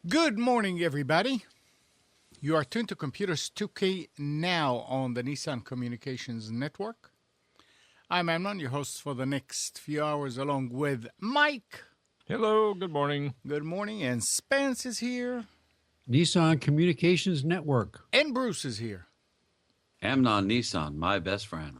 Good morning, everybody. You are tuned to Computers 2K now on the Nissan Communications Network. I'm Amnon, your host for the next few hours, along with Mike. Hello, good morning. Good morning, and Spence is here. Nissan Communications Network. And Bruce is here. Amnon Nissan, my best friend.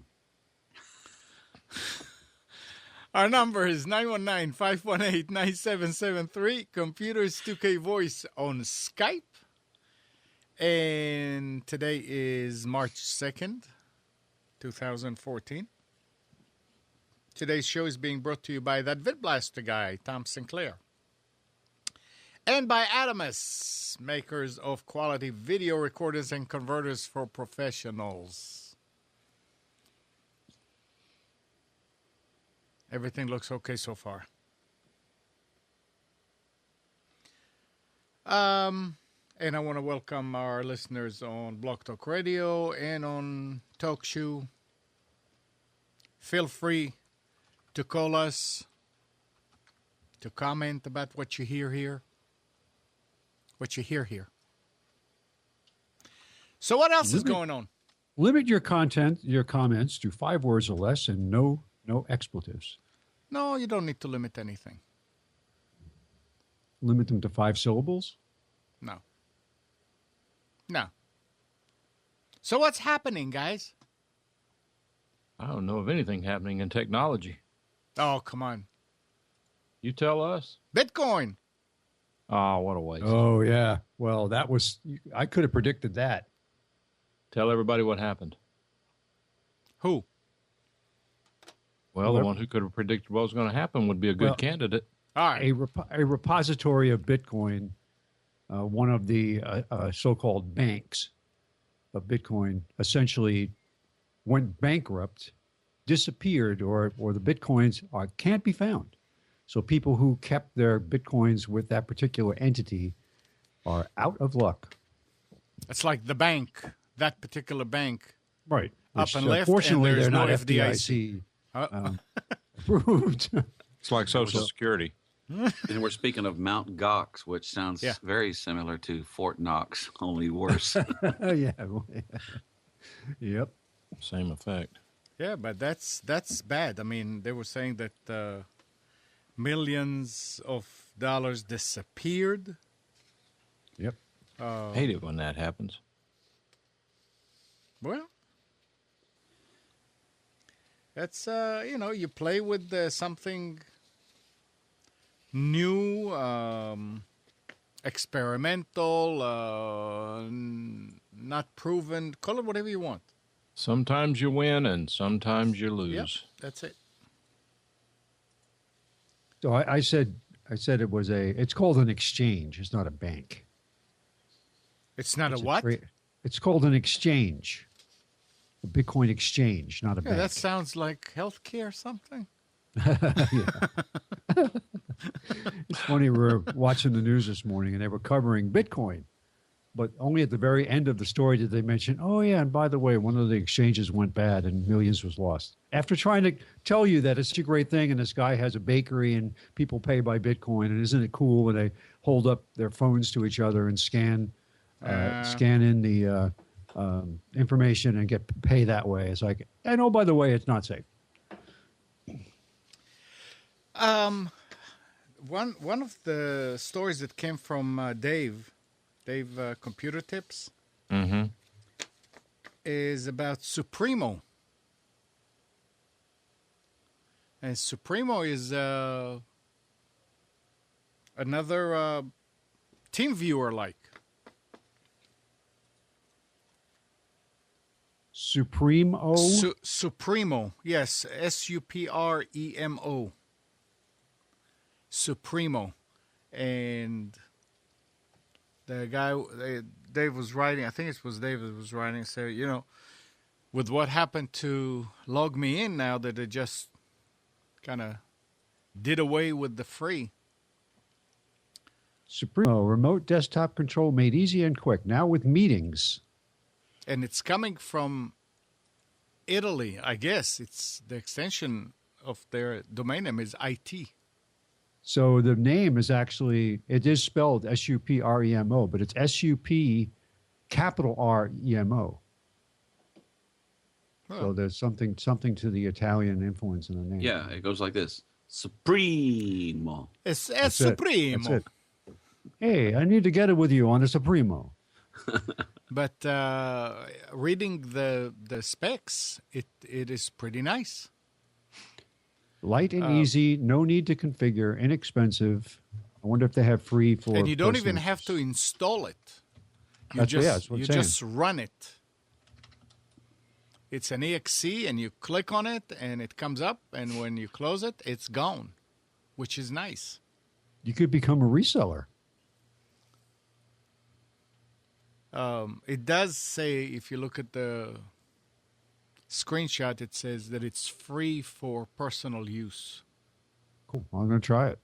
Our number is 919-518-9773. Computers 2K Voice on Skype. And today is March 2nd, 2014. Today's show is being brought to you by that VidBlaster guy, Tom Sinclair. And by Adamus, makers of quality video recorders and converters for professionals. Everything looks okay so far. And I want to welcome our listeners on Blog Talk Radio and on TalkShoe. Feel free to call us, to comment about what you hear here. So what else is going on? Limit your comments to 5 words or less, and no expletives. No, you don't need to limit anything. Limit them to 5 syllables? No. So what's happening, guys? I don't know of anything happening in technology. Oh, come on. You tell us. Bitcoin. Oh, what a waste. Oh, yeah. Well, I could have predicted that. Tell everybody what happened. Who? Well, the one who could have predicted what was going to happen would be a good candidate. All right. A repository of Bitcoin, one of the so-called banks of Bitcoin, essentially went bankrupt, disappeared, or the Bitcoins can't be found. So people who kept their Bitcoins with that particular entity are out of luck. It's like the bank, that particular bank. Right. Up and left, fortunately, and there's they're no not FDIC. Approved. It's like Social Security. And we're speaking of Mount Gox, which sounds very similar to Fort Knox, only worse. Yeah. Yep. Same effect. Yeah, but that's bad. I mean, they were saying that millions of dollars disappeared. Yep. Hate it when that happens. Well, that's, you play with something new, experimental, not proven. Call it whatever you want. Sometimes you win and sometimes you lose. Yep, that's it. So I said it's called an exchange. It's not a bank. It's not a what? It's called an exchange. A Bitcoin exchange, not a bank. That sounds like healthcare or something. It's funny, we were watching the news this morning and they were covering Bitcoin. But only at the very end of the story did they mention, oh, yeah, and by the way, one of the exchanges went bad and millions was lost. After trying to tell you that it's a great thing and this guy has a bakery and people pay by Bitcoin, and isn't it cool when they hold up their phones to each other and scan in the information and get pay that way? It's like, and oh, by the way, it's not safe. One of the stories that came from Dave Computer Tips, is about Supremo. And Supremo is another team viewer like. Supremo? Supremo, yes, Supremo. Supremo. And the guy, Dave was writing, I think it was Dave that was writing, say, you know, with what happened to Log Me In now that they just kind of did away with the free. Supremo, remote desktop control made easy and quick, now with meetings. And it's coming from Italy, I guess. It's the extension of their domain name is IT. So the name is actually, it is spelled Supremo, but it's SUP capital REMO. Oh. So there's something to the Italian influence in the name. Yeah, it goes like this. Supremo. It's That's Supremo. That's it. Hey, I need to get it with you on a Supremo. But reading the specs, it is pretty nice. Light and easy, no need to configure, inexpensive. I wonder if they have free for. And you don't even personal have to install it. You that's just what I'm you saying. just run it. It's an exe, and you click on it, and it comes up. And when you close it, it's gone, which is nice. You could become a reseller. It does say, if you look at the screenshot, it says that it's free for personal use. Cool. I'm going to try it.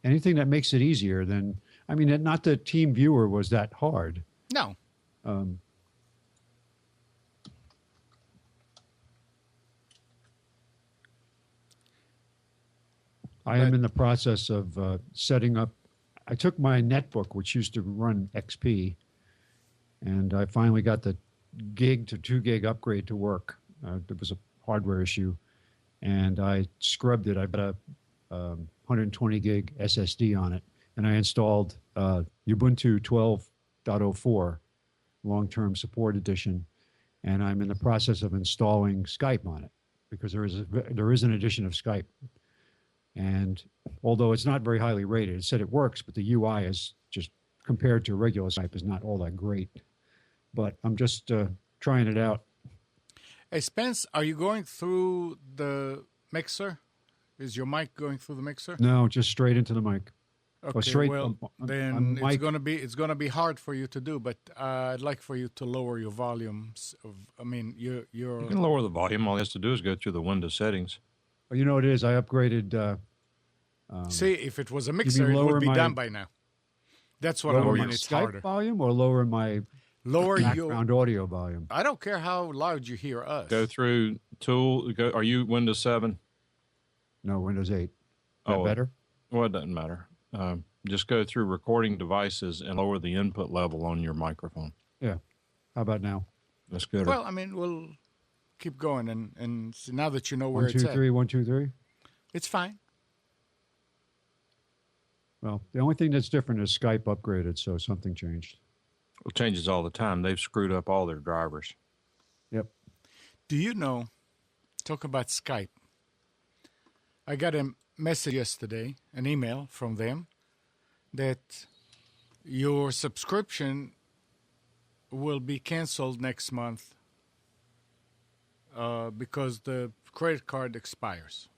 Anything that makes it easier than, I mean, not that Team Viewer was that hard. No. I am in the process of setting up. I took my netbook, which used to run XP, and I finally got the gig to 2 gig upgrade to work. There was a hardware issue, and I scrubbed it. I put a 120 gig SSD on it, and I installed Ubuntu 12.04 long-term support edition, and I'm in the process of installing Skype on it because there is an edition of Skype. And although it's not very highly rated, it said it works, but the UI is just, compared to regular Skype, is not all that great. But I'm just trying it out. Hey, Spence, are you going through the mixer? Is your mic going through the mixer? No, just straight into the mic. Okay, straight well, then it's going to be hard for you to do, but I'd like for you to lower your volumes. You can lower the volume. All he has to do is go through the Windows settings. Well, you know what it is? I upgraded. See, if it was a mixer, it would be done by now. That's what I mean. It's Skype harder. Volume or lower my background audio volume? I don't care how loud you hear us. Go through Tool. Are you Windows 7? No, Windows 8. Is that better? Well, it doesn't matter. Just go through recording devices and lower the input level on your microphone. Yeah. How about now? That's good. Well, I mean, we'll keep going, and now that you know where 1, 2, it's 3, at, 1, 2, 3. it's fine. Well, the only thing that's different is Skype upgraded, so something changed. It changes all the time. They've screwed up all their drivers. Yep. Do you know, talk about Skype, I got a message yesterday, an email from them, that your subscription will be canceled next month because the credit card expires.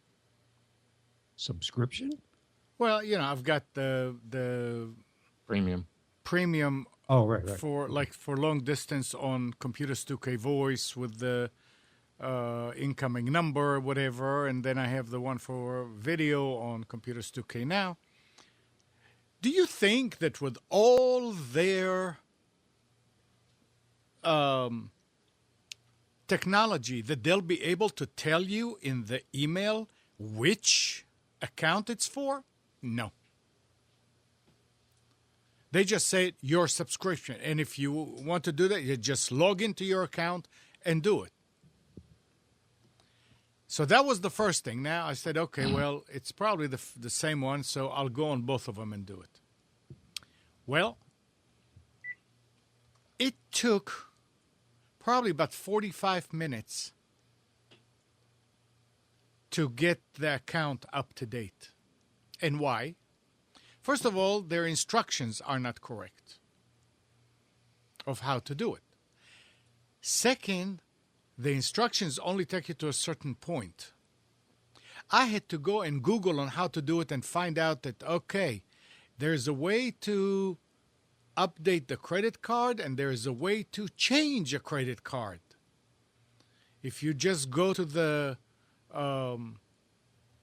Subscription? Well, you know, I've got the premium. Oh, right. for long distance on Computers 2K Voice with the incoming number, whatever, and then I have the one for video on Computers 2K Now. Do you think that with all their technology that they'll be able to tell you in the email which account it's for? No. They just say your subscription. And if you want to do that, you just log into your account and do it. So that was the first thing. Now I said, okay, well, it's probably the same one, so I'll go on both of them and do it. Well, it took probably about 45 minutes to get the account up to date. And why? First of all, their instructions are not correct of how to do it. Second, the instructions only take you to a certain point. I had to go and Google on how to do it and find out that, okay, there's a way to update the credit card and there's a way to change a credit card. If you just go to the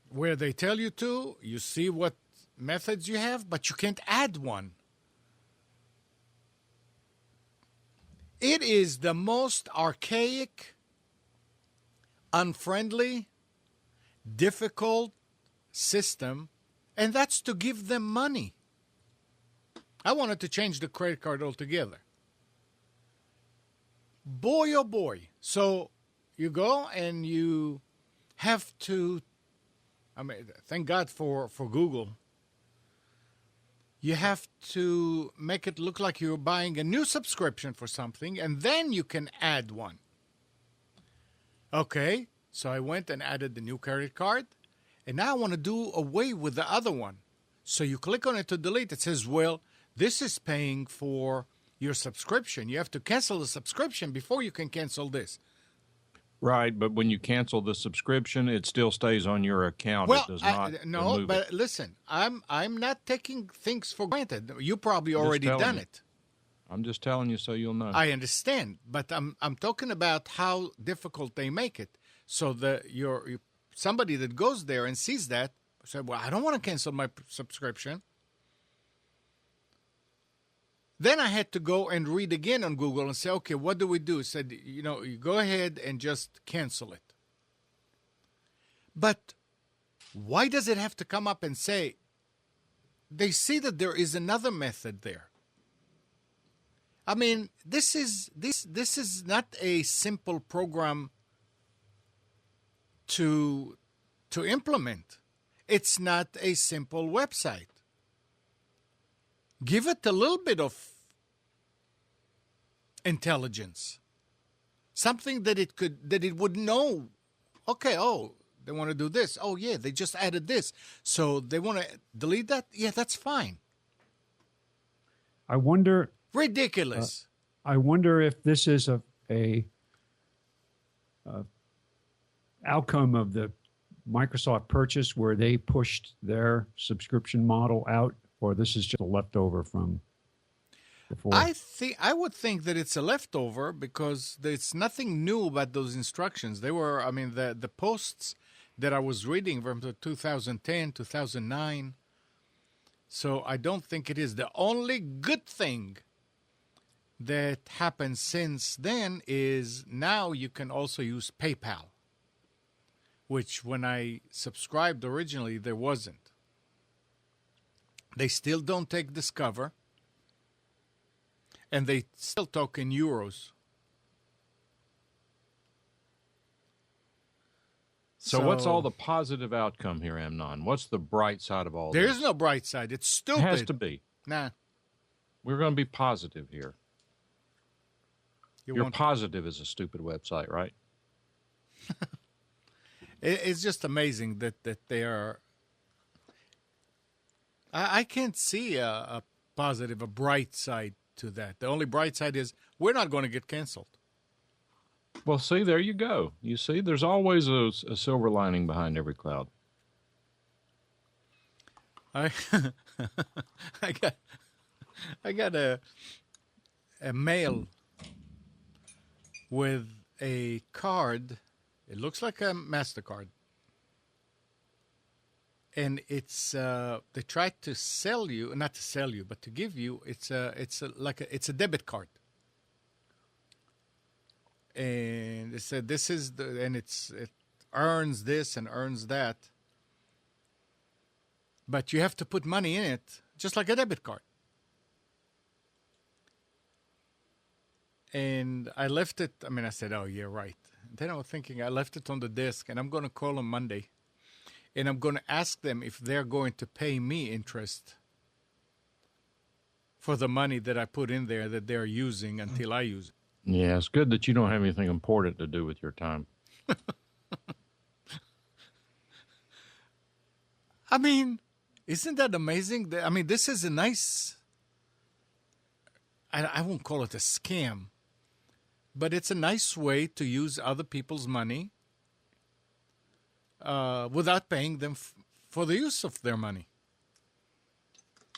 where they tell you to, you see what methods you have, but you can't add one. It is the most archaic, unfriendly, difficult system, and that's to give them money. I wanted to change the credit card altogether. Boy, oh boy. So you go and you have to, thank God for Google. You have to make it look like you're buying a new subscription for something, and then you can add one. Okay, so I went and added the new credit card, and now I want to do away with the other one. So you click on it to delete. It says, well, this is paying for your subscription. You have to cancel the subscription before you can cancel this. Right, but when you cancel the subscription, it still stays on your account. Well, it does not no, but it. Listen, I'm not taking things for granted. You probably already done it. I'm just telling you so you'll know. I understand, but I'm talking about how difficult they make it. So somebody that goes there and sees that said, "Well, I don't want to cancel my subscription." Then I had to go and read again on Google and say, okay, what do we do? It said, you go ahead and just cancel it. But why does it have to come up and say, they see that there is another method there? I mean, this is not a simple program to implement. It's not a simple website. Give it a little bit of intelligence, something that it would know. Okay, they want to do this. Oh yeah, they just added this, so they want to delete that. Yeah, that's fine. I wonder. Ridiculous. I wonder if this is a outcome of the Microsoft purchase where they pushed their subscription model out. Or this is just a leftover from before? I would think that it's a leftover because there's nothing new about those instructions. They were, the posts that I was reading from 2010, 2009. So I don't think it is. The only good thing that happened since then is now you can also use PayPal, which when I subscribed originally, there wasn't. They still don't take Discover, and they still talk in euros. So what's all the positive outcome here, Amnon? What's the bright side of all this? There is no bright side. It's stupid. It has to be. Nah. We're going to be positive here. You're positive is a stupid website, right? It's just amazing that they are... I can't see a positive, a bright side to that. The only bright side is we're not going to get canceled. Well, see, there you go. You see, there's always a silver lining behind every cloud. I got a mail with a card. It looks like a MasterCard. And it's they try to sell you, not to sell you, but to give you. It's a debit card. and it said this is and it earns this and earns that, but you have to put money in it just like a debit card. And I left it. I mean, I said, "Oh, yeah, right." Then I was thinking, I left it on the desk, and I'm going to call them Monday, and I'm going to ask them if they're going to pay me interest for the money that I put in there that they're using until I use it. Yeah, it's good that you don't have anything important to do with your time. I mean, isn't that amazing? I mean, this is a nice, I won't call it a scam, but it's a nice way to use other people's money without paying them for the use of their money.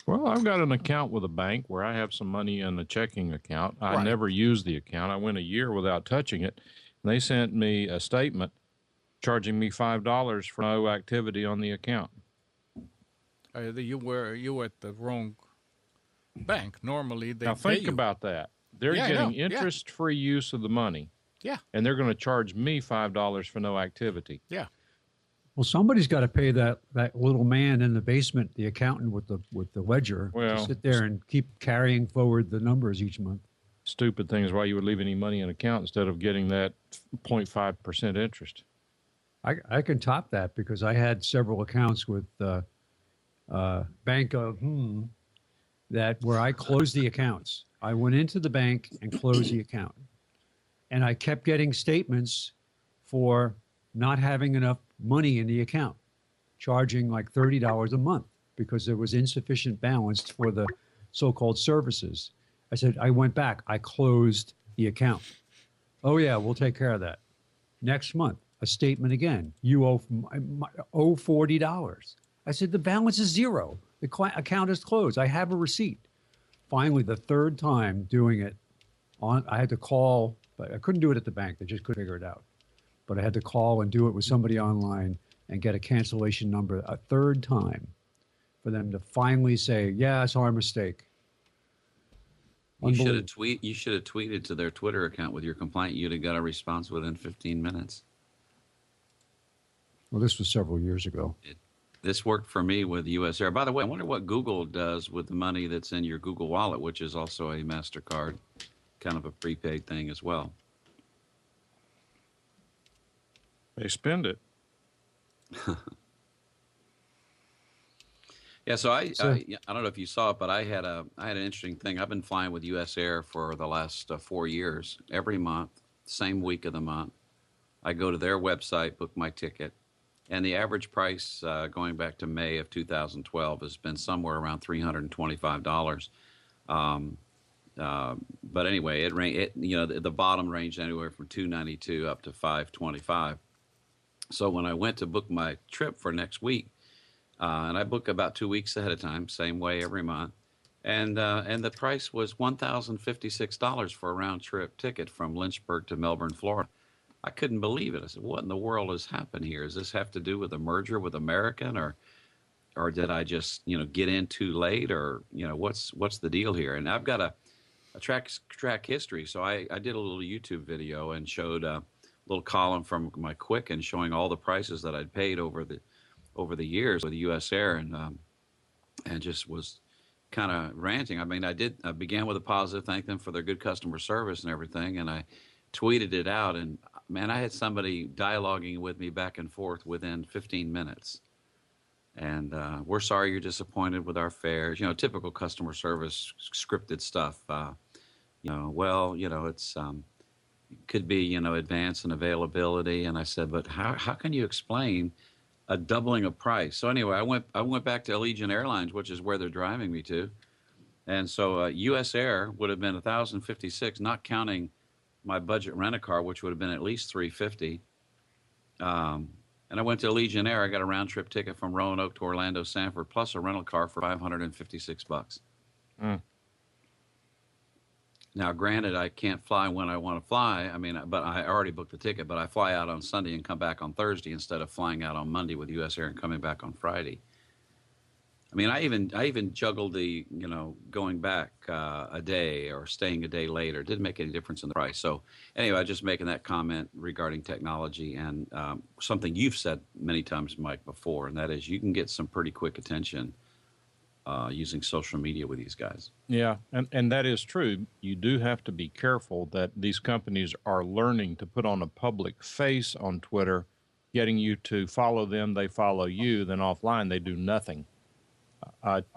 Well, I've got an account with a bank where I have some money in a checking account. I Right. never used the account. I went a year without touching it. And they sent me a statement charging me $5 for no activity on the account. You were at the wrong bank. Normally, they Now pay think you. about that. They're Yeah, I getting know. Yeah. interest-free use of the money, Yeah, and they're going to charge me $5 for no activity. yeah. Well, somebody's got to pay that little man in the basement, the accountant with the ledger, Well, to sit there and keep carrying forward the numbers each month. Stupid thing is why you would leave any money in an account instead of getting that 0.5% interest. I can top that because I had several accounts with Bank of that where I closed the accounts. I went into the bank and closed the account, and I kept getting statements for not having enough money in the account, charging like $30 a month because there was insufficient balance for the so-called services. I said, I went back, I closed the account. Oh yeah, we'll take care of that. Next month, a statement again. You owe $40. I said, the balance is zero. The account is closed. I have a receipt. Finally, the third time doing it, I had to call, but I couldn't do it at the bank. They just couldn't figure it out. But I had to call and do it with somebody online and get a cancellation number a third time for them to finally say, yeah, it's our mistake. You should have tweeted to their Twitter account with your complaint. You'd have got a response within 15 minutes. Well, this was several years ago. This worked for me with US Air. By the way, I wonder what Google does with the money that's in your Google Wallet, which is also a MasterCard, kind of a prepaid thing as well. They spend it. Yeah, so I don't know if you saw it, but I had an interesting thing. I've been flying with US Air for the last 4 years. Every month, same week of the month, I go to their website, book my ticket, and the average price going back to May of 2012 has been somewhere around $325. But anyway, the bottom ranged anywhere from $292 up to $525. So when I went to book my trip for next week, and I book about 2 weeks ahead of time, same way every month, and the price was $1,056 for a round trip ticket from Lynchburg to Melbourne, Florida. I couldn't believe it. I said, "What in the world has happened here? Does this have to do with a merger with American, or did I just get in too late, or what's the deal here?" And I've got a track history, so I did a little YouTube video and showed a little column from my Quicken showing all the prices that I'd paid over the years with US Air, and just was kind of ranting. I mean, I began with a positive, thank them for their good customer service and everything, and I tweeted it out, and man, I had somebody dialoguing with me back and forth within 15 minutes. And we're sorry you're disappointed with our fares. Typical customer service scripted stuff. It's could be advance and availability. And I said, but how can you explain a doubling of price? So anyway, I went back to Allegiant Airlines, which is where they're driving me to, and so US Air would have been $1,056, not counting my budget rent-a-car, which would have been at least $350. And I went to Allegiant Air. I got a round-trip ticket from Roanoke to Orlando Sanford, plus a rental car for $556. Now, granted, I can't fly when I want to fly. I mean, but I already booked the ticket. But I fly out on Sunday and come back on Thursday instead of flying out on Monday with US Air and coming back on Friday. I mean, I even juggled the, going back a day or staying a day later. It didn't make any difference in the price. So anyway, just making that comment regarding technology and something you've said many times, Mike, before, and that is you can get some pretty quick attention using social media with these guys. Yeah, and that is true. You do have to be careful that these companies are learning to put on a public face on Twitter, getting you to follow them, they follow you, then offline they do nothing.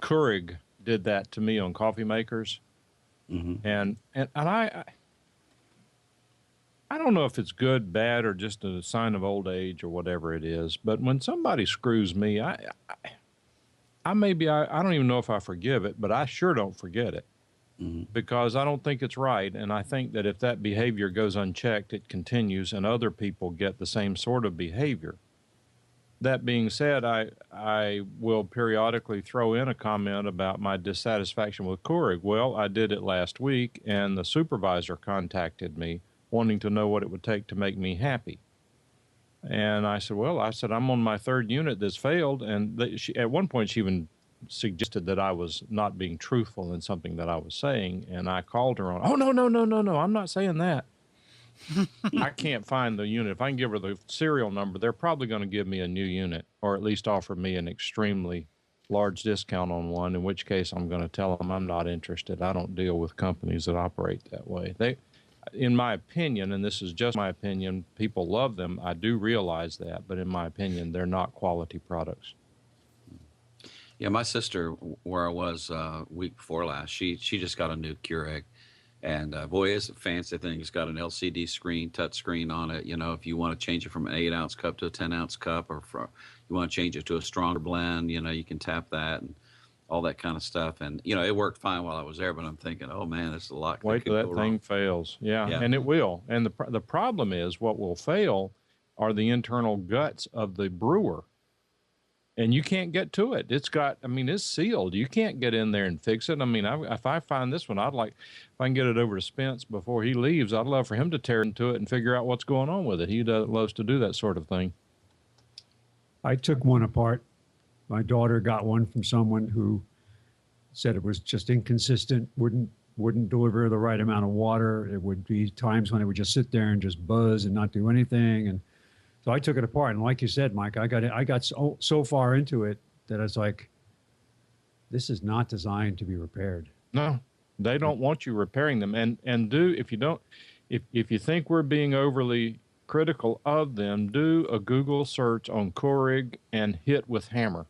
Keurig did that to me on Coffee Makers, and I don't know if it's good, bad, or just a sign of old age or whatever it is. But when somebody screws me, I don't even know if I forgive it, but I sure don't forget it because I don't think it's right, and I think that if that behavior goes unchecked, it continues, and other people get the same sort of behavior. That being said, I will periodically throw in a comment about my dissatisfaction with Keurig. Well, I did it last week, and the supervisor contacted me wanting to know what it would take to make me happy. And I said, I'm on my third unit that's failed. And at one point, she even suggested that I was not being truthful in something that I was saying. And I called her on, oh, no, I'm not saying that. I can't find the unit. If I can give her the serial number, they're probably going to give me a new unit or at least offer me an extremely large discount on one, in which case I'm going to tell them I'm not interested. I don't deal with companies that operate that way. In my opinion, and this is just my opinion, people love them. I do realize that, but in my opinion, they're not quality products. Yeah, my sister, where I was week before last, she just got a new Keurig. And boy, it's a fancy thing. It's got an LCD screen, touch screen on it. If you want to change it from an 8-ounce cup to a 10-ounce cup, or you want to change it to a stronger blend, you can tap that and all that kind of stuff. And, it worked fine while I was there, but I'm thinking, oh, man, this is a lot. Wait till that thing fails. Yeah, and it will. And the problem is what will fail are the internal guts of the brewer. And you can't get to it. It's sealed. You can't get in there and fix it. If I find this one, if I can get it over to Spence before he leaves, I'd love for him to tear into it and figure out what's going on with it. He loves to do that sort of thing. I took one apart. My daughter got one from someone who said it was just inconsistent, wouldn't deliver the right amount of water. It would be times when it would just sit there and just buzz and not do anything. And so I took it apart, and like you said, Mike, I got so far into it that I was like, this is not designed to be repaired. No, they don't want you repairing them. And if you think we're being overly critical of them, do a Google search on Keurig and hit with hammer.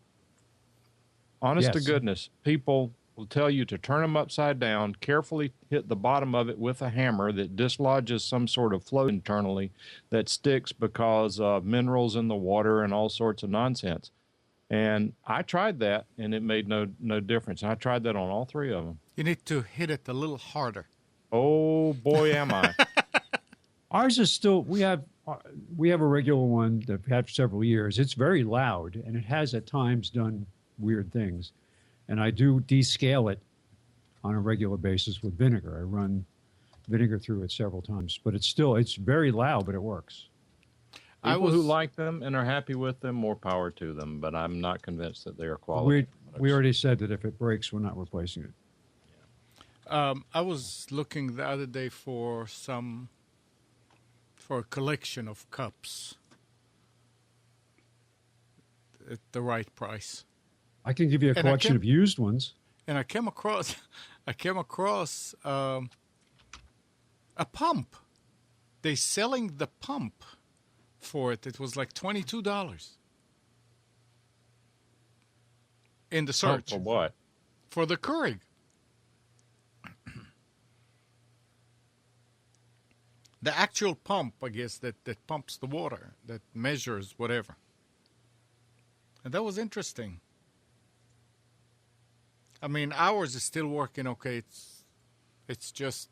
Honest to goodness, people will tell you to turn them upside down, carefully hit the bottom of it with a hammer that dislodges some sort of flow internally that sticks because of minerals in the water and all sorts of nonsense. And I tried that, and it made no difference. I tried that on all three of them. You need to hit it a little harder. Oh, boy, am I. Ours is still, we have a regular one that we've had for several years. It's very loud, and it has at times done weird things. And I do descale it on a regular basis with vinegar. I run vinegar through it several times, but it's very loud, but it works. People who like them and are happy with them, more power to them, but I'm not convinced that they are quality. We already said that if it breaks, we're not replacing it. I was looking the other day for a collection of cups at the right price. I can give you a collection of used ones. And I came across a pump. They're selling the pump for it. It was like $22 in the search. For what? For the Keurig. The actual pump, I guess, that pumps the water, that measures whatever. And that was interesting. I mean, ours is still working okay. It's just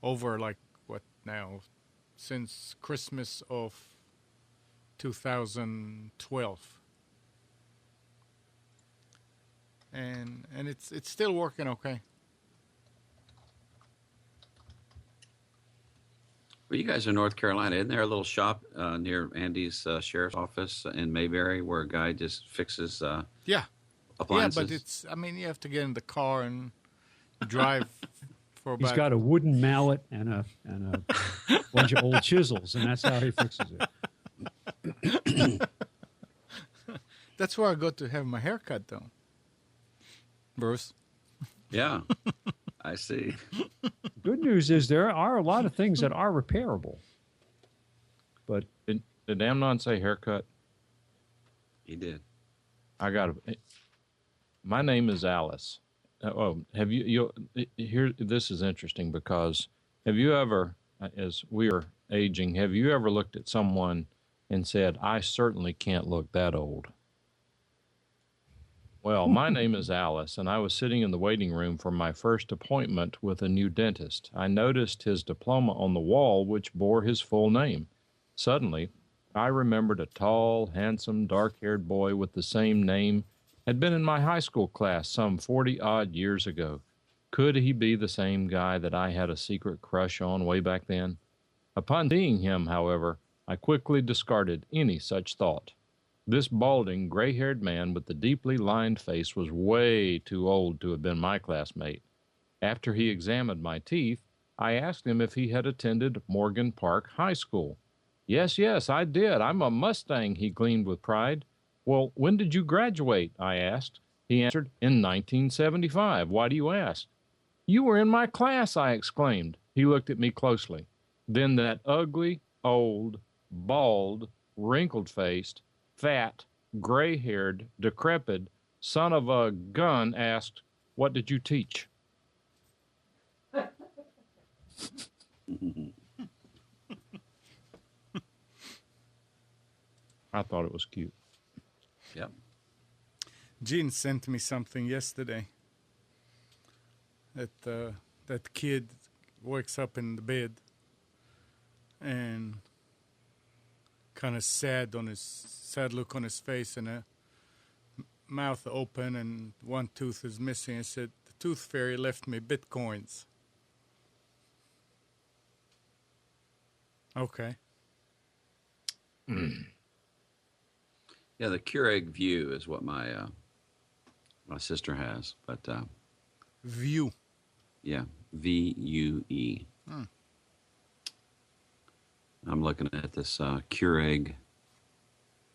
over like what now? Since Christmas of 2012. And it's still working okay. Well, you guys are North Carolina. Isn't there a little shop near Andy's sheriff's office in Mayberry where a guy just fixes Yeah. appliances? Yeah, but it's, I mean, you have to get in the car and drive for He's about. got a wooden mallet and a bunch of old chisels, and that's how he fixes it. That's where I go to have my hair cut, though. Bruce. Yeah, I see. Good news is there are a lot of things that are repairable. But Did Amnon say haircut? He did. I got to. My name is Alice. Have you here? This is interesting because have you ever, as we are aging, have you ever looked at someone and said, "I certainly can't look that old"? Well, my name is Alice, and I was sitting in the waiting room for my first appointment with a new dentist. I noticed his diploma on the wall, which bore his full name. Suddenly, I remembered a tall, handsome, dark-haired boy with the same name had been in my high school class some 40-odd years ago. Could he be the same guy that I had a secret crush on way back then? Upon seeing him, however, I quickly discarded any such thought. This balding, gray-haired man with the deeply lined face was way too old to have been my classmate. After he examined my teeth, I asked him if he had attended Morgan Park High School. Yes, I did. I'm a Mustang, he gleamed with pride. Well, when did you graduate? I asked. He answered, in 1975. Why do you ask? You were in my class, I exclaimed. He looked at me closely. Then that ugly, old, bald, wrinkled-faced, fat, gray-haired, decrepit son of a gun asked, what did you teach? I thought it was cute. Yep. Gene sent me something yesterday. That kid wakes up in the bed and kind of sad look on his face and a mouth open and one tooth is missing. He said, the tooth fairy left me bitcoins. Okay. Yeah, the Keurig View is what my sister has, but View. yeah, VUE. I'm looking at this Keurig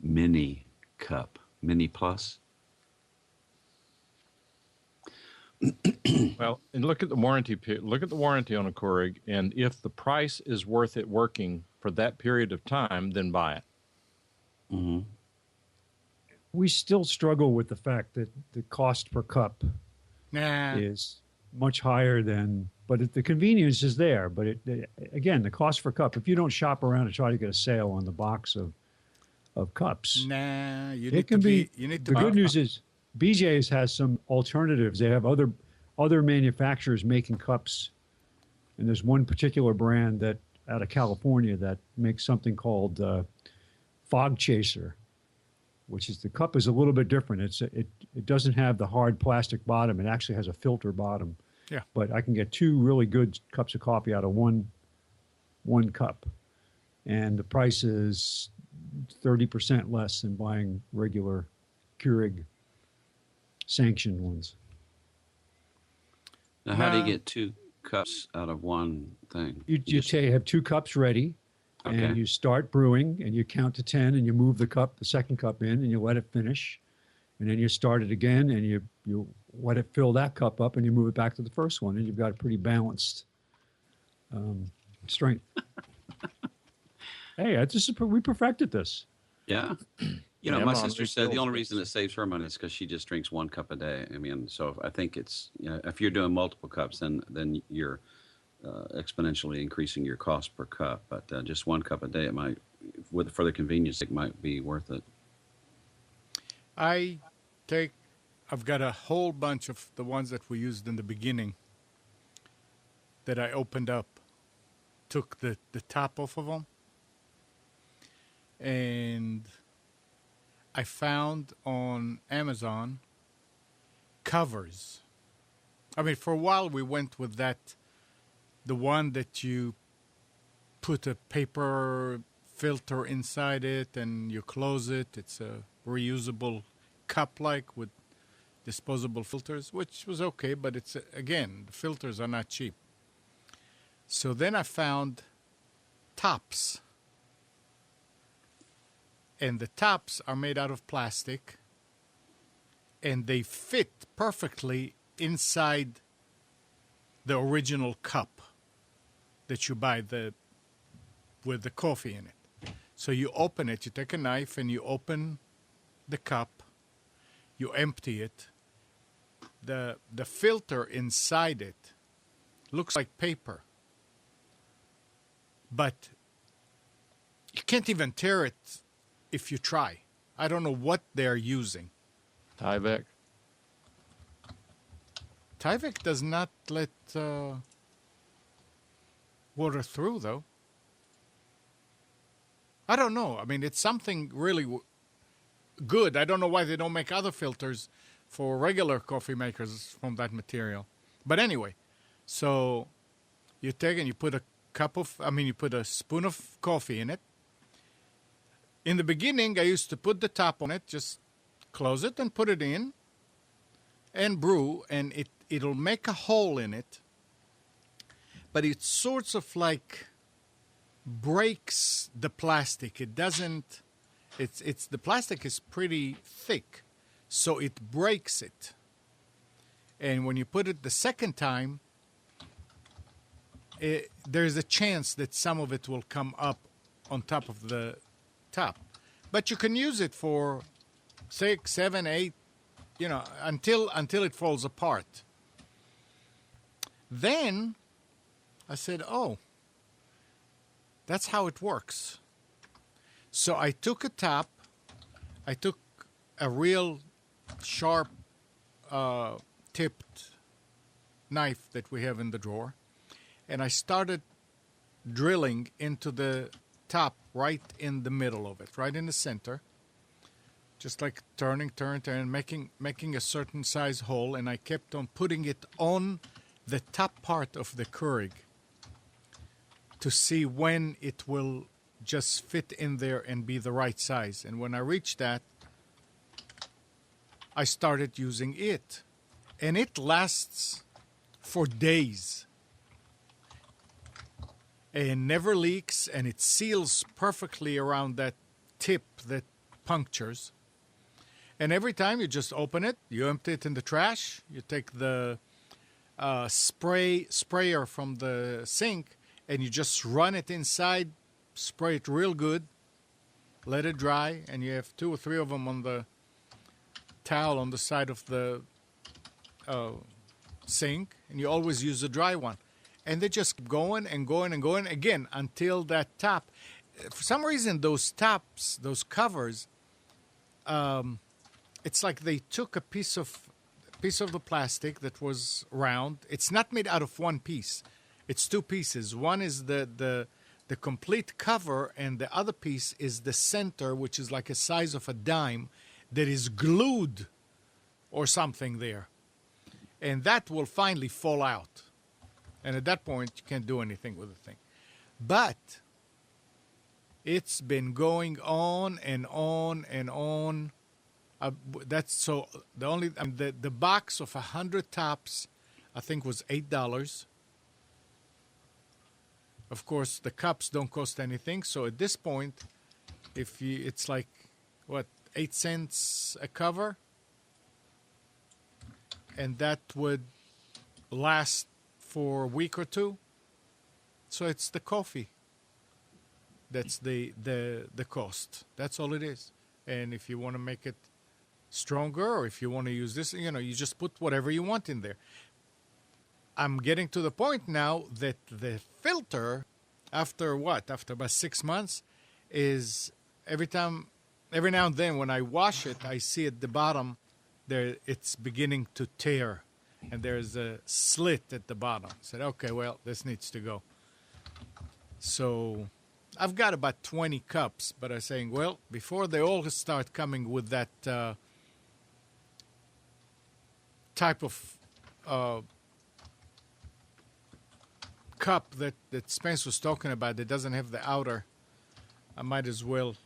Mini Cup, Mini Plus. Well, and look at the warranty. Look at the warranty on a Keurig, and if the price is worth it working for that period of time, then buy it. Mm-hmm. we still struggle with the fact that the cost per cup Nah. is much higher than, but the convenience is there. But again, the cost per cup, if you don't shop around and try to get a sale on the box of cups, Nah. You it need can to be. You need to The be. good news is BJ's has some alternatives. They have other manufacturers making cups, and there's one particular brand that out of California that makes something called Fog Chaser, which is the cup is a little bit different. It doesn't have the hard plastic bottom. It actually has a filter bottom. Yeah. But I can get two really good cups of coffee out of one cup, and the price is 30% less than buying regular Keurig sanctioned ones. Now, how do you Nah. get two cups out of one thing? You have two cups ready, Okay. and you start brewing, and you count to 10, and you move the second cup in, and you let it finish, and then you start it again, and you let it fill that cup up, and you move it back to the first one, and you've got a pretty balanced strength. Hey, we perfected this. Yeah. You know, Yeah, my Mom, sister we said the still- only reason it saves her money is because she just drinks 1 cup a day. I mean, so I think it's, you know, if you're doing multiple cups, then you're exponentially increasing your cost per cup. But just 1 cup a day, it might, for the convenience, it might be worth it. I've got a whole bunch of the ones that we used in the beginning that I opened up, took the top off of them, and I found on Amazon covers. I mean, for a while we went with the one that you put a paper filter inside it and you close it. It's a reusable cup-like with disposable filters, which was okay, but it's, again, the filters are not cheap. So then I found tops. And the tops are made out of plastic, and they fit perfectly inside the original cup that you buy with the coffee in it. So you open it, you take a knife and you open the cup, you empty it. The filter inside it looks like paper, but you can't even tear it if you try. I don't know what they're using. Tyvek. Tyvek does not let water through, though. I don't know. I mean, it's something really good. I don't know why they don't make other filters for regular coffee makers from that material. But anyway, so you take and you put you put a spoon of coffee in it. In the beginning, I used to put the top on it, just close it and put it in and brew, and it'll make a hole in it. But it sorts of like breaks the plastic. It doesn't, the plastic is pretty thick, so it breaks it. And when you put it the second time, there's a chance that some of it will come up on top of the top. But you can use it for 6, 7, 8, until it falls apart. Then I said, oh, that's how it works. So I took a top, I took a real sharp tipped knife that we have in the drawer, and I started drilling into the top right in the middle of it, right in the center, just like turning, making a certain size hole, and I kept on putting it on the top part of the Keurig to see when it will just fit in there and be the right size. And when I reached that, I started using it. And it lasts for days. And never leaks, and it seals perfectly around that tip that punctures. And every time you just open it, you empty it in the trash, you take the sprayer from the sink, and you just run it inside, spray it real good, let it dry, and you have 2 or 3 of them on the towel on the side of the sink, and you always use the dry one. And they just keep going and going and going again until that top. For some reason, those tops, those covers, it's like they took a piece of the plastic that was round. It's not made out of one piece. It's 2 pieces. One is the complete cover, and the other piece is the center, which is like a size of a dime, that is glued or something there. And that will finally fall out. And at that point, you can't do anything with the thing. But it's been going on and on and on. That's so the box of 100 tops, I think, was $8. Of course, the cups don't cost anything. So at this point, it's like 8 cents a cover, and that would last for a week or 2. So it's the coffee. That's the cost. That's all it is. And if you want to make it stronger, or if you want to use this, you just put whatever you want in there. I'm getting to the point now that the filter, after about 6 months, is every now and then when I wash it, I see at the bottom there it's beginning to tear. And there's a slit at the bottom. I said, okay, well, this needs to go. So I've got about 20 cups, but I'm saying, well, before they all start coming with that type of cup that Spence was talking about that doesn't have the outer, I might as well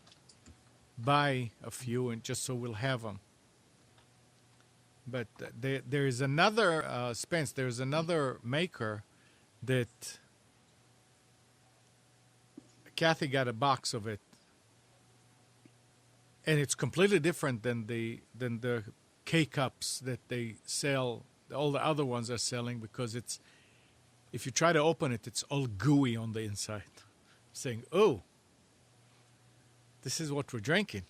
buy a few and just so we'll have them. But there is another, Spence, there's another maker that Kathy got a box of it. And it's completely different than the K-cups that they sell. All the other ones are selling because it's, if you try to open it, it's all gooey on the inside. Saying, oh, this is what we're drinking.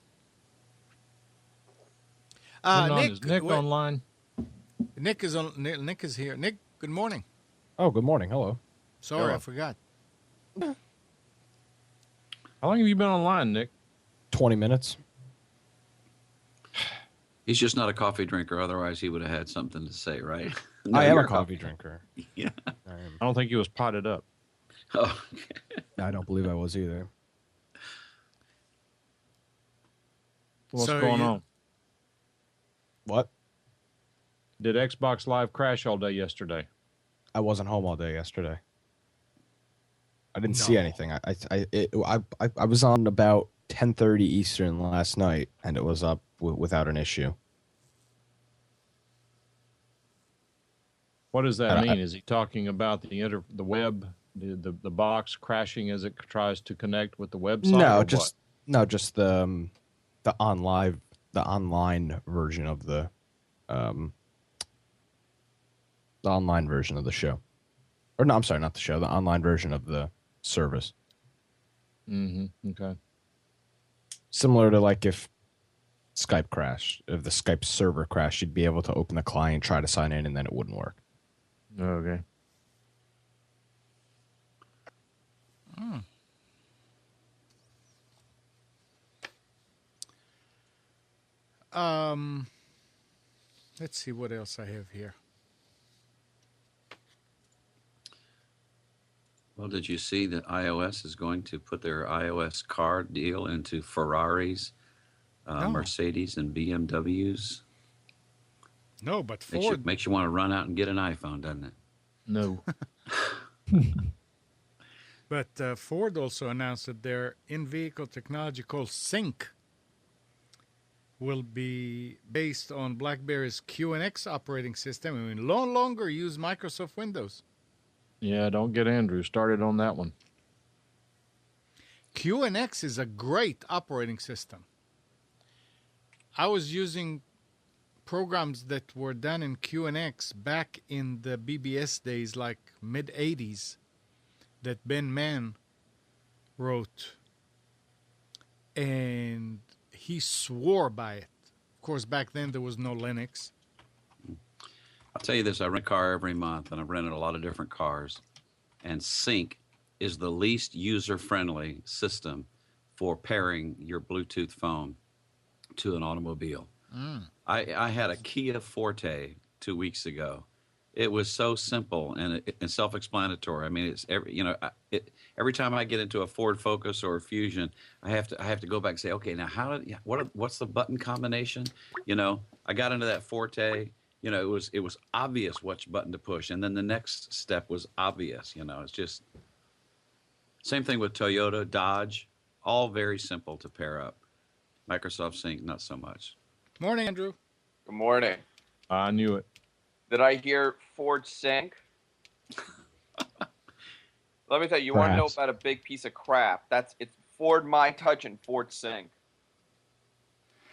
Nick, is Nick online? Nick is on. Nick is here. Nick, good morning. Oh, good morning. Hello. Sorry, Hello. I forgot. How long have you been online, Nick? 20 minutes. He's just not a coffee drinker. Otherwise, he would have had something to say, right? No, I am you're a coffee drinker. Yeah. I am. I don't think he was potted up. Oh, I don't believe I was either. What's So going you- on? What? Did Xbox Live crash all day yesterday? I wasn't home all day yesterday. I didn't see No. anything. I was on about 10:30 Eastern last night, and it was up without an issue. What does that I- mean? Is he talking about the web, the box crashing as it tries to connect with the website? No, or just no, just the online version of the online version of the show. Or no, I'm sorry, not the show. The online version of the service. what? Mm-hmm. Okay. Similar to like if Skype crashed, if the Skype server crashed, you'd be able to open the client, try to sign in, and then it wouldn't work. Okay. Let's see what else I have here. well, did you see that iOS is going to put their iOS car deal into Ferraris, No. Mercedes, and BMWs? No, but Makes Ford. you want to run out and get an iPhone, doesn't it? No. But Ford also announced that their in-vehicle technology called Sync will be based on BlackBerry's QNX operating system and will no longer use Microsoft Windows. Yeah, don't get Andrew started on that one. QNX is a great operating system. I was using programs that were done in QNX back in the BBS days, like mid-'80s, that Ben Mann wrote. And he swore by it. Of course, back then there was no Linux. I'll tell you this, I rent a car every month, and I've rented a lot of different cars. And Sync is the least user-friendly system for pairing your Bluetooth phone to an automobile. I had a Kia Forte 2 weeks ago. It was so simple and self-explanatory. I mean, it's every time I get into a Ford Focus or a Fusion, I have to go back and say, okay, now what's the button combination? I got into that Forte. It was obvious which button to push, and then the next step was obvious. It's just same thing with Toyota, Dodge, all very simple to pair up. Microsoft Sync, not so much. Morning, Andrew. Good morning. I knew it. Did I hear Ford Sync? Let me tell you, you want to know Perhaps. about a big piece of crap? It's Ford My Touch and Ford Sync.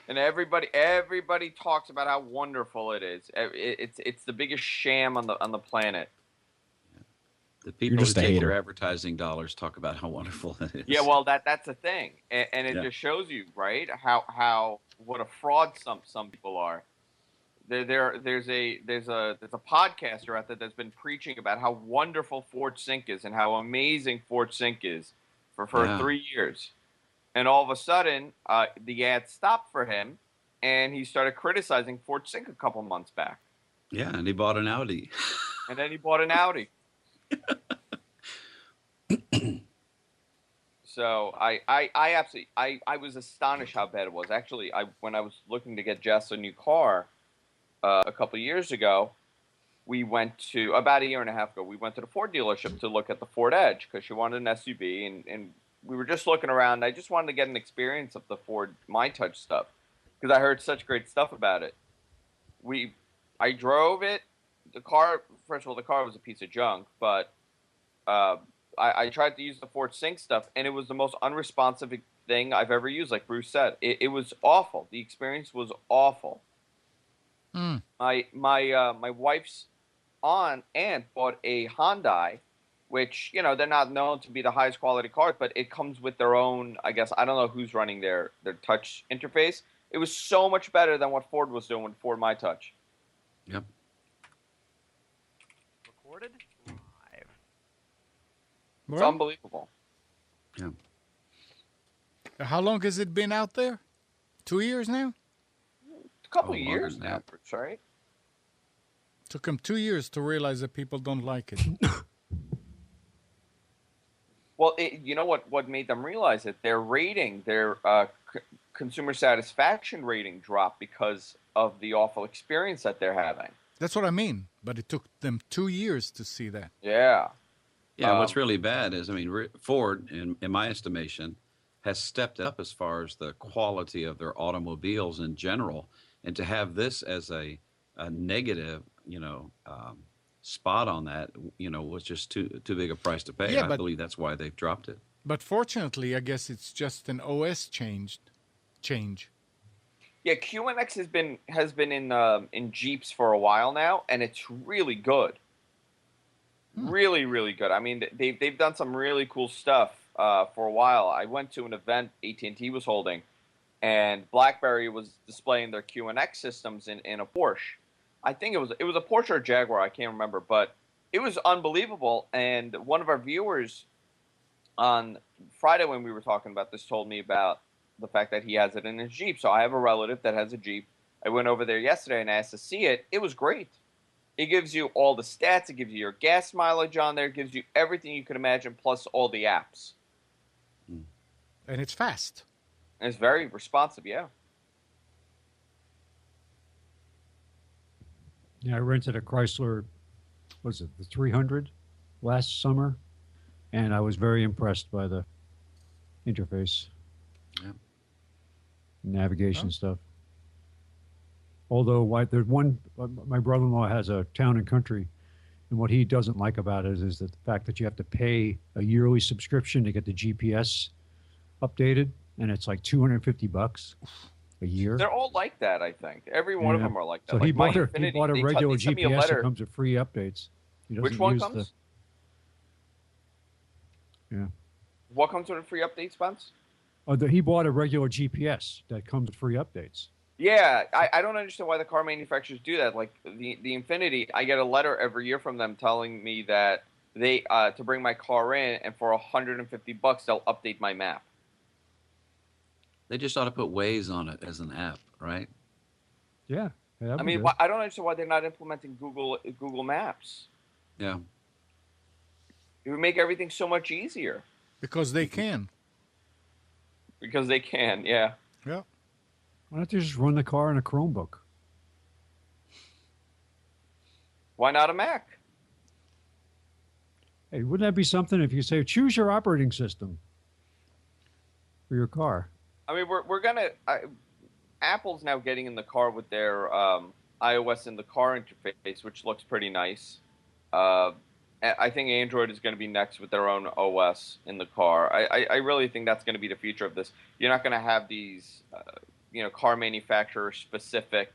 And everybody talks about how wonderful it is. It's the biggest sham on the planet. The people who just a take hater. your advertising dollars talk about how wonderful it is. Yeah, well, that's the thing, and it Yeah. just shows you, right, how what a fraud some people are. There's a podcaster out there that's been preaching about how wonderful Ford Sync is and how amazing Ford Sync is for Yeah. 3 years, and all of a sudden the ad stopped for him, and he started criticizing Ford Sync a couple months back, Yeah, and he bought an Audi. and then he bought an Audi. So I absolutely I was astonished how bad it was. Actually, when I was looking to get Jess a new car a couple of years ago, we went to, about a year and a half ago, we went to the Ford dealership to look at the Ford Edge because she wanted an SUV, and we were just looking around. I just wanted to get an experience of the Ford MyTouch stuff because I heard such great stuff about it. I drove it. The car, first of all, the car was a piece of junk, but I tried to use the Ford Sync stuff, and it was the most unresponsive thing I've ever used. Like Bruce said, it was awful. The experience was awful. My wife's aunt bought a Hyundai, which, you know, they're not known to be the highest quality cars, but it comes with their own, I guess, I don't know who's running their touch interface. It was so much better than what Ford was doing with Ford MyTouch. Yep. Recorded live. It's unbelievable. Yeah. How long has it been out there? 2 years now? A couple of longer years than now, that. Bruce, right? Took them 2 years to realize that people don't like it. Well, you know what made them realize it? Their rating, their consumer satisfaction rating dropped because of the awful experience that they're having. That's what I mean. But it took them 2 years to see that. Yeah. Yeah, what's really bad is, I mean, Ford, in my estimation, has stepped up as far as the quality of their automobiles in general, and to have this as a negative, spot on that, was just too big a price to pay. Yeah, I but- believe that's why they've dropped it. But fortunately, I guess it's just an OS change. Yeah, QNX has been in Jeeps for a while now, and it's really good. Really, really good. I mean, they've done some really cool stuff for a while. I went to an event AT&T was holding, and BlackBerry was displaying their QNX systems in a Porsche. I think it was a Porsche or a Jaguar. I can't remember, but it was unbelievable. And one of our viewers on Friday when we were talking about this told me about the fact that he has it in his Jeep. So I have a relative that has a Jeep. I went over there yesterday and asked to see it. It was great. It gives you all the stats. It gives you your gas mileage on there. It gives you everything you could imagine, plus all the apps. And it's fast. And it's very responsive, yeah. Yeah, I rented a Chrysler, the 300 last summer, and I was very impressed by the interface. Yeah. Navigation stuff. Although my brother-in-law has a town and country, and what he doesn't like about it is the fact that you have to pay a yearly subscription to get the GPS updated, and it's like $250 a year. They're all like that, I think. Every one of them are like that. So like he bought a they regular sent me a GPS letter. that comes with free updates. He doesn't Which one use comes? Yeah. What comes with a free update, Spence? He bought a regular GPS that comes with free updates. Yeah, I don't understand why the car manufacturers do that. Like the Infiniti, I get a letter every year from them telling me that they to bring my car in, and for $150 they'll update my map. They just ought to put Waze on it as an app, right? Yeah. I mean, I don't understand why they're not implementing Google Maps. Yeah. It would make everything so much easier. Because they can. Because they can, yeah. Yeah. Why don't you just run the car in a Chromebook? Why not a Mac? Hey, wouldn't that be something if you say, choose your operating system for your car? I mean, we're gonna. Apple's now getting in the car with their iOS in the car interface, which looks pretty nice. I think Android is going to be next with their own OS in the car. I really think that's going to be the future of this. You're not going to have these, car manufacturer specific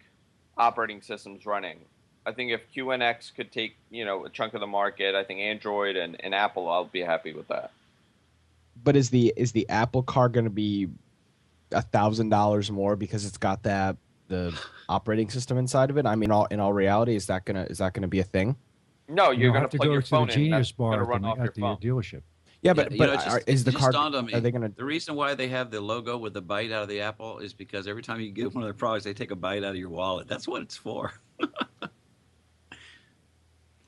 operating systems running. I think if QNX could take, a chunk of the market, I think Android and Apple, I'll be happy with that. But is the Apple car going to be $1,000 more because it's got the operating system inside of it? I mean, in all reality, is that gonna be a thing? No, you're going to plug your phone to the in. Genius That's going to Bar run off your at the phone. dealership. Yeah, but is the it car? just dawned on me, Are they gonna? The reason why they have the logo with the bite out of the apple is because every time you get one of their products, they take a bite out of your wallet. That's what it's for.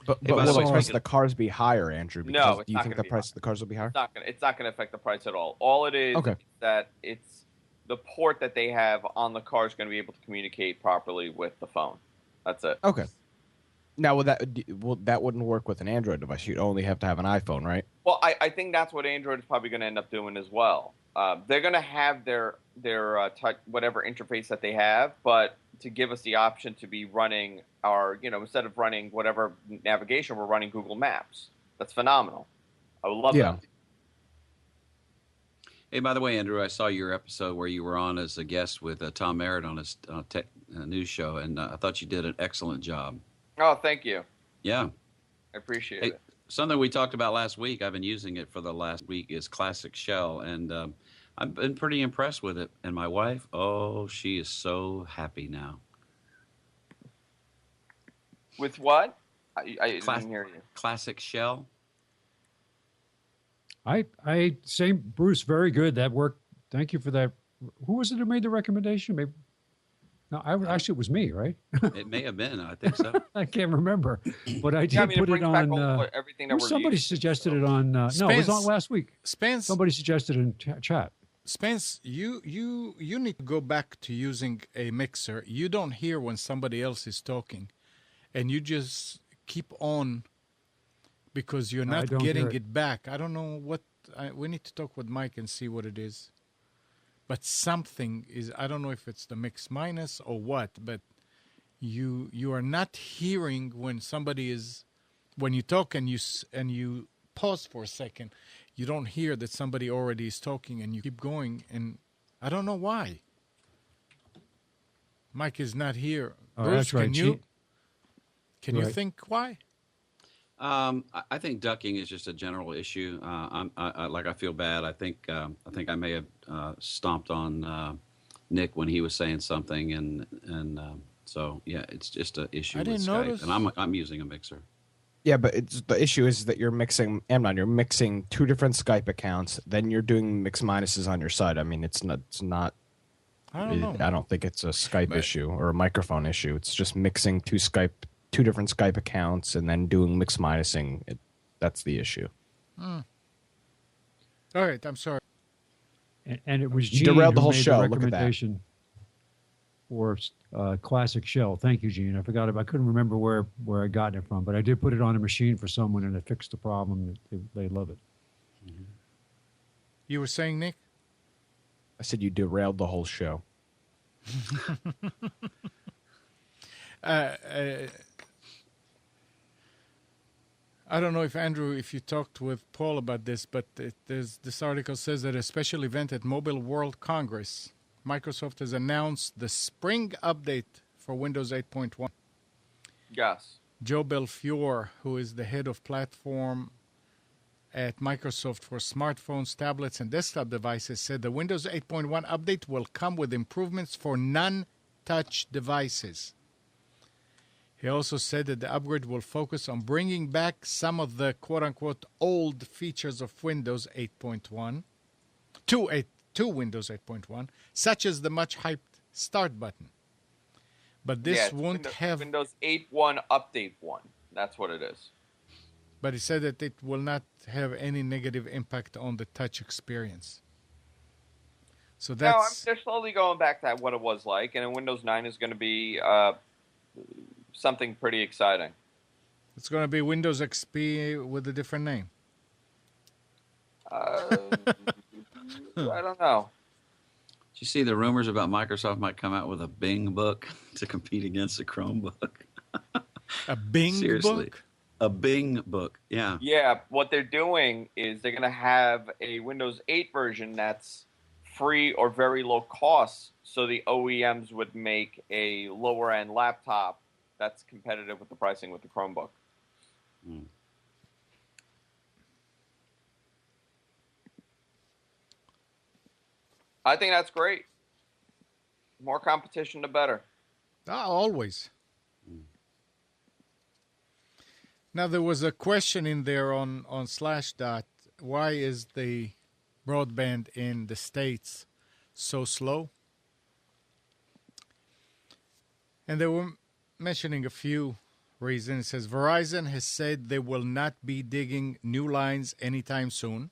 But by will the the way, price of the cars be higher, Andrew? No, Because it's do you not think gonna the be price of the cars will be higher? It's not going to affect the price at all. All it is Okay. that it's the port that they have on the car is going to be able to communicate properly with the phone. That's it. Okay. Now, that wouldn't work with an Android device. You'd only have to have an iPhone, right? Well, I think that's what Android is probably going to end up doing as well. They're going to have their touch, whatever interface that they have, but to give us the option to be running our, instead of running whatever navigation, we're running Google Maps. That's phenomenal. I would love that. Hey, by the way, Andrew, I saw your episode where you were on as a guest with Tom Merritt on his tech news show, and I thought you did an excellent job. Oh, thank you. Yeah. I appreciate it. Something we talked about last week, I've been using it for the last week, is Classic Shell, and I've been pretty impressed with it. And my wife, she is so happy now. With what? I didn't hear you. Classic Shell. I say, Bruce, very good. That worked. Thank you for that. Who was it who made the recommendation? Maybe. No, actually, it was me, right? It may have been. I think so. I can't remember, but I did put it on. Everything that somebody suggested it on. No, it was on last week. Spence. Somebody suggested it in chat. Spence, you need to go back to using a mixer. You don't hear when somebody else is talking, and you just keep on because you're not getting it back. I don't know what. We need to talk with Mike and see what it is. But something is, I don't know if it's the mix minus or what, but you are not hearing when somebody is, when you talk and you pause for a second, you don't hear that somebody already is talking and you keep going, and I don't know why. Mike is not here. Oh, Bruce, that's right. Can you think why? I think ducking is just a general issue. I feel bad. I think I may have stomped on Nick when he was saying something, and so yeah, it's just an issue with Skype. Notice. And I'm using a mixer. Yeah, but the issue is that you're mixing Amnon. You're mixing two different Skype accounts. Then you're doing mix minuses on your side. I mean, it's not. I don't know. I don't think it's a Skype issue or a microphone issue. It's just mixing two different Skype accounts and then doing mix minusing. That's the issue. All right, I'm sorry. And it was Gene derailed the who whole made show. the Look at that. recommendation for Classic Shell. Thank you, Gene. I forgot I couldn't remember where I got it from, but I did put it on a machine for someone, and it fixed the problem. They love it. You were saying, Nick? I said you derailed the whole show. I don't know if Andrew, if you talked with Paul about this, but this article says that a special event at Mobile World Congress, Microsoft has announced the spring update for Windows 8.1. Yes. Joe Belfiore, who is the head of platform at Microsoft for smartphones, tablets, and desktop devices, said the Windows 8.1 update will come with improvements for non-touch devices. He also said that the upgrade will focus on bringing back some of the quote-unquote old features of Windows 8.1 to Windows 8.1, such as the much-hyped Start button. But this won't have... Windows 8.1 Update 1. That's what it is. But he said that it will not have any negative impact on the touch experience. So that's... they're slowly going back to what it was like, and Windows 9 is going to be... something pretty exciting. It's going to be Windows XP with a different name. I don't know. Did you see the rumors about Microsoft might come out with a Bing book to compete against the Chromebook? A Bing Seriously. book? A Bing book, yeah. Yeah, what they're doing is they're going to have a Windows 8 version that's free or very low cost, so the OEMs would make a lower-end laptop that's competitive with the pricing with the Chromebook. I think that's great. More competition, the better. Always. Now, there was a question in there on Slashdot. Why is the broadband in the States so slow? And they were mentioning a few reasons. It says Verizon has said they will not be digging new lines anytime soon.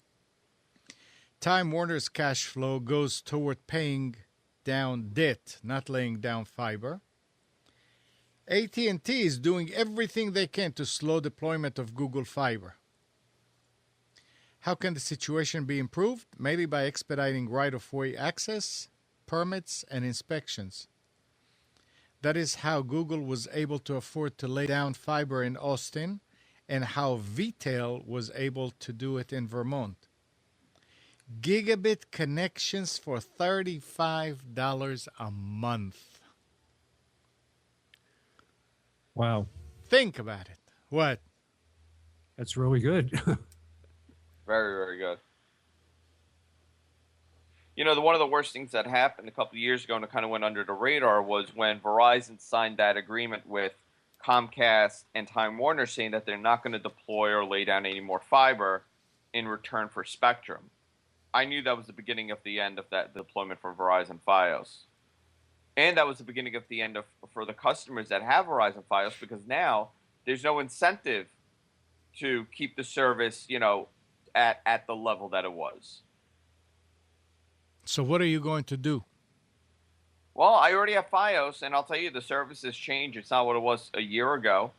Time Warner's cash flow goes toward paying down debt, not laying down fiber. AT&T is doing everything they can to slow deployment of Google Fiber. How can the situation be improved? Maybe by expediting right-of-way access, permits, and inspections. That is how Google was able to afford to lay down fiber in Austin and how VTEL was able to do it in Vermont. Gigabit connections for $35 a month. Wow. Think about it. What? That's really good. Very, very good. You know, one of the worst things that happened a couple of years ago and it kind of went under the radar was when Verizon signed that agreement with Comcast and Time Warner saying that they're not going to deploy or lay down any more fiber in return for spectrum. I knew that was the beginning of the end of that deployment for Verizon Fios. And that was the beginning of the end for the customers that have Verizon Fios, because now there's no incentive to keep the service, you know, at the level that it was. So what are you going to do? Well, I already have Fios, and I'll tell you, the service has changed. It's not what it was a year ago.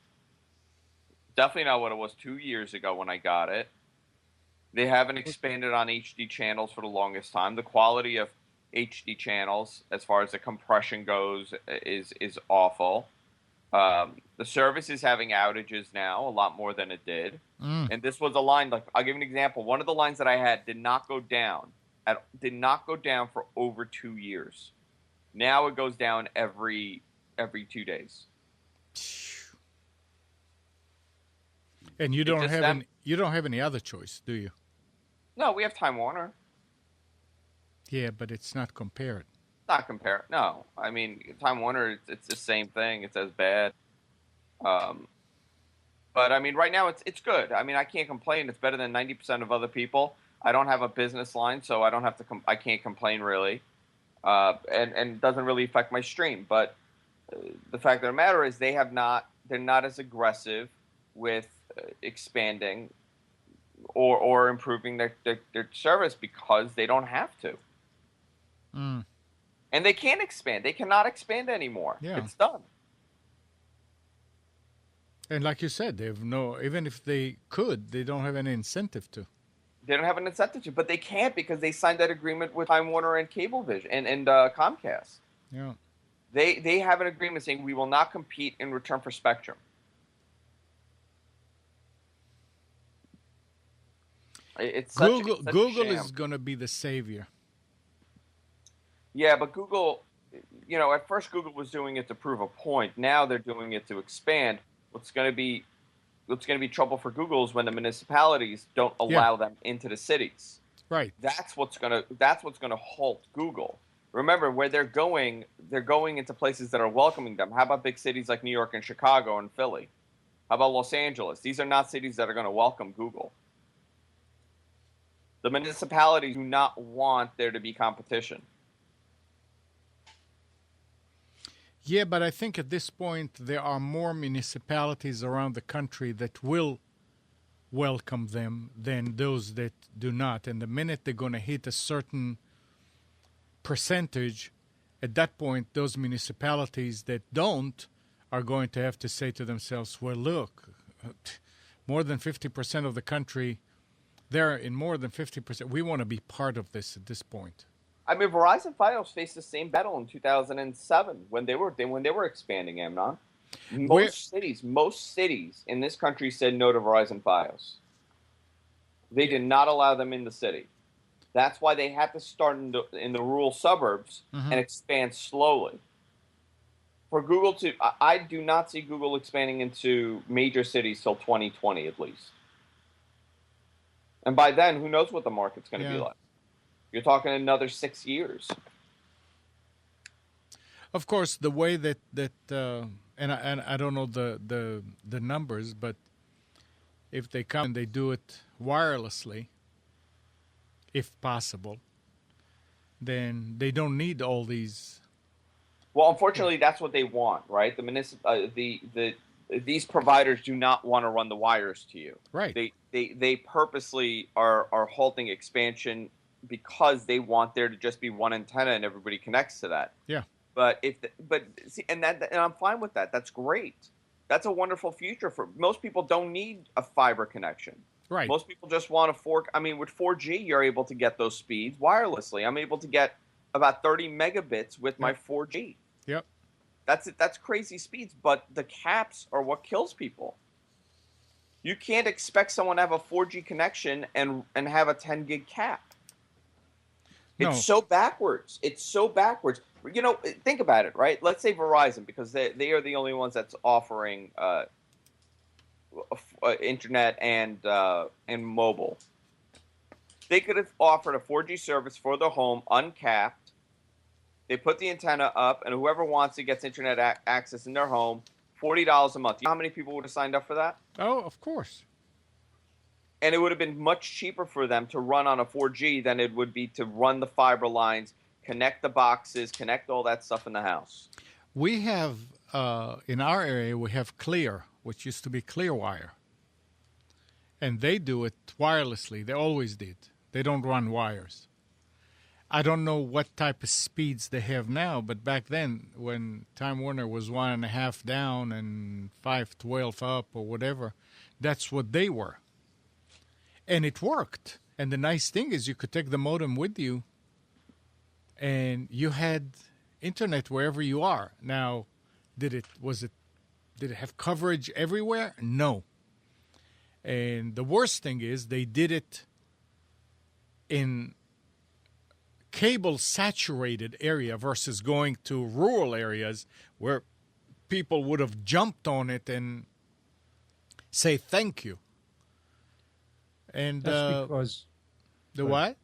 Definitely not what it was 2 years ago when I got it. They haven't expanded on HD channels for the longest time. The quality of HD channels, as far as the compression goes, is awful. The service is having outages now, a lot more than it did. And this was a line, like, I'll give you an example. One of the lines that I had did not go down for over 2 years. Now it goes down every 2 days. And you don't have any other choice, do you? No, we have Time Warner. Yeah, but it's not compared. Not compare. No, I mean Time Warner. It's the same thing. It's as bad. But I mean, right now it's good. I mean, I can't complain. It's better than 90% of other people. I don't have a business line, so I don't have to. I can't complain really, and it doesn't really affect my stream. But the fact of the matter is, they're not as aggressive with expanding or improving their service because they don't have to. And they can't expand. They cannot expand anymore. Yeah. It's done. And like you said, even if they could, they don't have any incentive to. They don't have an incentive to, but they can't because they signed that agreement with Time Warner and Cablevision and Comcast. Yeah. They have an agreement saying we will not compete in return for spectrum. Google is going to be the savior. Yeah, but Google, you know, at first Google was doing it to prove a point. Now they're doing it to expand. What's going to be trouble for Google is when the municipalities don't allow them into the cities. Right. That's what's going to halt Google. Remember, where they're going into places that are welcoming them. How about big cities like New York and Chicago and Philly? How about Los Angeles? These are not cities that are going to welcome Google. The municipalities do not want there to be competition. Yeah, but I think at this point there are more municipalities around the country that will welcome them than those that do not. And the minute they're going to hit a certain percentage, at that point, those municipalities that don't are going to have to say to themselves, well, look, more than 50% of the country, they're in more than 50%. We want to be part of this at this point. I mean, Verizon Fios faced the same battle in 2007 when they were expanding, Amnon. Most cities in this country said no to Verizon Fios. They did not allow them in the city. That's why they had to start in the rural suburbs and expand slowly. For Google I do not see Google expanding into major cities till 2020 at least. And by then, who knows what the market's going to be like? You're talking another 6 years. Of course, the way that and I don't know the numbers, but if they come and they do it wirelessly, if possible, then they don't need all these. Well, unfortunately, that's what they want, right? These providers do not want to run the wires to you. Right. They purposely are halting expansion because they want there to just be one antenna and everybody connects to that. Yeah. But see, and I'm fine with that. That's great. That's a wonderful future for most people. Don't need a fiber connection. Right. Most people just want a fork. I mean, with 4G, you're able to get those speeds wirelessly. I'm able to get about 30 megabits with my 4G. Yep. That's crazy speeds, but the caps are what kills people. You can't expect someone to have a 4G connection and have a 10 gig cap. No. It's so backwards. It's so backwards. You know, think about it, right? Let's say Verizon, because they are the only ones that's offering internet and mobile. They could have offered a 4G service for their home, uncapped. They put the antenna up, and whoever wants it gets internet access in their home, $40 a month. You know how many people would have signed up for that? Oh, of course. And it would have been much cheaper for them to run on a 4G than it would be to run the fiber lines, connect the boxes, connect all that stuff in the house. We have, in our area, we have Clear, which used to be Clearwire. And they do it wirelessly. They always did. They don't run wires. I don't know what type of speeds they have now, but back then, when Time Warner was 1.5 down and 512 up or whatever, that's what they were. And it worked. And the nice thing is you could take the modem with you and you had internet wherever you are. Now, did it have coverage everywhere? No. And the worst thing is they did it in cable saturated area versus going to rural areas where people would have jumped on it and say thank you. And That's because what?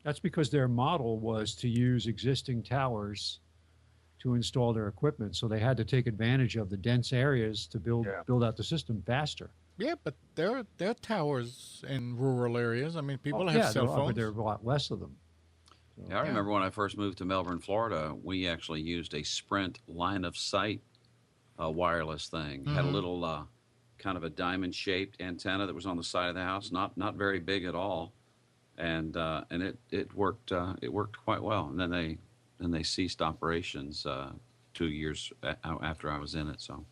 That's because their model was to use existing towers to install their equipment. So they had to take advantage of the dense areas to build out the system faster. Yeah, but there are towers in rural areas. I mean, people have cell phones. But there are a lot less of them. So, I remember when I first moved to Melbourne, Florida, we actually used a Sprint line of sight wireless thing. Had a little kind of a diamond-shaped antenna that was on the side of the house, not very big at all, and it worked quite well. And then they ceased operations 2 years after I was in it. So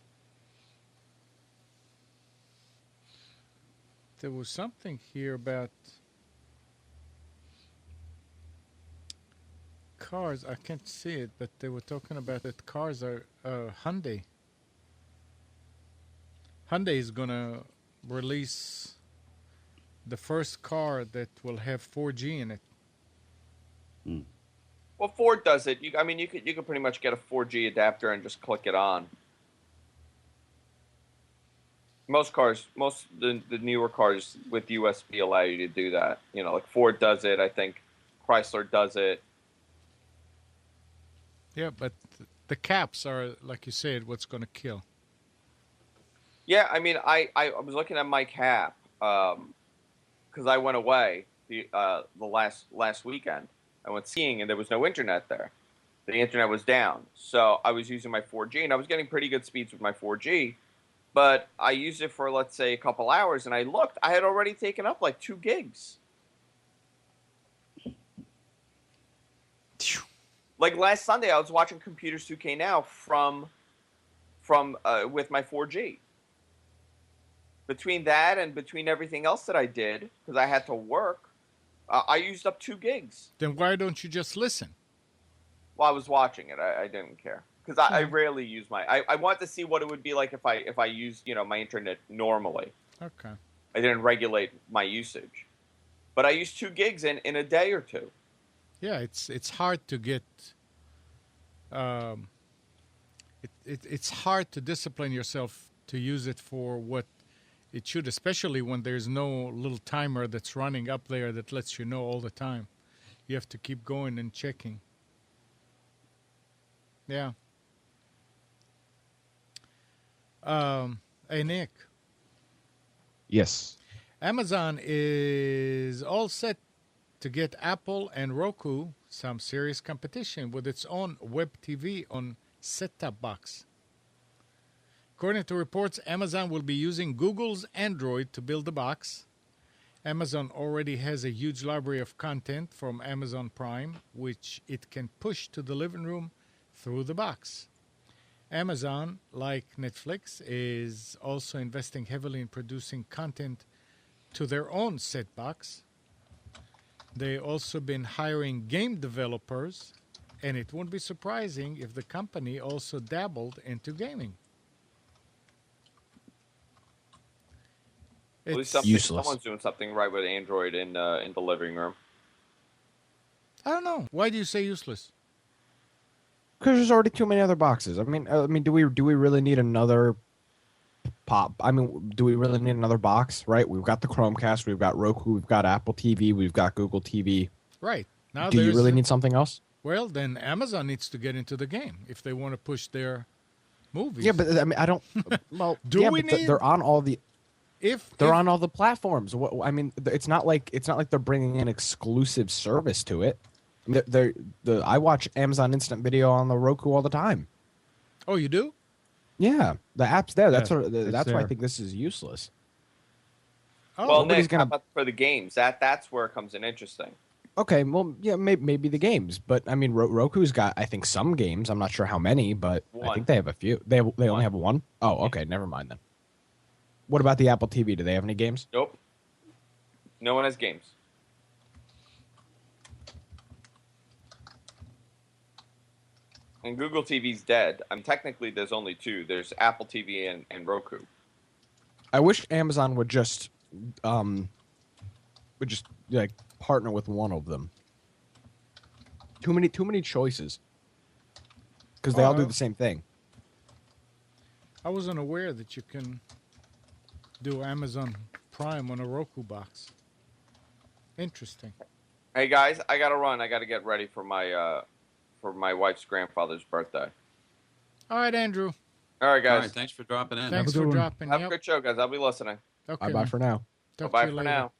there was something here about cars. I can't see it, but they were talking about that cars are Hyundai. Hyundai is going to release the first car that will have 4G in it. Well, Ford does it. You could pretty much get a 4G adapter and just click it on. Most cars, the newer cars with USB allow you to do that. You know, like Ford does it. I think Chrysler does it. Yeah, but the caps are, like you said, what's going to kill. Yeah, I mean, I was looking at my cap because I went away the last weekend. I went skiing and there was no internet there. The internet was down, so I was using my 4G and I was getting pretty good speeds with my 4G. But I used it for, let's say, a couple hours, and I looked. I had already taken up like 2 gigs. Like last Sunday, I was watching Computers 2K Now from with my 4G. Between that and between everything else that I did, because I had to work, I used up 2 gigs. Then why don't you just listen? Well, I was watching it. I didn't care. Because I rarely use I wanted to see what it would be like if I used my internet normally. Okay. I didn't regulate my usage, but I used 2 gigs in a day or two. Yeah, it's hard to get. It's hard to discipline yourself to use it for what it should, especially when there's no little timer that's running up there that lets you know all the time. You have to keep going and checking. Yeah. Hey, Nick. Yes. Amazon is all set to get Apple and Roku some serious competition with its own web TV on set-top box. According to reports, Amazon will be using Google's Android to build the box. Amazon already has a huge library of content from Amazon Prime, which it can push to the living room through the box. Amazon, like Netflix, is also investing heavily in producing content to their own set box. They also been hiring game developers, and it won't be surprising if the company also dabbled into gaming. At least It's, useless. someone's doing something right with Android in the living room. I don't know. Why do you say useless? Because there's already too many other boxes. I mean, do we really need another pop? I mean, do we really need another box? Right? We've got the Chromecast, we've got Roku, we've got Apple TV, we've got Google TV. Right. Now Do you there's really a- need something else? Well, then Amazon needs to get into the game if they want to push their movies. Yeah, but I mean, I don't. Well, Do yeah, we but need- they're on all the if they're if- on all the platforms. I mean, it's not like they're bringing an exclusive service to it. I watch Amazon Instant Video on the Roku all the time. Oh, you do? Yeah, the app's there. That's Yeah, what. it's That's why I there. think this is useless. Oh, Well, nobody's Nick, gonna- how about for the games? That's where it comes in interesting. Okay, well, yeah, maybe the games, but I mean, Roku's got I think some games. I'm not sure how many, but I One. think they have a few. They only have one. Oh, okay, never mind then. What about the Apple TV? Do they have any games? Nope. No one has games. And Google TV's dead. I mean, technically, there's only two. There's Apple TV and Roku. I wish Amazon would just like partner with one of them. Too many choices. Because they all do Oh. the same thing. I wasn't aware that you can do Amazon Prime on a Roku box. Interesting. Hey guys, I gotta run. I gotta get ready for my wife's grandfather's birthday. All right, Andrew. All right, All guys. right, thanks for dropping in. Thanks a good for one. dropping. Have a Yep. good show, guys. I'll be listening. Okay, Bye man. for now. Talk Bye to you for later. now.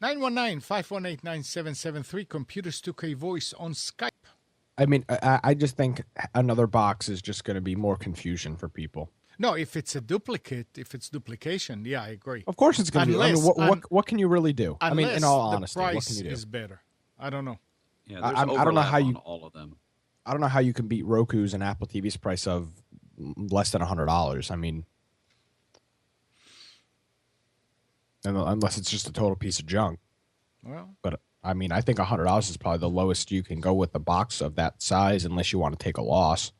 919-518-9773. Computers 2K voice on Skype. I mean, I just think another box is just going to be more confusion for people. No, if it's a duplicate, if it's duplication, yeah, I agree. Of course, it's going to be. I mean, Unless- what can you really do? I mean, in Unless all the honesty, what price can you do? is better. I don't know. Yeah, I- there's I don't know overlap how you- on all of them. I don't know how you can beat Roku's and Apple TV's price of less than $100. I mean, unless it's just a total piece of junk. Well, But I mean, I think $100 is probably the lowest you can go with a box of that size, unless you want to take a loss.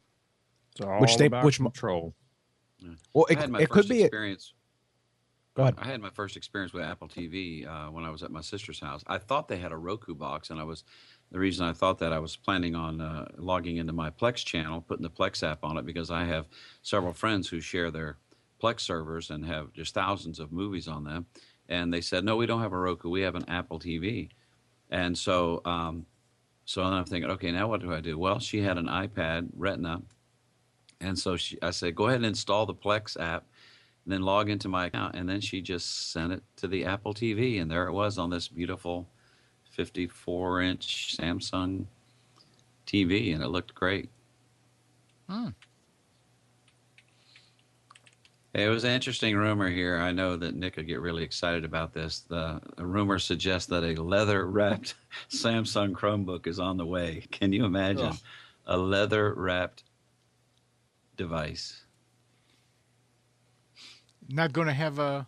It's all Which they- about which mo- control. Well, I had my it could first be. experience. Go ahead. I had my first experience with Apple TV when I was at my sister's house. I thought they had a Roku box, and the reason I thought that I was planning on logging into my Plex channel, putting the Plex app on it, because I have several friends who share their Plex servers and have just thousands of movies on them. And they said, no, we don't have a Roku. We have an Apple TV. And so then I'm thinking, okay, now what do I do? Well, she had an iPad Retina. And so I said, go ahead and install the Plex app, and then log into my account. And then she just sent it to the Apple TV. And there it was on this beautiful 54-inch Samsung TV. And it looked great. It was an interesting rumor here. I know that Nick would get really excited about this. The rumor suggests that a leather-wrapped Samsung Chromebook is on the way. Can you imagine Ugh. a leather-wrapped device? not going to have a.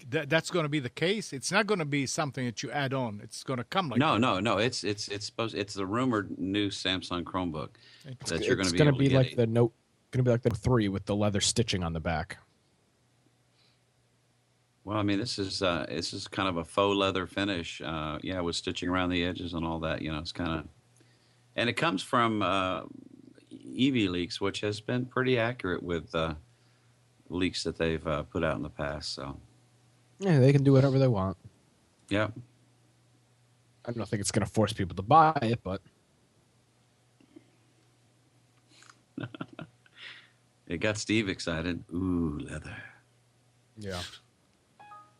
That's going to be the case. It's not going to be something that you add on. It's going to come like No, that. no. It's the rumored new Samsung Chromebook that you're going It's to be gonna able to get. like the Note. Going to be like the 3 with the leather stitching on the back. Well, I mean, this is kind of a faux leather finish. Yeah, with stitching around the edges and all that. You know, it's kind of, and it comes from EV Leaks, which has been pretty accurate with leaks that they've put out in the past. So, Yeah, they can do whatever they want. yeah. I don't think it's going to force people to buy it, but It got Steve excited. Ooh, leather. yeah.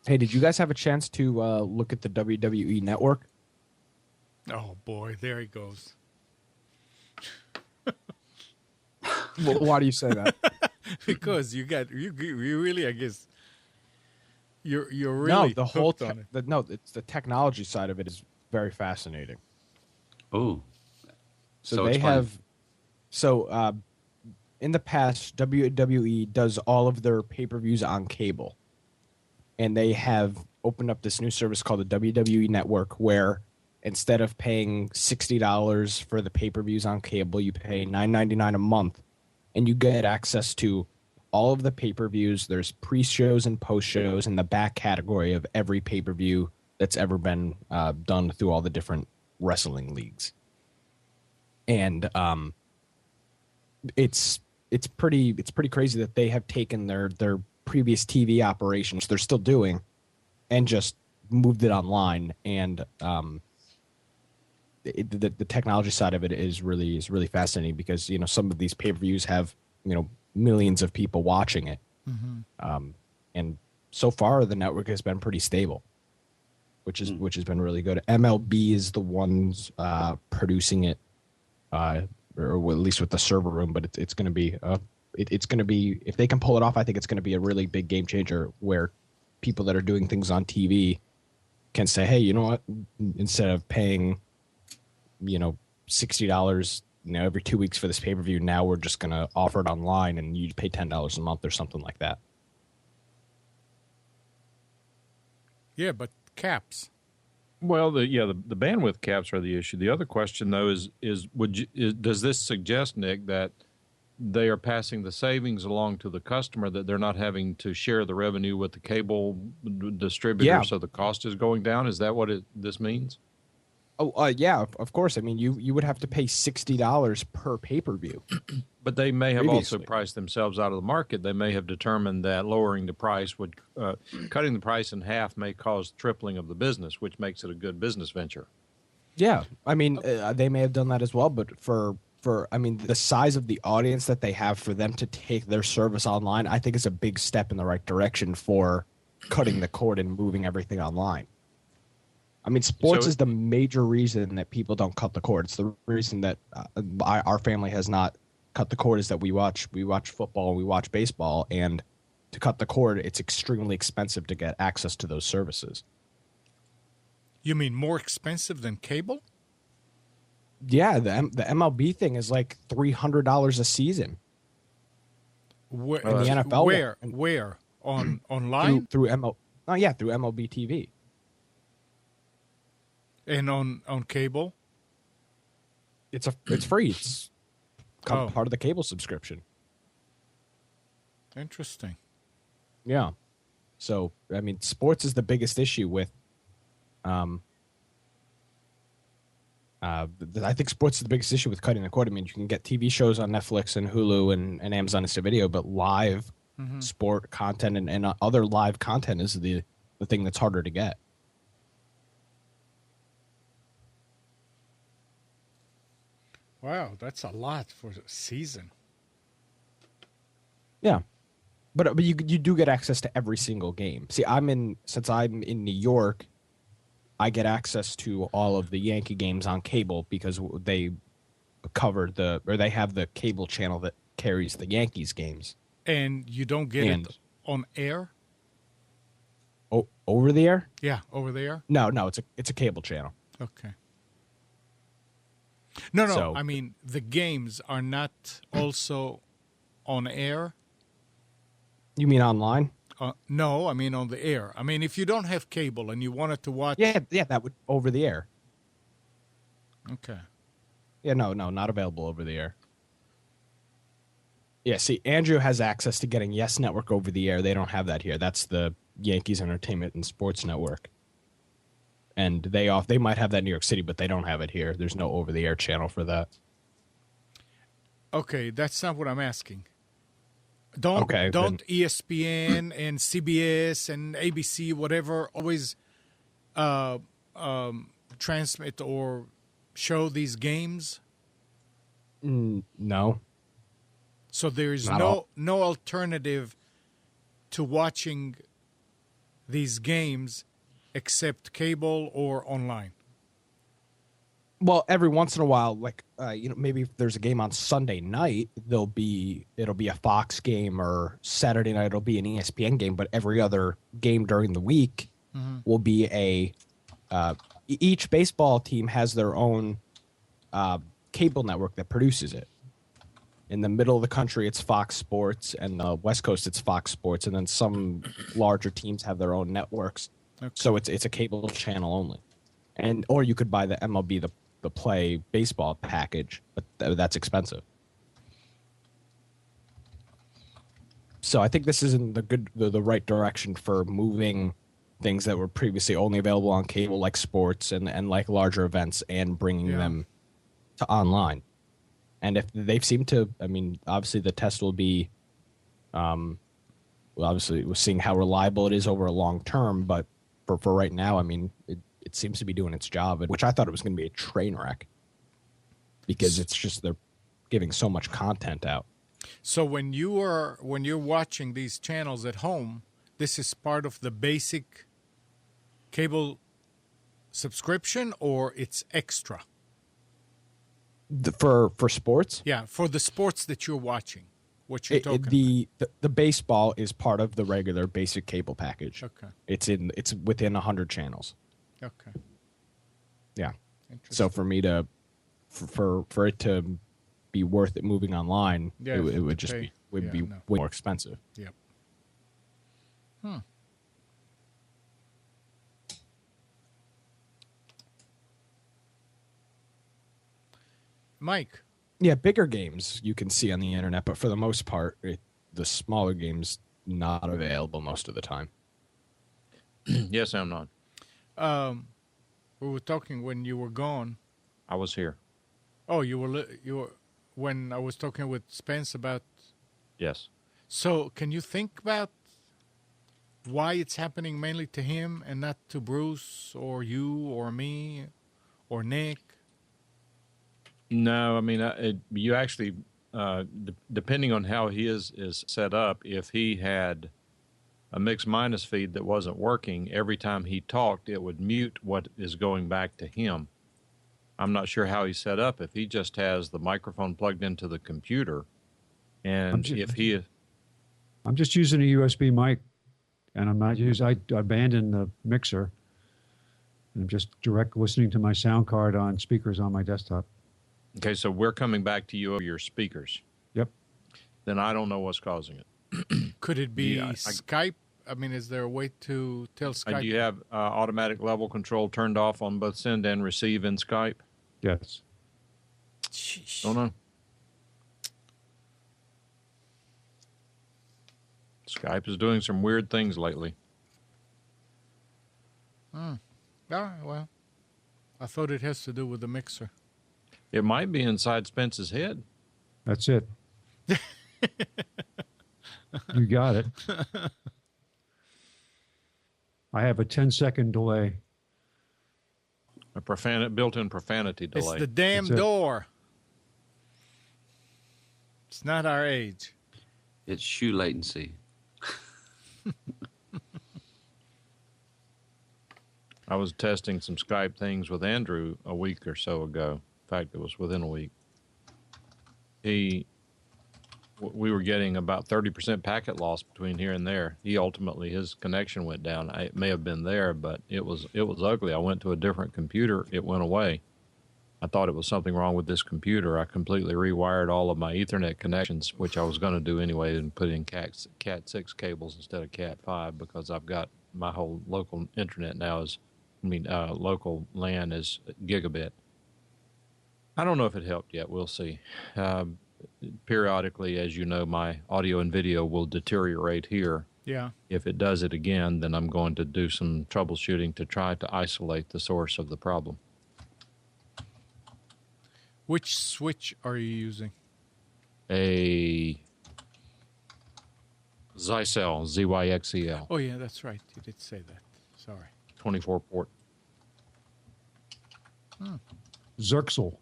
Hey, did you guys have a chance to look at the WWE Network? Oh boy, there he goes. Why do you say that? Because you really, I guess, you're really no, the whole hooked on it. it's the technology side of it is very fascinating. Oh, So, it's they fun. have. So in the past, WWE does all of their pay-per-views on cable, and they have opened up this new service called the WWE Network, where instead of paying $60 for the pay-per-views on cable, you pay $9.99 a month, and you get access to all of the pay-per-views. There's pre-shows and post-shows in the back category of every pay-per-view that's ever been done through all the different wrestling leagues. And it's pretty crazy that they have taken their previous TV operations they're still doing and just moved it online. And the technology side of it is really fascinating, because some of these pay-per-views have millions of people watching it. And so far the network has been pretty stable, which has been really good. MLB is the ones producing it, or at least with the server room, but it's going to be it's going to be, if they can pull it off, I think it's going to be a really big game changer, where people that are doing things on TV can say, hey, you know what, instead of paying $60 every 2 weeks for this pay-per-view, now we're just going to offer it online and you pay $10 a month or something like that. Yeah, but caps. Well, the bandwidth caps are the issue. The other question, though, is does this suggest, Nick, that they are passing the savings along to the customer, that they're not having to share the revenue with the cable distributor, Yeah. so the cost is going down? Is that what this means? Oh, yeah, of course. I mean, you would have to pay $60 per pay-per-view. But they may have also Previously. priced themselves out of the market. They may have determined that lowering the price would, cutting the price in half may cause tripling of the business, which makes it a good business venture. Yeah, I mean, they may have done that as well, but for I mean, the size of the audience that they have, for them to take their service online, I think is a big step in the right direction for cutting the cord and moving everything online. I mean, sports So- is the major reason that people don't cut the cord. It's the reason that our family has not cut the cord, is that we watch football, we watch baseball, and to cut the cord, it's extremely expensive to get access to those services. You mean more expensive than cable? Yeah, the MLB thing is like $300 a season. Where, In the NFL, Where? Online? through MLB TV. And on cable? It's free. It's Oh. part of the cable subscription. Interesting. Yeah. So I mean, sports is the biggest issue with. I think sports is the biggest issue with cutting the cord. I mean, you can get TV shows on Netflix and Hulu and Amazon Instant Video, but live sport content and other live content is the thing that's harder to get. Wow, that's a lot for a season. Yeah. But you do get access to every single game. See, since I'm in New York, I get access to all of the Yankee games on cable because they they have the cable channel that carries the Yankees games. And you don't get And- it on air? Oh, over the air? Yeah, over there? No, it's a cable channel. Okay. No, So- I mean, the games are not also on air? You mean online? No, I mean on the air. I mean, if you don't have cable and you wanted to watch... Yeah, that would over the air. Okay. Yeah, no, not available over the air. Yeah, see, Andrew has access to getting Yes Network over the air. They don't have that here. That's the Yankees Entertainment and Sports Network. And they might have that in New York City, but they don't have it here. There's no over the air channel for that. Okay, that's not what I'm asking. Don't Okay, ESPN and CBS and ABC, whatever, always transmit or show these games? No. So there is Not no all. no alternative to watching these games except cable or online. Well, every once in a while, like maybe if there's a game on Sunday night, it'll be a Fox game, or Saturday night it'll be an ESPN game. But every other game during the week will be each baseball team has their own cable network that produces it. In the middle of the country, it's Fox Sports, and the West Coast, it's Fox Sports, and then some larger teams have their own networks. Okay. So it's a cable channel only, or you could buy the MLB the Play baseball package, but that's expensive. So I think this is in the right direction for moving things that were previously only available on cable, like sports and like larger events, and bringing them to online. And if they seem to, I mean, obviously the test will be, obviously we're seeing how reliable it is over a long term, but for right now, I mean, it seems to be doing its job, which I thought it was going to be a train wreck because it's just they're giving so much content out. So when you're watching these channels at home, this is part of the basic cable subscription, or it's extra? For sports? Yeah, for the sports that you're watching, what you're talking about. The baseball is part of the regular basic cable package. Okay. It's within 100 channels. Okay. Yeah. So for me to for it to be worth it moving online, it would just be way more expensive. Yep. Mike. Yeah, bigger games you can see on the internet, but for the most part, the smaller games not available most of the time. Yes, I'm not. We were talking when you were gone. I was here. Oh, you were when I was talking with Spence about. Yes. So, can you think about why it's happening mainly to him and not to Bruce or you or me or Nick? No, I mean, you actually, depending on how his is set up, if he had a mix minus feed that wasn't working, every time he talked, it would mute what is going back to him. I'm not sure how he's set up. If he just has the microphone plugged into the computer, and I'm just using a USB mic, and I'm not I abandoned the mixer. I'm just direct listening to my sound card on speakers on my desktop. Okay, so we're coming back to you over your speakers. Yep. Then I don't know what's causing it. Could it be Skype? I mean, is there a way to tell Skype? Do you have automatic level control turned off on both send and receive in Skype? Yes. Sheesh. Don't know. Skype is doing some weird things lately. All right, well, I thought it has to do with the mixer. It might be inside Spence's head. That's it. You got it. I have a 10-second delay. A built-in profanity delay. It's the damn door. It's not our age. It's shoe latency. I was testing some Skype things with Andrew a week or so ago. In fact, it was within a week. We were getting about 30% packet loss between here and there. His connection went down. It may have been there, but it was ugly. I went to a different computer. It went away. I thought it was something wrong with this computer. I completely rewired all of my Ethernet connections, which I was going to do anyway, and put in Cat 6 cables instead of Cat 5 because I've got my whole local internet now local LAN is gigabit. I don't know if it helped yet. We'll see. Periodically, as you know, my audio and video will deteriorate here. Yeah. If it does it again, then I'm going to do some troubleshooting to try to isolate the source of the problem. Which switch are you using? A Zyxel, ZYXEL. Oh, yeah, that's right. You did say that. Sorry. 24 port. Zerxel.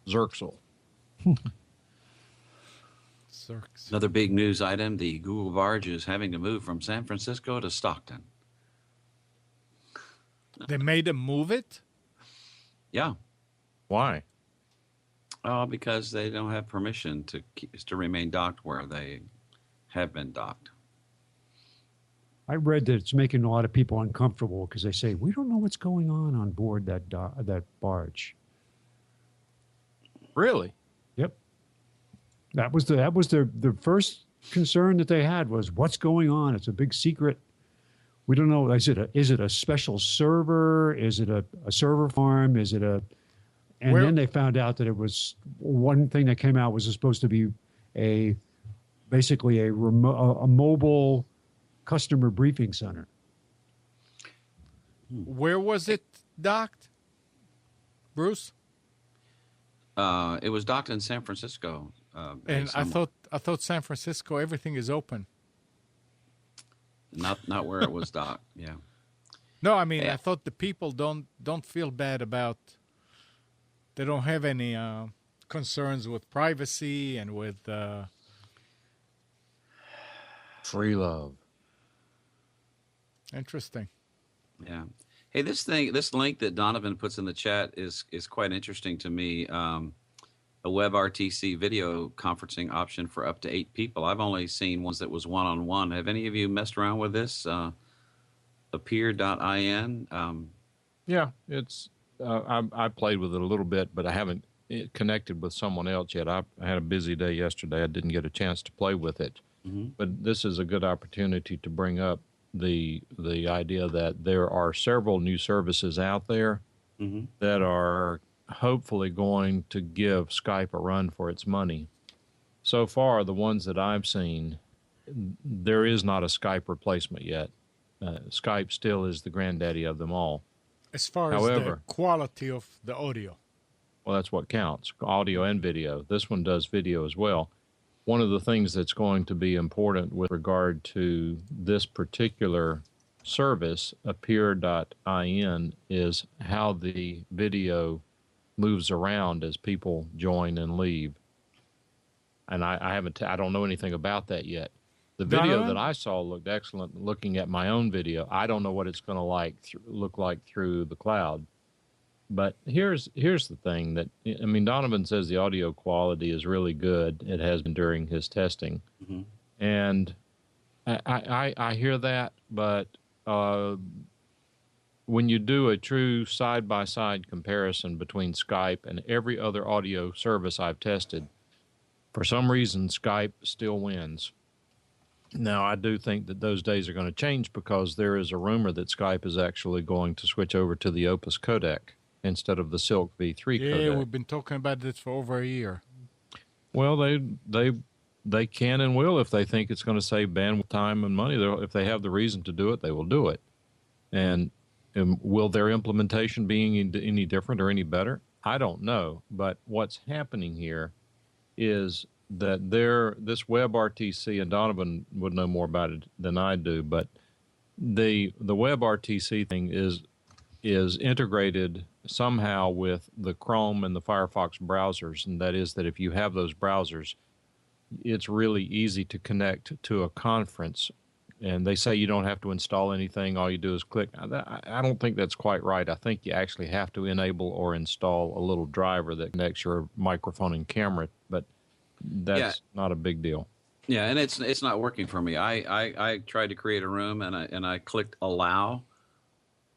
Zerxel. Another big news item, the Google barge is having to move from San Francisco to Stockton. They made them move it? Yeah. Why? Because they don't have permission to remain docked where they have been docked. I read that it's making a lot of people uncomfortable because they say, we don't know what's going on board that barge. Really? Yep. That was the first concern that they had was what's going on. It's a big secret. We don't know. Is it a special server? Is it a server farm? Is it a? And then they found out that it was one thing that came out was supposed to be basically a mobile customer briefing center. Where was it docked, Bruce? It was docked in San Francisco. And I thought San Francisco everything is open. Not where it was docked. Yeah. No, I mean I thought the people don't feel bad about. They don't have any concerns with privacy and with free love. Interesting. Yeah. Hey, this link that Donovan puts in the chat is quite interesting to me. A WebRTC video conferencing option for up to 8 people. I've only seen ones that was one-on-one. Have any of you messed around with this? Appear.in. Yeah, it's. I played with it a little bit, but I haven't connected with someone else yet. I had a busy day yesterday. I didn't get a chance to play with it. Mm-hmm. But this is a good opportunity to bring up the idea that there are several new services out there mm-hmm. that are hopefully going to give Skype a run for its money. So far, the ones that I've seen, there is not a Skype replacement yet. Skype still is the granddaddy of them all. As far as the quality of the audio. Well, that's what counts, audio and video. This one does video as well. One of the things that's going to be important with regard to this particular service, Appear.in, is how the video moves around as people join and leave. And I don't know anything about that yet. The video that I saw looked excellent. Looking at my own video, I don't know what it's going to look like through the cloud. But here's the thing that, I mean, Donovan says the audio quality is really good. It has been during his testing. Mm-hmm. And I hear that, but when you do a true side-by-side comparison between Skype and every other audio service I've tested, for some reason, Skype still wins. Now, I do think that those days are going to change because there is a rumor that Skype is actually going to switch over to the Opus codec instead of the Silk V3 codec. Yeah, we've been talking about this for over a year. Well, they can and will if they think it's going to save bandwidth, time, and money. If they have the reason to do it, they will do it. And will their implementation be any different or any better? I don't know. But what's happening here is that this WebRTC, and Donovan would know more about it than I do, but the WebRTC thing is integrated somehow with the Chrome and the Firefox browsers, and that is that if you have those browsers, it's really easy to connect to a conference. And they say you don't have to install anything. All you do is click. I don't think that's quite right. I think you actually have to enable or install a little driver that connects your microphone and camera, but that's not a big deal. Yeah, and it's not working for me. I tried to create a room and I clicked allow,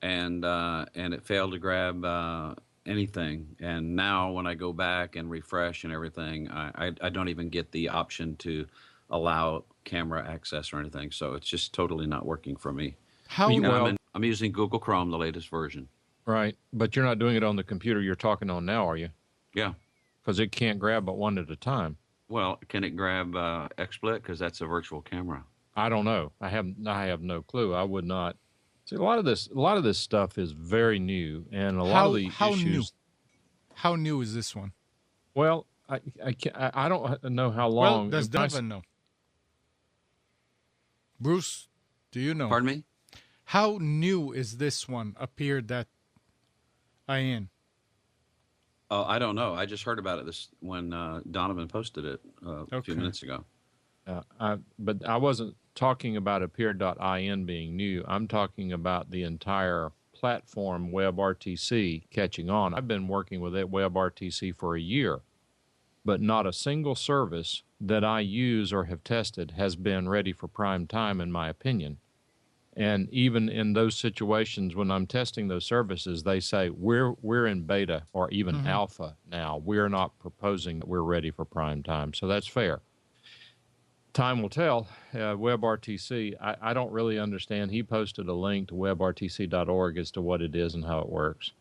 and it failed to grab anything. And now when I go back and refresh and everything, I don't even get the option to allow camera access or anything. So it's just totally not working for me. I'm using Google Chrome, the latest version. Right, but you're not doing it on the computer you're talking on now, are you? Yeah, because it can't grab but one at a time. Well, can it grab XSplit? Because that's a virtual camera. I don't know. I have no clue. I would not. See, a lot of this stuff is very new, and a lot of the issues. How new is this one? Well, I don't know how long. Well, does Donovan know? Bruce, do you know? Pardon me? How new is this one? Appear.in. Oh, I don't know. I just heard about it when Donovan posted it a few minutes ago. But I wasn't talking about Appear.in being new. I'm talking about the entire platform WebRTC catching on. I've been working with WebRTC for a year, but not a single service that I use or have tested has been ready for prime time, in my opinion. And even in those situations when I'm testing those services, they say we're in beta or even alpha now. We're not proposing that we're ready for prime time. So that's fair. Time will tell. WebRTC, I don't really understand. He posted a link to webrtc.org as to what it is and how it works.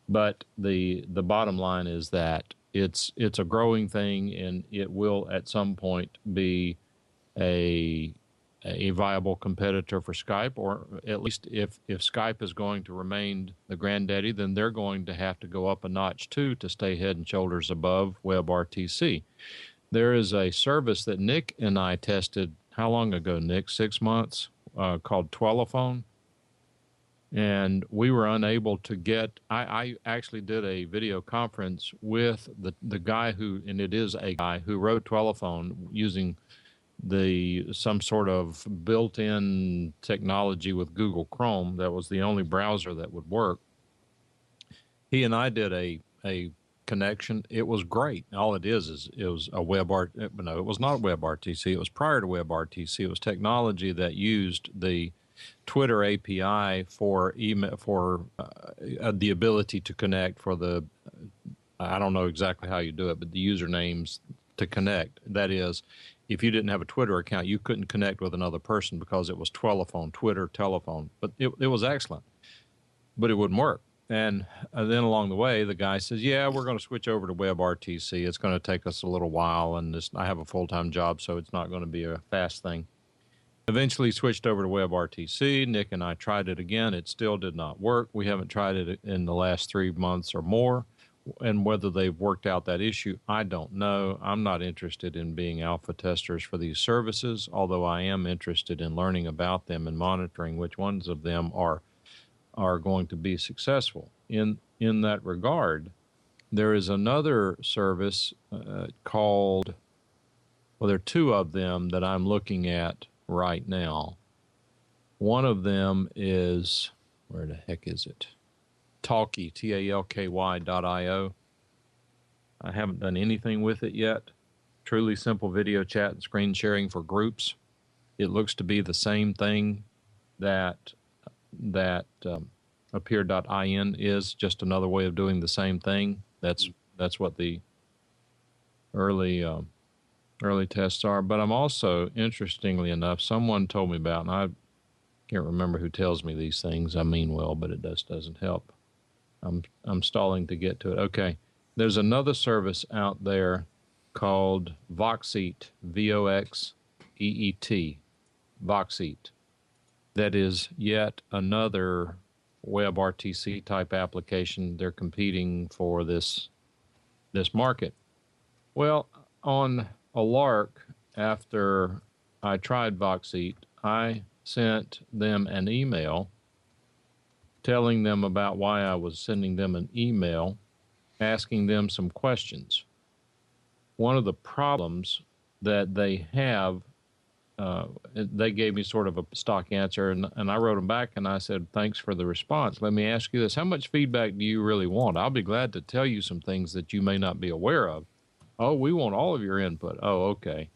But the bottom line is that it's a growing thing, and it will at some point be a viable competitor for Skype, or at least if Skype is going to remain the granddaddy, then they're going to have to go up a notch too to stay head and shoulders above WebRTC. There is a service that Nick and I tested, how long ago, Nick? 6 months, called Twellophone. And we were unable to get, I actually did a video conference with the guy who, and it is a guy who wrote Twellophone using some sort of built-in technology with Google Chrome. That was the only browser that would work. He and I did a connection. It was great. All it was a no, it was not WebRTC. It was prior to WebRTC. It was technology that used the Twitter API for email, for the ability to connect for the, I don't know exactly how you do it, but the usernames to connect. That is, if you didn't have a Twitter account, you couldn't connect with another person because it was Twellophone, Twitter, telephone. But it was excellent, but it wouldn't work. And then along the way, the guy says, yeah, we're going to switch over to WebRTC. It's going to take us a little while, and I have a full-time job, so it's not going to be a fast thing. Eventually switched over to WebRTC. Nick and I tried it again. It still did not work. We haven't tried it in the last 3 months or more. And whether they've worked out that issue, I don't know. I'm not interested in being alpha testers for these services, although I am interested in learning about them and monitoring which ones of them are going to be successful. In that regard, there is another service called, well, there are two of them that I'm looking at right now. One of them is, where the heck is it? Talky, TALKY.io. I haven't done anything with it yet. Truly simple video chat and screen sharing for groups. It looks to be the same thing that Appear.in is, just another way of doing the same thing. That's what the early tests are. But I'm also, interestingly enough, someone told me about, and I can't remember who tells me these things. I mean well, but it doesn't help. I'm stalling to get to it. Okay. There's another service out there called Voxeat, Voxeet, Voxeat. That is yet another WebRTC type application. They're competing for this market. Well, on a lark, after I tried Voxeat, I sent them an email telling them about why I was sending them an email, asking them some questions. One of the problems that they have, they gave me sort of a stock answer, and I wrote them back, and I said, thanks for the response. Let me ask you this. How much feedback do you really want? I'll be glad to tell you some things that you may not be aware of. Oh, we want all of your input. Oh, okay.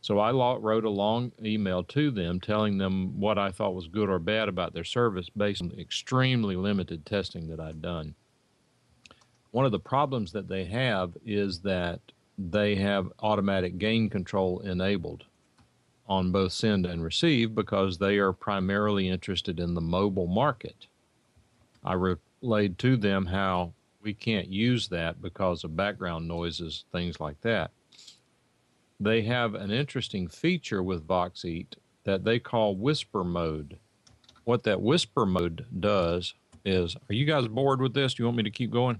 So I wrote a long email to them telling them what I thought was good or bad about their service based on the extremely limited testing that I'd done. One of the problems that they have is that they have automatic gain control enabled on both send and receive because they are primarily interested in the mobile market. I relayed to them how we can't use that because of background noises, things like that. They have an interesting feature with Voxeat that they call whisper mode. What that whisper mode does is, are you guys bored with this? Do you want me to keep going?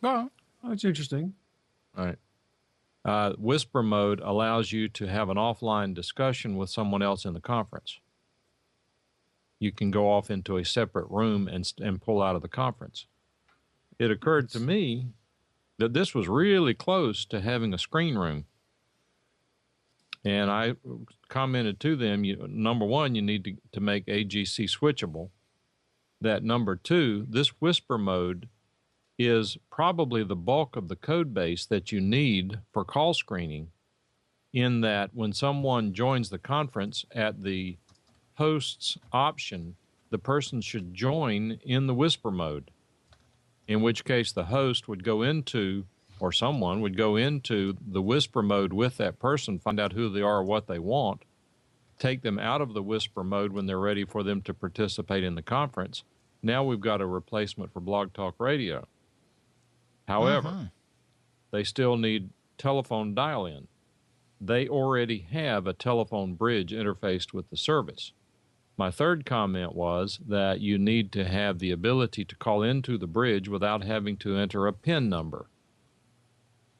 Oh, it's interesting. All right. Whisper mode allows you to have an offline discussion with someone else in the conference. You can go off into a separate room and pull out of the conference. It occurred to me that this was really close to having a screen room. And I commented to them, number one, you need to make AGC switchable. That number two, this whisper mode is probably the bulk of the code base that you need for call screening, in that when someone joins the conference at the host's option, the person should join in the whisper mode, in which case the host would go into, or someone would go into the whisper mode with that person, find out who they are, what they want, take them out of the whisper mode when they're ready for them to participate in the conference. Now we've got a replacement for Blog Talk Radio. However, they still need telephone dial-in. They already have a telephone bridge interfaced with the service. My third comment was that you need to have the ability to call into the bridge without having to enter a PIN number.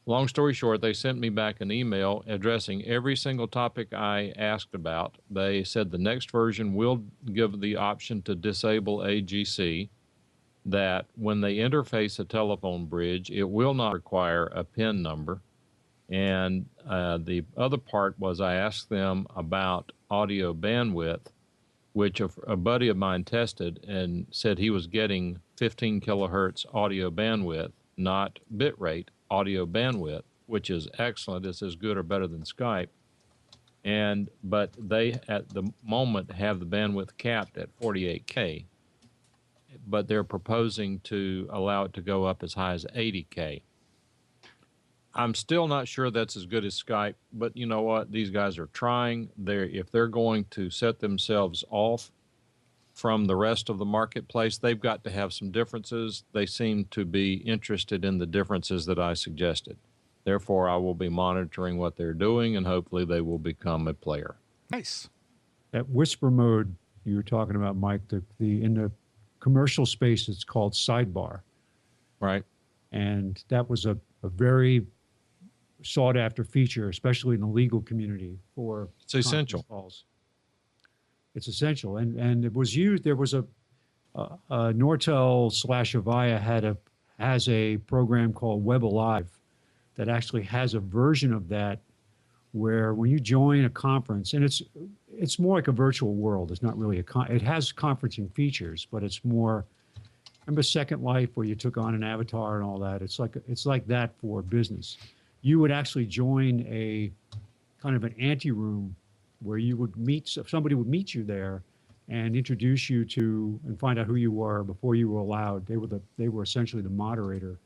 Long story short, they sent me back an email addressing every single topic I asked about. They said the next version will give the option to disable AGC, that when they interface a telephone bridge, it will not require a PIN number. And the other part was I asked them about audio bandwidth, which a buddy of mine tested and said he was getting 15 kilohertz audio bandwidth, not bit rate, audio bandwidth, which is excellent. It's as good or better than Skype. But they, at the moment, have the bandwidth capped at 48K, but they're proposing to allow it to go up as high as 80K. I'm still not sure that's as good as Skype, but you know what? These guys are trying. If they're going to set themselves off from the rest of the marketplace, they've got to have some differences. They seem to be interested in the differences that I suggested. Therefore, I will be monitoring what they're doing, and hopefully they will become a player. Nice. That whisper mode you were talking about, Mike, in the commercial space, it's called Sidebar. Right. And that was a very sought-after feature, especially in the legal community for It's essential. calls. It's essential, and it was used. There was a Nortel/Avaya has a program called Web Alive that actually has a version of that where when you join a conference, and it's more like a virtual world. It's not really it has conferencing features, but it's more. Remember Second Life where you took on an avatar and all that? It's like that for business. You would actually join a kind of an ante-room where you would somebody would meet you there and introduce you to and find out who you were before you were allowed. They were essentially the moderator,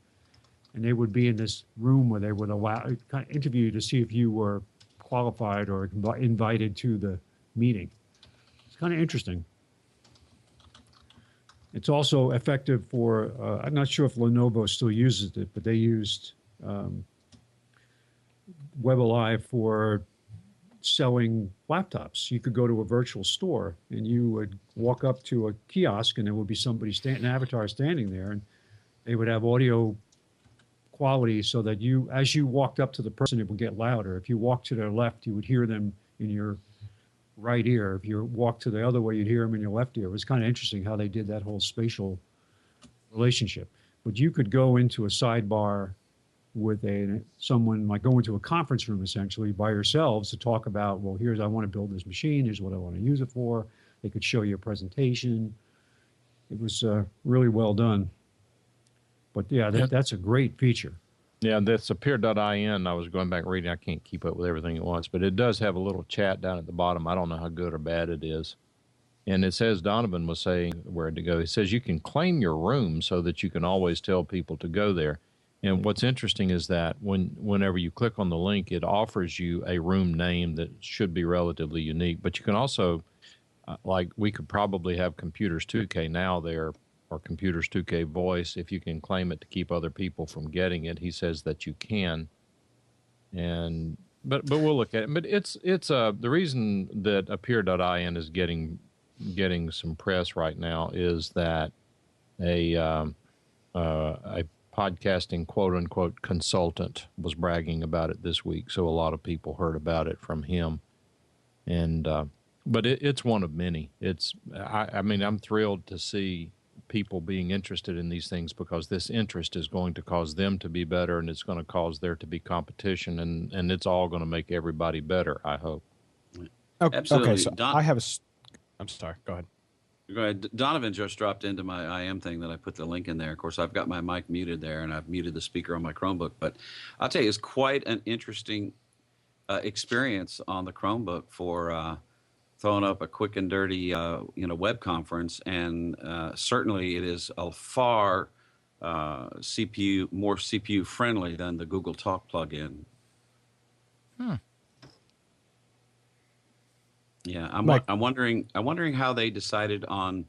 and they would be in this room where they would kind of interview you to see if you were qualified or invited to the meeting. It's kind of interesting. It's also effective for, I'm not sure if Lenovo still uses it, but they used Web Alive for selling laptops. You could go to a virtual store and you would walk up to a kiosk and there would be somebody, an avatar standing there, and they would have audio quality so that as you walked up to the person, it would get louder. If you walked to their left, you would hear them in your right ear. If you walked to the other way, you'd hear them in your left ear. It was kind of interesting how they did that whole spatial relationship. But you could go into a sidebar with someone, like go into a conference room essentially by yourselves to talk about, well, I want to build this machine. Here's what I want to use it for. They could show you a presentation. It was really well done. But yeah, that's a great feature. Yeah, that's Appear.in. I was going back reading. I can't keep up with everything at once, but it does have a little chat down at the bottom. I don't know how good or bad it is. And it says, Donovan was saying where to go. It says you can claim your room so that you can always tell people to go there. And what's interesting is that whenever you click on the link, it offers you a room name that should be relatively unique. But you can also, like we could probably have Computers 2K now there, or Computers 2K Voice, if you can claim it to keep other people from getting it. He says that you can. But we'll look at it. But it's the reason that Appear.in is getting some press right now is that a podcasting quote unquote consultant was bragging about it this week, so a lot of people heard about it from him. And but it's one of many. I mean, I'm thrilled to see people being interested in these things because this interest is going to cause them to be better, and it's going to cause there to be competition, and it's all going to make everybody better, I hope. Absolutely. Okay, so I'm sorry, go ahead. Go ahead. Donovan just dropped into my IM thing that I put the link in there. Of course, I've got my mic muted there, and I've muted the speaker on my Chromebook. But I'll tell you, it's quite an interesting experience on the Chromebook for throwing up a quick and dirty, web conference, and certainly it is a far more CPU friendly than the Google Talk plugin. Yeah, I'm wondering how they decided on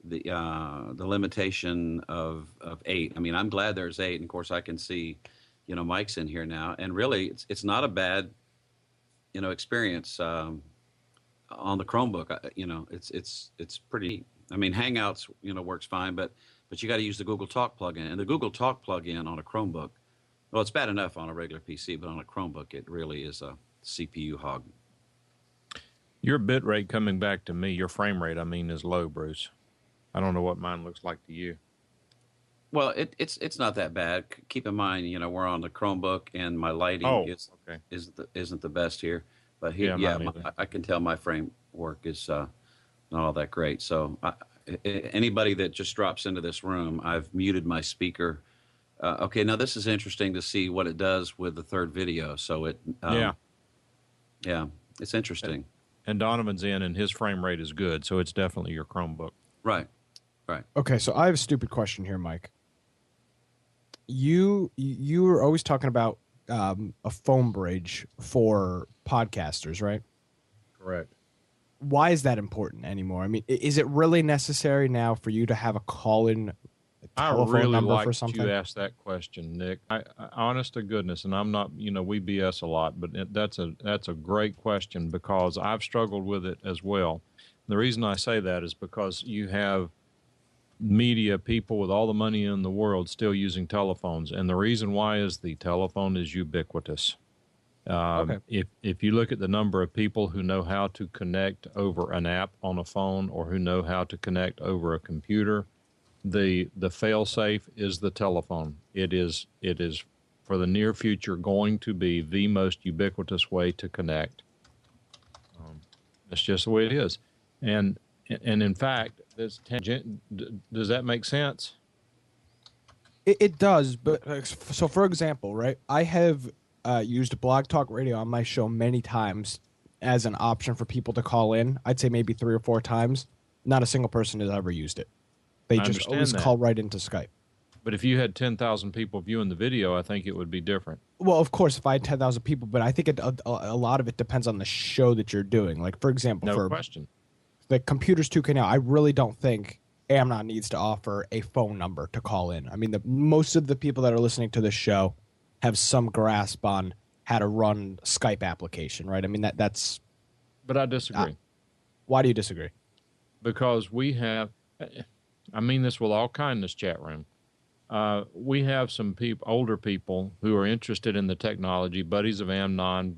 the limitation of 8. I mean, I'm glad there's 8, and of course I can see, Mike's in here now, and really it's not a bad, experience on the Chromebook. It's pretty neat. I mean, Hangouts, works fine, but you got to use the Google Talk plugin, and the Google Talk plugin on a Chromebook, well, it's bad enough on a regular PC, but on a Chromebook, it really is a CPU hog. Your bit rate coming back to me, your frame rate, I mean, is low, Bruce. I don't know what mine looks like to you. Well, it's not that bad. Keep in mind, we're on the Chromebook, and my lighting isn't the best here. But here, I can tell my framework is not all that great. So anybody that just drops into this room, I've muted my speaker. Okay, now this is interesting to see what it does with the third video. So it's interesting. And Donovan's in, and his frame rate is good, so it's definitely your Chromebook. Right. Okay, so I have a stupid question here, Mike. You were always talking about a phone bridge for podcasters, right? Correct. Why is that important anymore? I mean, is it really necessary now for you to have a call-in telephone number for something? I really like you asked that question, Nick. I honest to goodness, and I'm not, we BS a lot, but that's a great question because I've struggled with it as well. The reason I say that is because you have media people with all the money in the world still using telephones, and the reason why is the telephone is ubiquitous. If you look at the number of people who know how to connect over an app on a phone or who know how to connect over a computer, the fail-safe is the telephone. It is for the near future going to be the most ubiquitous way to connect. That's just the way it is. And in fact, does that make sense? It does, but so for example, right? I have used Blog Talk Radio on my show many times as an option for people to call in. I'd say maybe 3 or 4 times. Not a single person has ever used it. They just always call right into Skype. But if you had 10,000 people viewing the video, I think it would be different. Well, of course, if I had 10,000 people, but I think a lot of it depends on the show that you're doing. Like, for example, no question. The Computers 2K Now, I really don't think Amnon needs to offer a phone number to call in. I mean, most of the people that are listening to this show have some grasp on how to run Skype application, right? I mean, that's... But I disagree. Why do you disagree? Because we have... I mean this with all kindness, chat room. We have some older people who are interested in the technology, buddies of Amnon,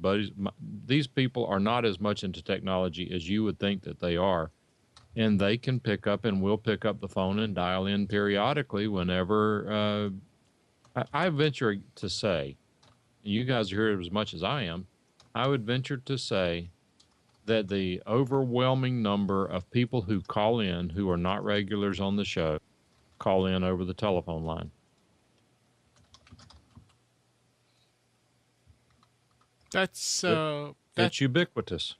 these people are not as much into technology as you would think that they are. And they can pick up and will pick up the phone and dial in periodically whenever. I venture to say, and you guys are here as much as I am, I would venture to say that the overwhelming number of people who call in who are not regulars on the show call in over the telephone line. That's ubiquitous.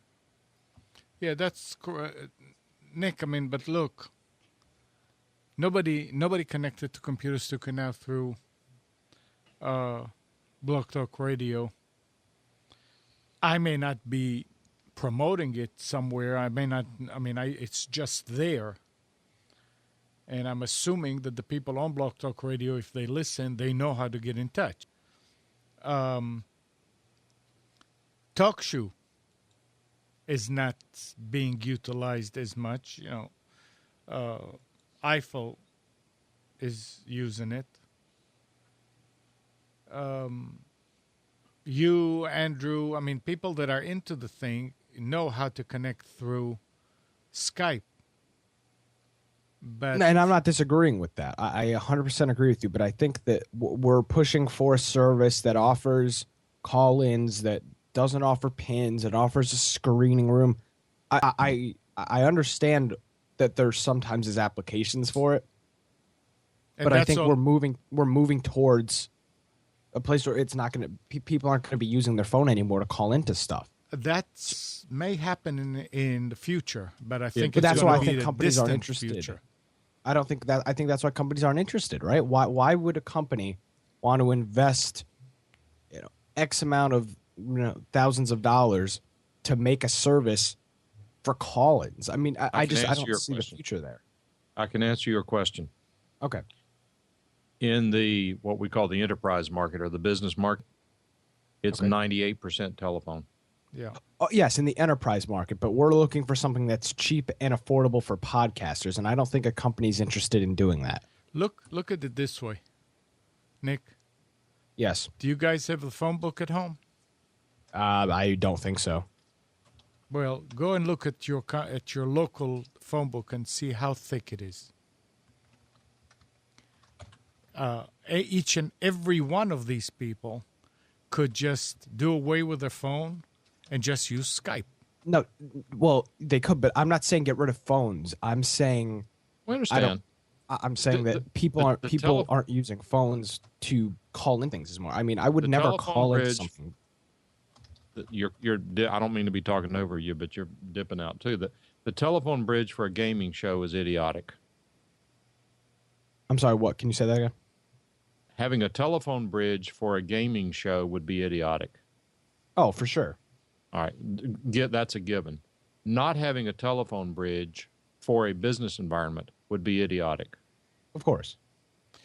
Yeah, that's Nick. I mean, but look, nobody connected to Computers 2K Now through Blog Talk Radio. I may not be promoting it somewhere. I may not. I mean, it's just there. And I'm assuming that the people on Blog Talk Radio, if they listen, they know how to get in touch. TalkShoe is not being utilized as much. Eiffel is using it. You, Andrew, I mean, people that are into the thing know how to connect through Skype. But, and I'm not disagreeing with that. I 100% agree with you, but I think that we're pushing for a service that offers call-ins, that doesn't offer pins, it offers a screening room. I understand that there sometimes is applications for it, but I think we're moving towards a place where it's not going to people aren't going to be using their phone anymore to call into stuff. That's may happen in the future, but I think But it's that's gonna why I be think the companies aren't distant interested. future. I don't think that. I think that's why companies aren't interested, right? Why would a company want to invest, X amount of thousands of dollars to make a service for call-ins? I mean, I can don't answer your see the question. future there. I can answer your question. Okay. In the what we call the enterprise market or the business market, it's Okay. 98% telephone. Yeah. Oh, yes, in the enterprise market, but we're looking for something that's cheap and affordable for podcasters, and I don't think a company's interested in doing that. Look at it this way, Nick. Yes, Do you guys have a phone book at home? I don't think so. Well, go and look at your local phone book and see how thick it is. Each and every one of these people could just do away with their phone and just use Skype. No, well, they could, but I'm not saying get rid of phones. I'm saying We understand. I'm saying that people aren't using phones to call in things anymore. I mean, I would The never telephone call in bridge- something. I don't mean to be talking over you, but you're dipping out too. The telephone bridge for a gaming show is idiotic. I'm sorry, what? Can you say that again? Having a telephone bridge for a gaming show would be idiotic. Oh, for sure. All right, that's a given. Not having a telephone bridge for a business environment would be idiotic. Of course.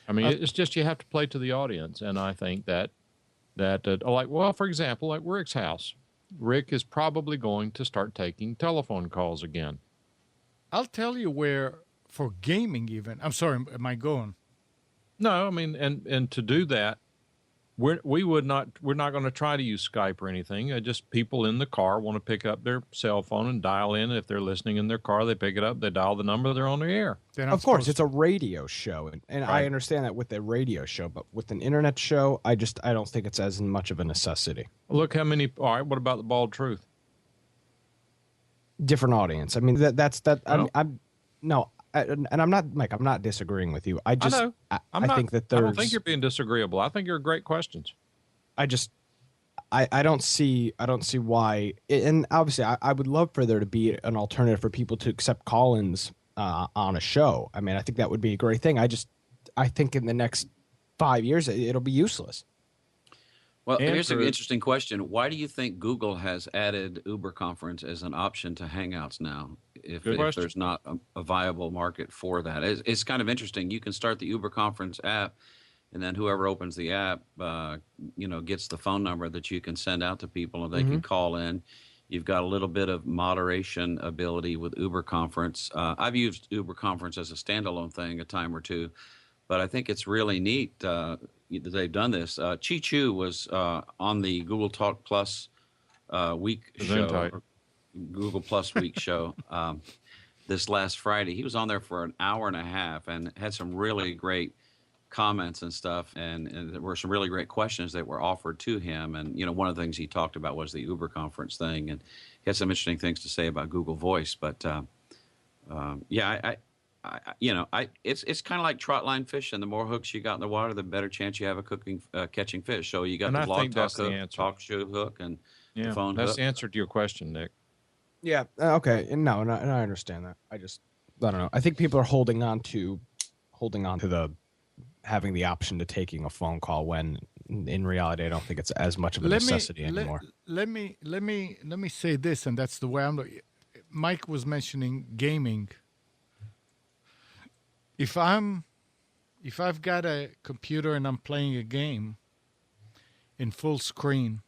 I mean, it's just you have to play to the audience, and I think that for example, like Rick's house, Rick is probably going to start taking telephone calls again. I'll tell you where for gaming even. I'm sorry, am I going? No, I mean, and to do that, we're not going to try to use Skype or anything. Just people in the car want to pick up their cell phone and dial in. If they're listening in their car, they pick it up, they dial the number, they're on the air. Of course, it's a radio show, and I Right. understand that with a radio show, but with an internet show, I don't think it's as much of a necessity. Look how many. All right, what about the bald truth? Different audience. I mean, that's that. Well- I'm no, and I'm not, Mike. I'm not disagreeing with you. I just know. I think that I there's. don't think you're being disagreeable. I think you're great questions. I don't see why, and obviously I would love for there to be an alternative for people to accept call-ins on a show. I mean, I think that would be a great thing. I think in the next 5 years it'll be useless. Well, here's an Andrew- interesting question. Why do you think Google has added Uber Conference as an option to Hangouts now? If question. there's not a viable market for that, it's kind of interesting. You can start the Uber Conference app, and then whoever opens the app, gets the phone number that you can send out to people, and they can call in. You've got a little bit of moderation ability with Uber Conference. I've used Uber Conference as a standalone thing a time or two, but I think it's really neat that they've done this. Chi Chu was on the Google Talk Plus week show, Gesundheit. or Google Plus week show this last Friday. He was on there for an hour and a half and had some really great comments and stuff, and there were some really great questions that were offered to him. And one of the things he talked about was the Uber Conference thing, and he had some interesting things to say about Google Voice. But it's kind of like trot line fishing. The more hooks you got in the water, the better chance you have of catching fish. So you got And the I blog think talk that's the hook, answer. talk show hook, and the Yeah, phone that's hook. the answer to your question, Nick. Yeah. Okay. And no, and I understand that. I don't know. I think people are holding on to the having the option to taking a phone call when in reality I don't think it's as much of a necessity anymore. Let me say this, and that's the way I'm. Mike was mentioning gaming. If I've got a computer and I'm playing a game in full screen,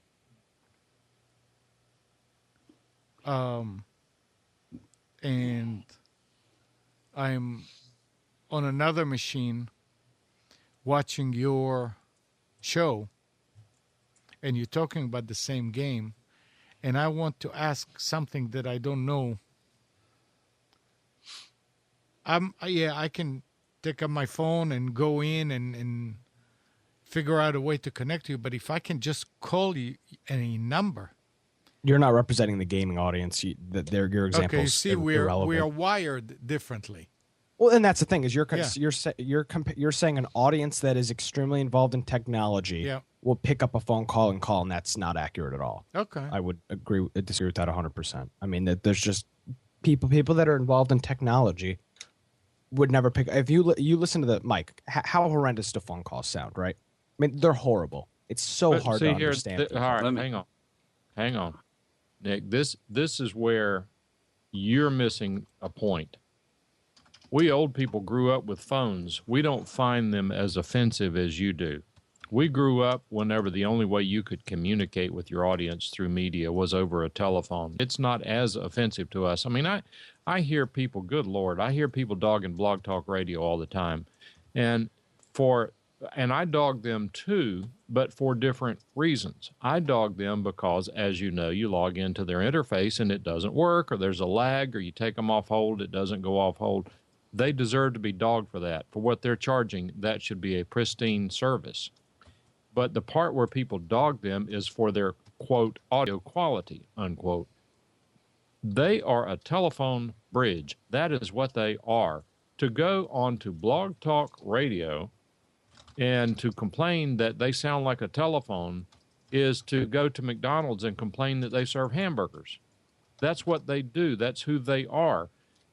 and I'm on another machine watching your show, and you're talking about the same game, and I want to ask something that I don't know, I can take up my phone and go in and figure out a way to connect to you. But if I can just call you any number, You're not representing the gaming audience. Your examples. okay, you see, we irrelevant. are wired differently. Well, and that's the thing is Yeah. you're saying an audience that is extremely involved in technology Yeah. will pick up a phone call and call, and that's not accurate at all. Okay. I would disagree with that 100%. I mean, that there's just people that are involved in technology would never pick. If you listen to the mic, how horrendous do phone calls sound, right? I mean, they're horrible. It's so hard to understand. All right, hang on, Nick. This is where you're missing a point. We old people grew up with phones. We don't find them as offensive as you do. We grew up whenever the only way you could communicate with your audience through media was over a telephone. It's not as offensive to us. I mean, I hear people, good Lord, I hear people dogging Blog Talk Radio all the time. And I dog them too, but for different reasons. I dog them because, as you know, you log into their interface and it doesn't work, or there's a lag, or you take them off hold, it doesn't go off hold. They deserve to be dogged for that. For what they're charging, that should be a pristine service. But the part where people dog them is for their, quote, audio quality, unquote. They are a telephone bridge. That is what they are. To go on to Blog Talk Radio and to complain that they sound like a telephone is to go to McDonald's and complain that they serve hamburgers. That's what they do. That's who they are.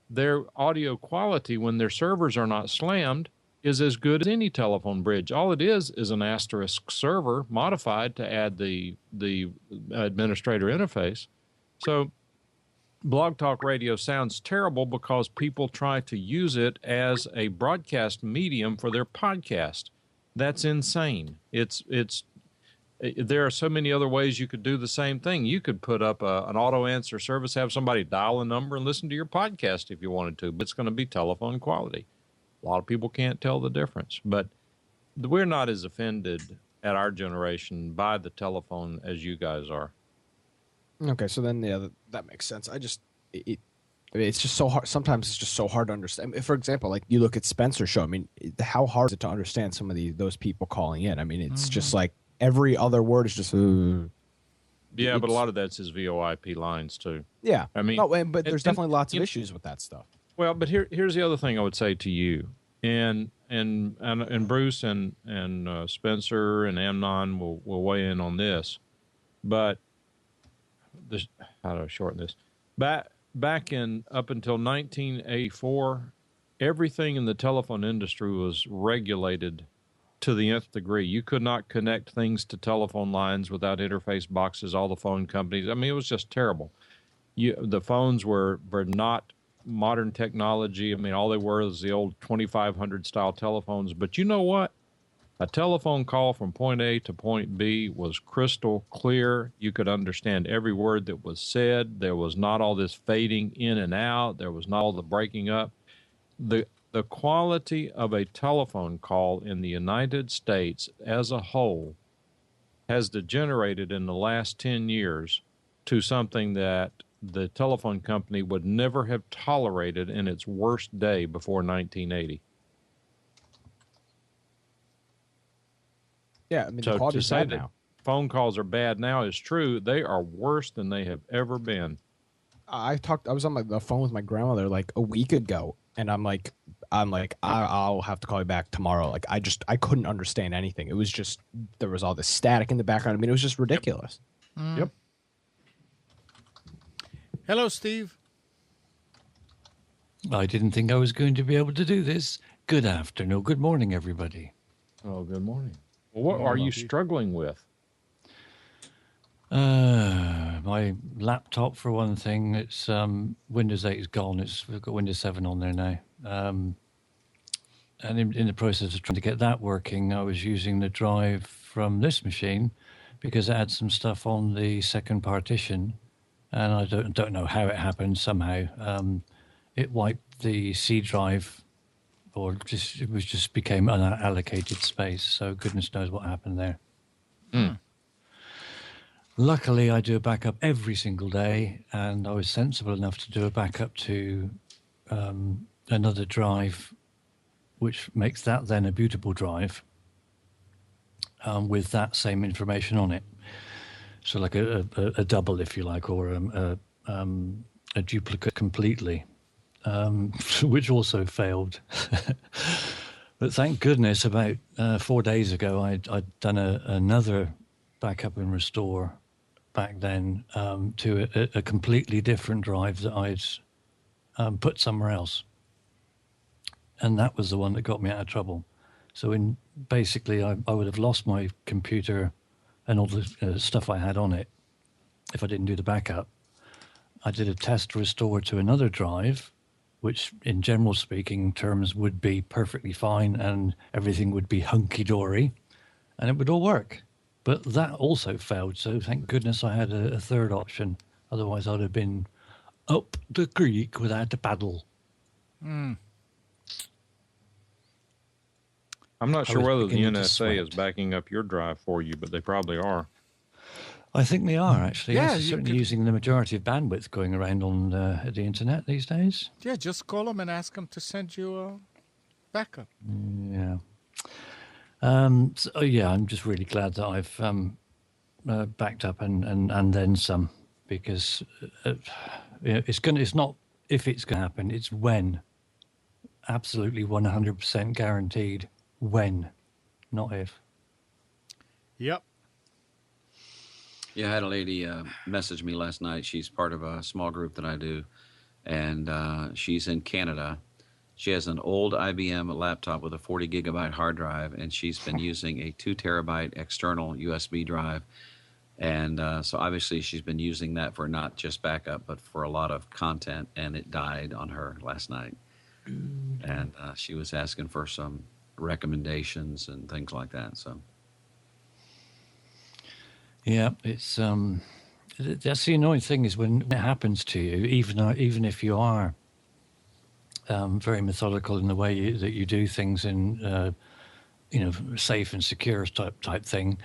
Their audio quality, when their servers are not slammed, is as good as any telephone bridge. All it is an asterisk server modified to add the administrator interface. So Blog Talk Radio sounds terrible because people try to use it as a broadcast medium for their podcast. That's insane. There are so many other ways you could do the same thing. You could put up an auto answer service, have somebody dial a number and listen to your podcast if you wanted to, but it's going to be telephone quality. A lot of people can't tell the difference, but we're not as offended at our generation by the telephone as you guys are. Okay, so then that makes sense. It's just so hard. Sometimes it's just so hard to understand. For example, like you look at Spencer's show. I mean, how hard is it to understand some of those people calling in? I mean, it's just like every other word is just. Yeah, but a lot of that's his VoIP lines too. Yeah, I mean, but there's definitely lots of issues with that stuff. Well, but here's the other thing I would say to you, and Bruce and Spencer and Amnon will weigh in on this, but how do I shorten this? Back in up until 1984, everything in the telephone industry was regulated to the nth degree. You could not connect things to telephone lines without interface boxes. All the phone companies. I mean, it was just terrible. The phones were not modern technology. I mean, all they were was the old 2500 style telephones. But you know what? A telephone call from point A to point B was crystal clear. You could understand every word that was said. There was not all this fading in and out. There was not all the breaking up. The quality of a telephone call in the United States as a whole has degenerated in the last 10 years to something that the telephone company would never have tolerated in its worst day before 1980. Yeah, I mean, so the quality to is say bad that now. phone calls are bad now is true. They are worse than they have ever been. I was on the phone with my grandmother like a week ago, and I'm like, I'll have to call you back tomorrow. Like, I couldn't understand anything. It was just, there was all this static in the background. I mean, it was just ridiculous. Yep. Hello, Steve. I didn't think I was going to be able to do this. Good afternoon. Good morning, everybody. Oh, good morning. Well, what are you struggling with? My laptop, for one thing, it's Windows 8 is gone. We've got Windows 7 on there now. And in the process of trying to get that working, I was using the drive from this machine because it had some stuff on the second partition, and I don't know how it happened. Somehow, it wiped the C drive, or just became unallocated space. So goodness knows what happened there. Luckily, I do a backup every single day, and I was sensible enough to do a backup to another drive, which makes that then a bootable drive with that same information on it. So like a double, if you like, or a duplicate completely, which also failed. But thank goodness, about 4 days ago, I'd done another backup and restore back then to a completely different drive that I'd put somewhere else. And that was the one that got me out of trouble. So basically, I would have lost my computer and all the stuff I had on it if I didn't do the backup. I did a test restore to another drive, which in general speaking terms would be perfectly fine and everything would be hunky-dory and it would all work. But that also failed, so thank goodness I had a third option. Otherwise I'd have been up the creek without a paddle. I'm not sure whether the NSA is backing up your drive for you, but they probably are. I think they are, actually. Yeah, Yes, certainly using the majority of bandwidth going around on the internet these days. Yeah, just call them and ask them to send you a backup. Yeah. So, yeah, I'm just really glad that I've backed up and then some, because it's not if it's going to happen, it's when. Absolutely 100% guaranteed when, not if. Yep. Yeah, I had a lady message me last night. She's part of a small group that I do, and she's in Canada. She has an old IBM laptop with a 40 gigabyte hard drive, and she's been using a 2 terabyte external USB drive. And so obviously she's been using that for not just backup, but for a lot of content, and it died on her last night. And she was asking for some recommendations and things like that. So. Yeah, it's that's the annoying thing is when it happens to you, even if you are very methodical in the way that you do things in safe and secure type thing,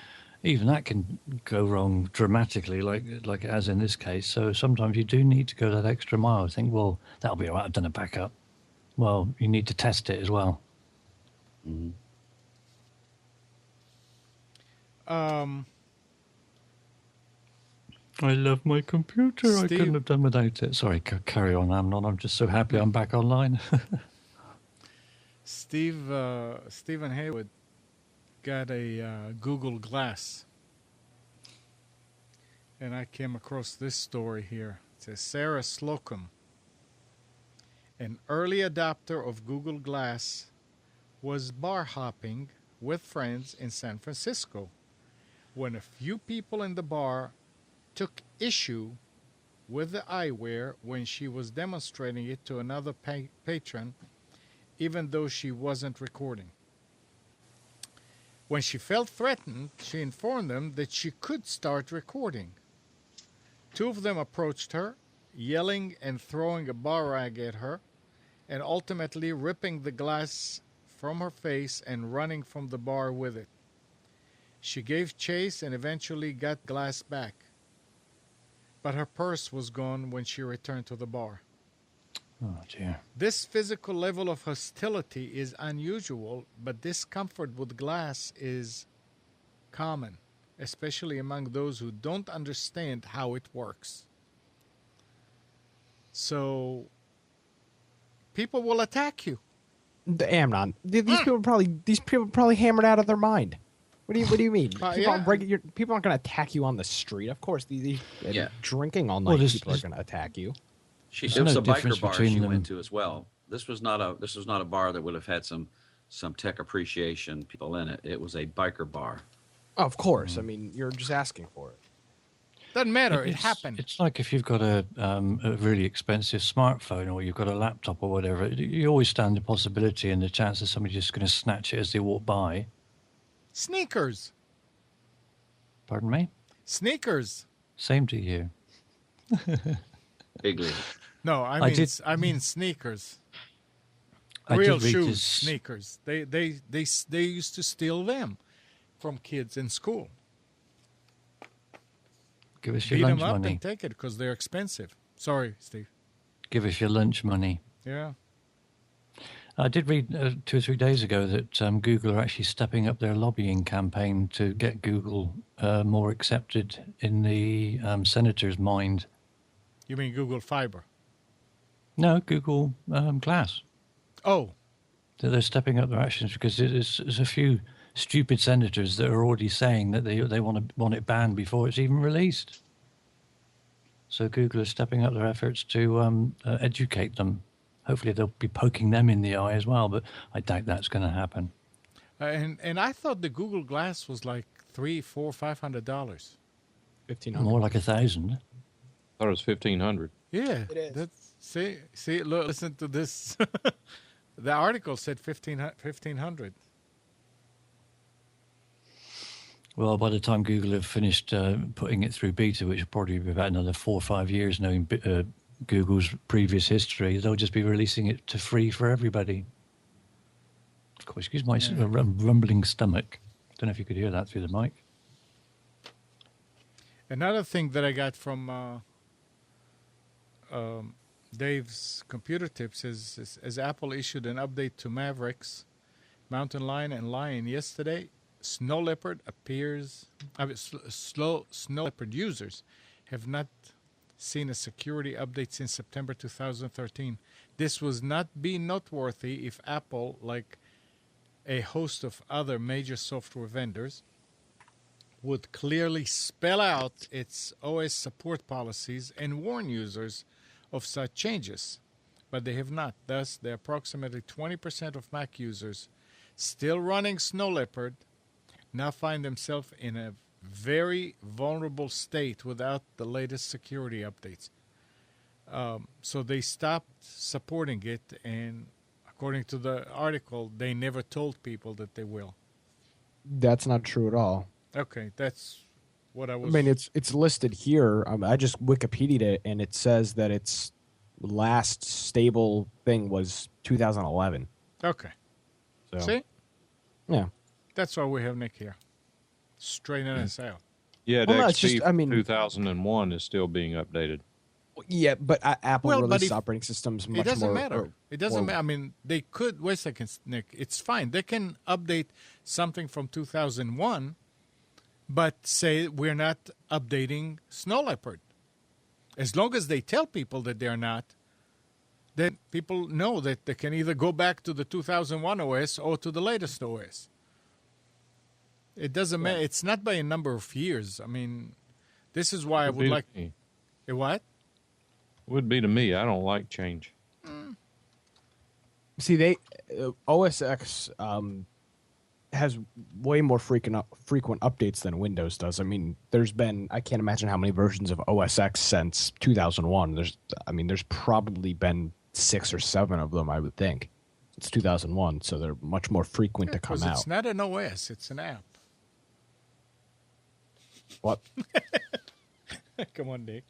even that can go wrong dramatically, like it has in this case. So sometimes you do need to go that extra mile. Think, well, that'll be all right. I've done a backup. Well, you need to test it as well. Mm-hmm. I love my computer. Steve, I couldn't have done without it. Sorry, carry on, Amnon. I'm just so happy I'm back online. Stephen Haywood got a Google Glass. And I came across this story here. It says Sarah Slocum, an early adopter of Google Glass, was bar hopping with friends in San Francisco when a few people in the bar took issue with the eyewear when she was demonstrating it to another patron, even though she wasn't recording. When she felt threatened, she informed them that she could start recording. 2 of them approached her, yelling and throwing a bar rag at her, and ultimately ripping the glass from her face and running from the bar with it. She gave chase and eventually got glass back, but her purse was gone when she returned to the bar. Oh, dear. This physical level of hostility is unusual, but discomfort with glass is common, especially among those who don't understand how it works. So, people will attack you. Amnon, these people probably hammered out of their mind. What do you mean? People aren't going to attack you on the street. Of course, these drinking all night people are going to attack you. It was a biker bar she went to as well. This was not a bar that would have had some tech appreciation people in it. It was a biker bar. Oh, of course. I mean, you're just asking for it. Doesn't matter. It happened. It's like if you've got a really expensive smartphone or you've got a laptop or whatever, you always stand the possibility and the chance that somebody's just going to snatch it as they walk by. Sneakers. Pardon me? Sneakers. Same to you. Bigly. No, I mean sneakers. Real shoes, sneakers. They used to steal them from kids in school. Give us your Beat lunch them up money. and take it because they're expensive. Sorry, Steve. Give us your lunch money. Yeah. I did read 2 or 3 days ago that Google are actually stepping up their lobbying campaign to get Google more accepted in the senator's mind. You mean Google Fiber? No, Google Glass. Oh. They're stepping up their actions because there's a few stupid senators that are already saying that they want it banned before it's even released. So Google is stepping up their efforts to educate them. Hopefully they'll be poking them in the eye as well, but I doubt that's going to happen. And I thought the Google Glass was like $300, $400, $500. $1,500. More like 1,000. I thought it was 1,500. Yeah, It is. See, look, listen to this. The article said 1,500. Well, by the time Google have finished putting it through beta, which will probably be about another 4 or 5 years, knowing Google's previous history, they'll just be releasing it to free for everybody. Of course, excuse my rumbling stomach. Don't know if you could hear that through the mic. Another thing that I got from Dave's computer tips is Apple issued an update to Mavericks, Mountain Lion, and Lion yesterday. Snow Leopard Snow Leopard users have not seen a security update since September 2013. This would not be noteworthy if Apple, like a host of other major software vendors, would clearly spell out its OS support policies and warn users of such changes. But they have not. Thus, the approximately 20% of Mac users still running Snow Leopard now find themselves in a very vulnerable state without the latest security updates. So they stopped supporting it, and according to the article, they never told people that they will. That's not true at all. Okay, that's what I was... I mean, it's listed here. I just Wikipedia'd it, and it says that its last stable thing was 2011. Okay. So, See? yeah. That's why we have Nick here. Straightening us out. Yeah, Well, no, it's XP just- I mean- 2001 is still being updated. Yeah, but Apple Well, but releases if- operating systems much It doesn't more. matter. It doesn't matter. I mean, they could... Wait a second, Nick. It's fine. They can update something from 2001, but say we're not updating Snow Leopard. As long as they tell people that they're not, then people know that they can either go back to the 2001 OS or to the latest OS. It doesn't matter. It's not by a number of years. I mean, this is why I would like... me. What? Would be to me. I don't like change. See, they OS X has way more frequent updates than Windows does. I mean, I can't imagine how many versions of OS X since 2001. There's probably been 6 or 7 of them, I would think. It's 2001, so they're much more frequent to come Because out. it's not an OS. It's an app. What? Come on, Nick.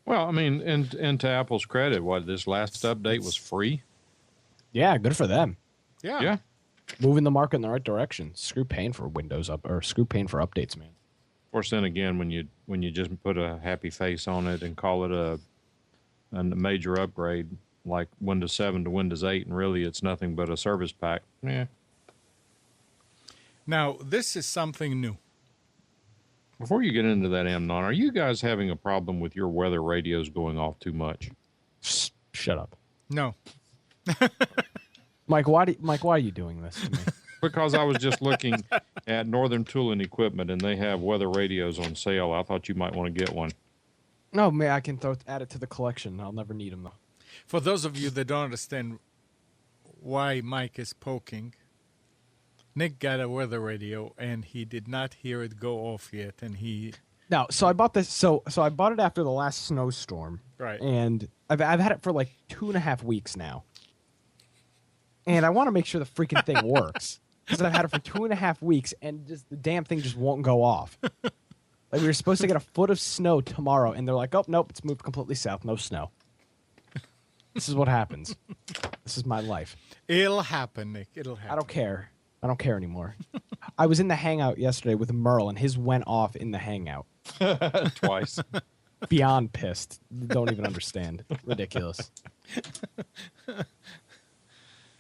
Well, I mean, and to Apple's credit, this last update was free? Yeah, good for them. Yeah. Yeah. Moving the market in the right direction. Screw paying for screw paying for updates, man. Of course, then again, when you just put a happy face on it and call it a major upgrade like Windows 7 to Windows 8, and really it's nothing but a service pack. Yeah. Now, this is something new. Before you get into that, Amnon, are you guys having a problem with your weather radios going off too much? Shut up, No. Mike. Why are you doing this to me? Because I was just looking at Northern Tool and Equipment, and they have weather radios on sale. I thought you might want to get one. No, man, I can add it to the collection. I'll never need them though. For those of you that don't understand why Mike is poking, Nick got a weather radio, and he did not hear it go off yet, and he... No, so I bought this. So I bought it after the last snowstorm, Right. and I've had it for like 2.5 weeks now, and I want to make sure the freaking thing works because I've had it for 2.5 weeks, and just the damn thing just won't go off. Like we were supposed to get a foot of snow tomorrow, and they're like, "Oh nope, it's moved completely south, no snow." This is what happens. This is my life. It'll happen, Nick. It'll happen. I don't care. I don't care anymore. I was in the hangout yesterday with Merle, and his went off in the hangout. Twice. Beyond pissed. Don't even understand. Ridiculous.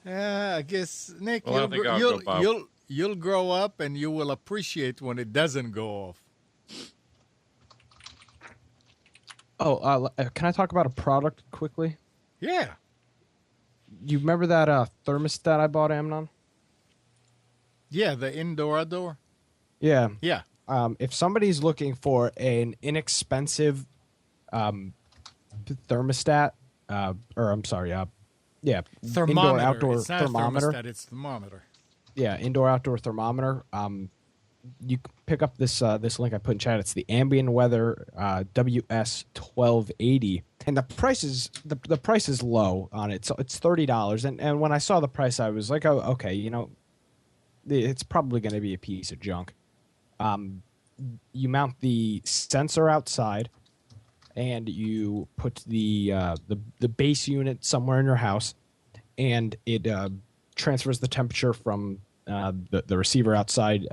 I guess, Nick, Well, I think I'll go buy one. you'll grow up, and you will appreciate when it doesn't go off. Oh, can I talk about a product quickly? Yeah. you remember that thermostat I bought, Amnon? Yeah, the indoor-outdoor. Yeah. Yeah. If somebody's looking for an inexpensive thermostat, or I'm sorry, yeah, Thermometer. indoor-outdoor It's not thermometer. a thermostat, it's thermometer. Yeah, indoor-outdoor thermometer. You can pick up this link I put in chat. It's the Ambient Weather WS1280, and the price is low on it. So it's $30. And when I saw the price, I was like, oh, okay, it's probably going to be a piece of junk. You mount the sensor outside, and you put the base unit somewhere in your house, and it transfers the temperature from the receiver outside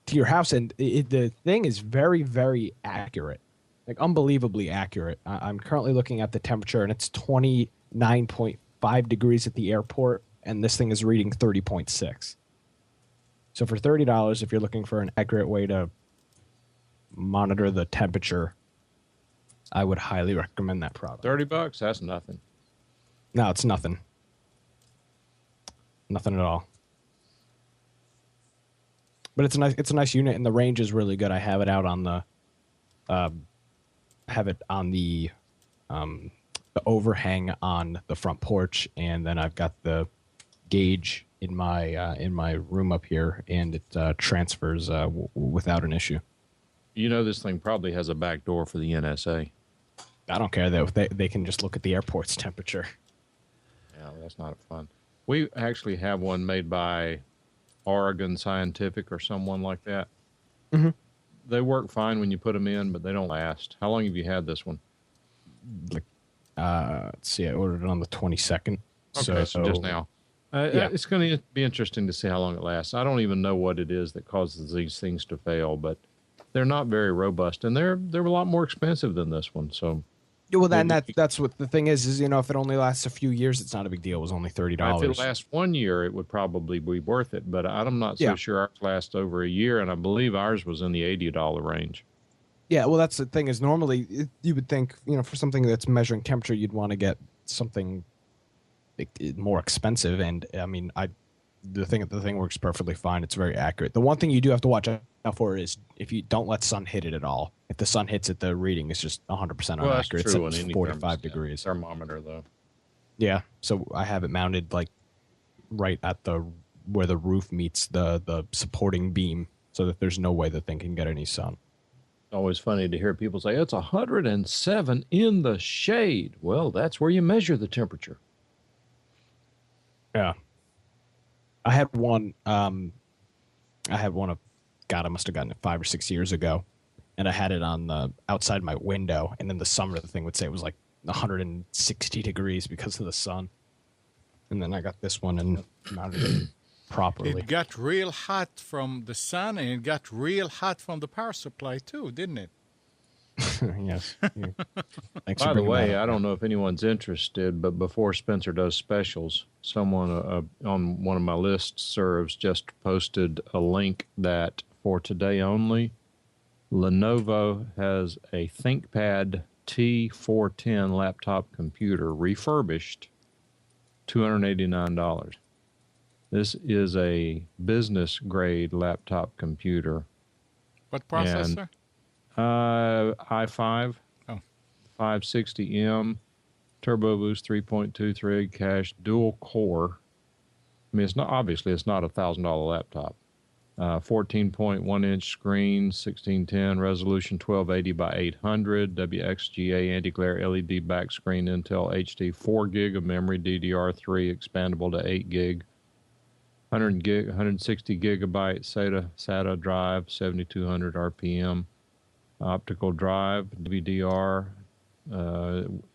to your house, and the thing is very, very accurate, like unbelievably accurate. I'm currently looking at the temperature, and it's 29.5 degrees at the airport, and this thing is reading 30.6. So for $30, if you're looking for an accurate way to monitor the temperature, I would highly recommend that product. $30? That's nothing. No, it's nothing. Nothing at all. But it's a nice unit, and the range is really good. I have it out on the the overhang on the front porch, and then I've got the gauge in my room up here, and it transfers without an issue. This thing probably has a back door for the NSA. I don't care though. They can just look at the airport's temperature. Yeah, that's not fun. We actually have one made by Oregon Scientific or someone like that. Mm-hmm. They work fine when you put them in, but they don't last. How long have you had this one? Let's see. I ordered it on the 22nd. Okay, so just now. Yeah. It's going to be interesting to see how long it lasts. I don't even know what it is that causes these things to fail, but they're not very robust, and they're a lot more expensive than this one. So, well, then that's what the thing is. If it only lasts a few years, it's not a big deal. It was only $30. if it lasts 1 year, it would probably be worth it. But I'm not so sure ours lasts over a year, and I believe ours was in the $80 range. Yeah, well, that's the thing is normally you would think for something that's measuring temperature, you'd want to get something more expensive, and I mean the thing works perfectly fine. It's very accurate. The one thing you do have to watch out for is if you don't let sun hit it at all. If the sun hits it, the reading is just 100% Well, that's inaccurate. true It's on at any 45 degrees. thermometer, though. Yeah, so I have it mounted like right at where the roof meets the supporting beam, so that there's no way the thing can get any sun. It's always funny to hear people say it's 107 in the shade. Well, that's where you measure the temperature. Yeah. I had one of, God, I must have gotten it 5 or 6 years ago, and I had it on the outside my window, and in the summer the thing would say it was like 160 degrees because of the sun. And then I got this one and mounted it properly. It got real hot from the sun, and it got real hot from the power supply too, didn't it? Yes. Yeah. Thanks By for the bringing way, that up. I don't know if anyone's interested, but before Spencer does specials, someone on one of my listservs just posted a link that for today only, Lenovo has a ThinkPad T410 laptop computer refurbished, $289. This is a business grade laptop computer. What processor? i5, Oh. 560M, Turbo Boost 3.2 thread cache, dual core. I mean, it's not a $1,000 laptop. 14.1 inch screen, 1610 resolution, 1280 by 800, WXGA anti-glare LED back screen, Intel HD, 4 gig of memory, DDR3 expandable to 8 gig, 160 gigabyte SATA drive, 7200 RPM, optical drive, DVDR,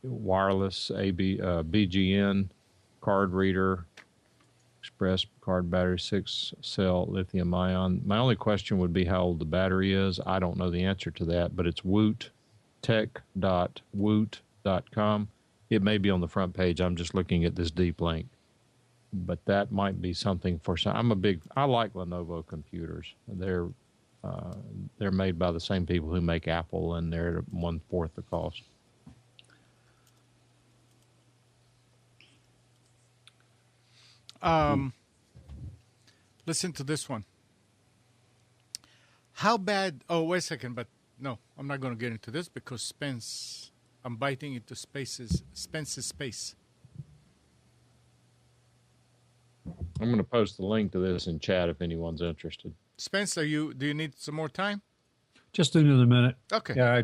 wireless BGN, card reader, express card battery, 6-cell lithium ion. My only question would be how old the battery is. I don't know the answer to that, but it's Woot, tech.woot.com. It may be on the front page. I'm just looking at this deep link. But that might be something for some. I like Lenovo computers. They're made by the same people who make Apple, and they're 1/4 the cost. Listen to this one. How bad? Oh, wait a second, but no, I'm not going to get into this because I'm biting into Spence's space. I'm going to post the link to this in chat if anyone's interested. Spence, do you need some more time? Just another minute. Okay. Yeah,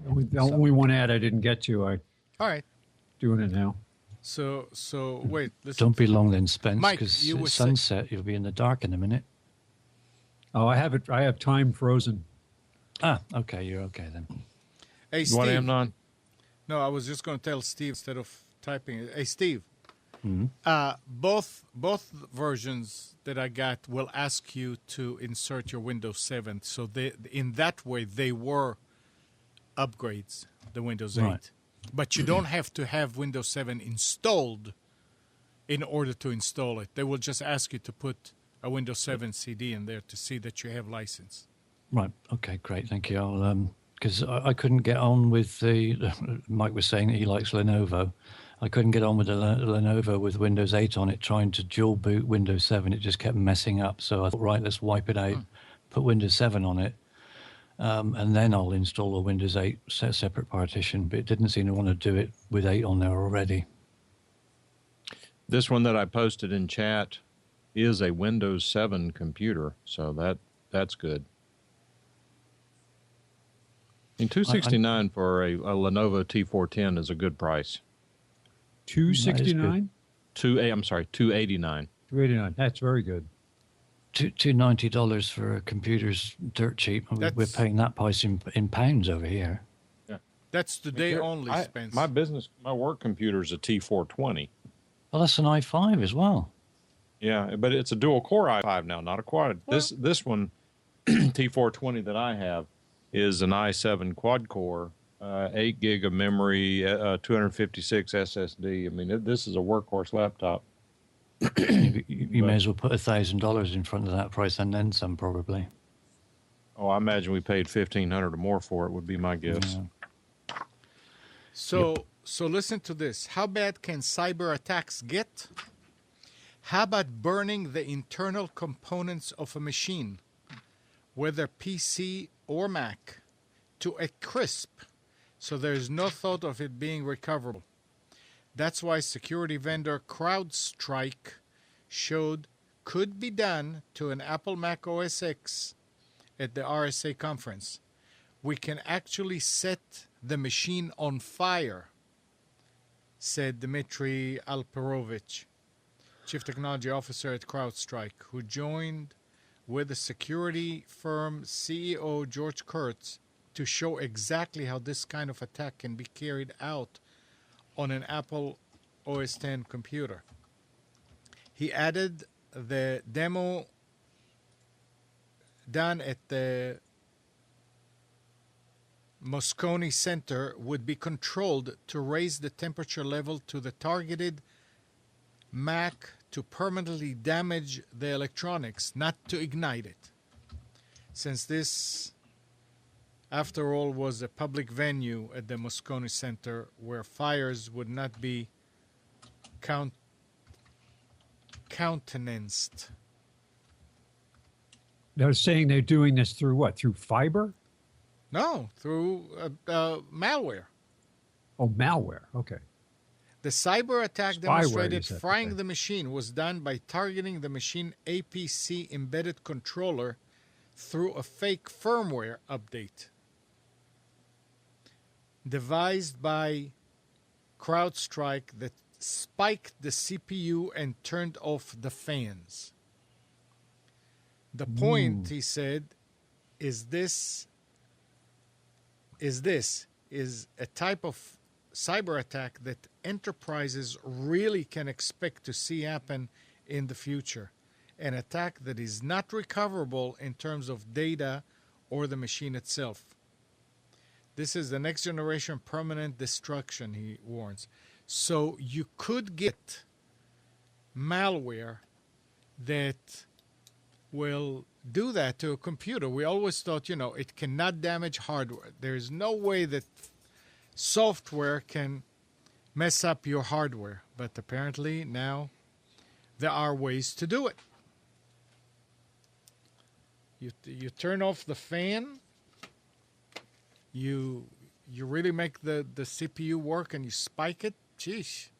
the only one ad I didn't get to. All right. Doing it now. So wait. Listen. Don't be long then, Spence, Mike, because you were it's sunset. You'll be in the dark in a minute. Oh, I have it. I have time frozen. Ah, okay. You're okay then. Hey, You Steve. want Amnon? No, I was just going to tell Steve instead of typing it. Hey, Steve. Mm-hmm. Both versions that I got will ask you to insert your Windows 7. So in that way, they were upgrades, the Windows 8. Right. But you don't have to have Windows 7 installed in order to install it. They will just ask you to put a Windows 7 CD in there to see that you have license. Right. Okay. Great. Thank you. I'll because I couldn't get on with the. Mike was saying that he likes Lenovo. I couldn't get on with the Lenovo with Windows 8 on it, trying to dual boot Windows 7. It just kept messing up. So I thought, right, let's wipe it out, put Windows 7 on it, and then I'll install a Windows 8 separate partition. But it didn't seem to want to do it with 8 on there already. This one that I posted in chat is a Windows 7 computer, so that's good. And $269 for a Lenovo T410 is a good price. $269. $289. $289. That's very good. $290 for a computer's dirt cheap. We're paying that price in pounds over here. Yeah, that's today only, Spence. My work computer is a T420. Well, that's an i5 as well. Yeah, but it's a dual core i5 now, not a quad. Well, this one, T420 that I have, is an i7 quad core, 8 gig of memory, 256 SSD. I mean, this is a workhorse laptop. You may as well put $1,000 in front of that price and then some, probably. Oh, I imagine we paid $1,500 or more for it. Would be my guess. Yeah. So listen to this. How bad can cyber attacks get? How about burning the internal components of a machine, whether PC or Mac, to a crisp, so there's no thought of it being recoverable? That's why security vendor CrowdStrike showed could be done to an Apple Mac OS X at the RSA conference. We can actually set the machine on fire, said Dmitry Alperovich, Chief Technology Officer at CrowdStrike, who joined with the security firm CEO George Kurtz to show exactly how this kind of attack can be carried out on an Apple OS X computer. He added the demo done at the Moscone Center would be controlled to raise the temperature level to the targeted Mac to permanently damage the electronics, not to ignite it. Since this, after all, was a public venue at the Moscone Center where fires would not be countenanced. They're saying they're doing this through what? Through fiber? No, through malware. Oh, malware. Okay. The cyber attack Spyware, demonstrated you said, frying okay. the machine was done by targeting the machine APC embedded controller through a fake firmware update devised by CrowdStrike that spiked the CPU and turned off the fans. The point, he said, is a type of cyber attack that enterprises really can expect to see happen in the future. An attack that is not recoverable in terms of data or the machine itself. This is the next generation permanent destruction, he warns. So you could get malware that will do that to a computer. We always thought, it cannot damage hardware. There's no way that software can mess up your hardware. But apparently now there are ways to do it. You turn off the fan. You really make the CPU work, and you spike it. Sheesh.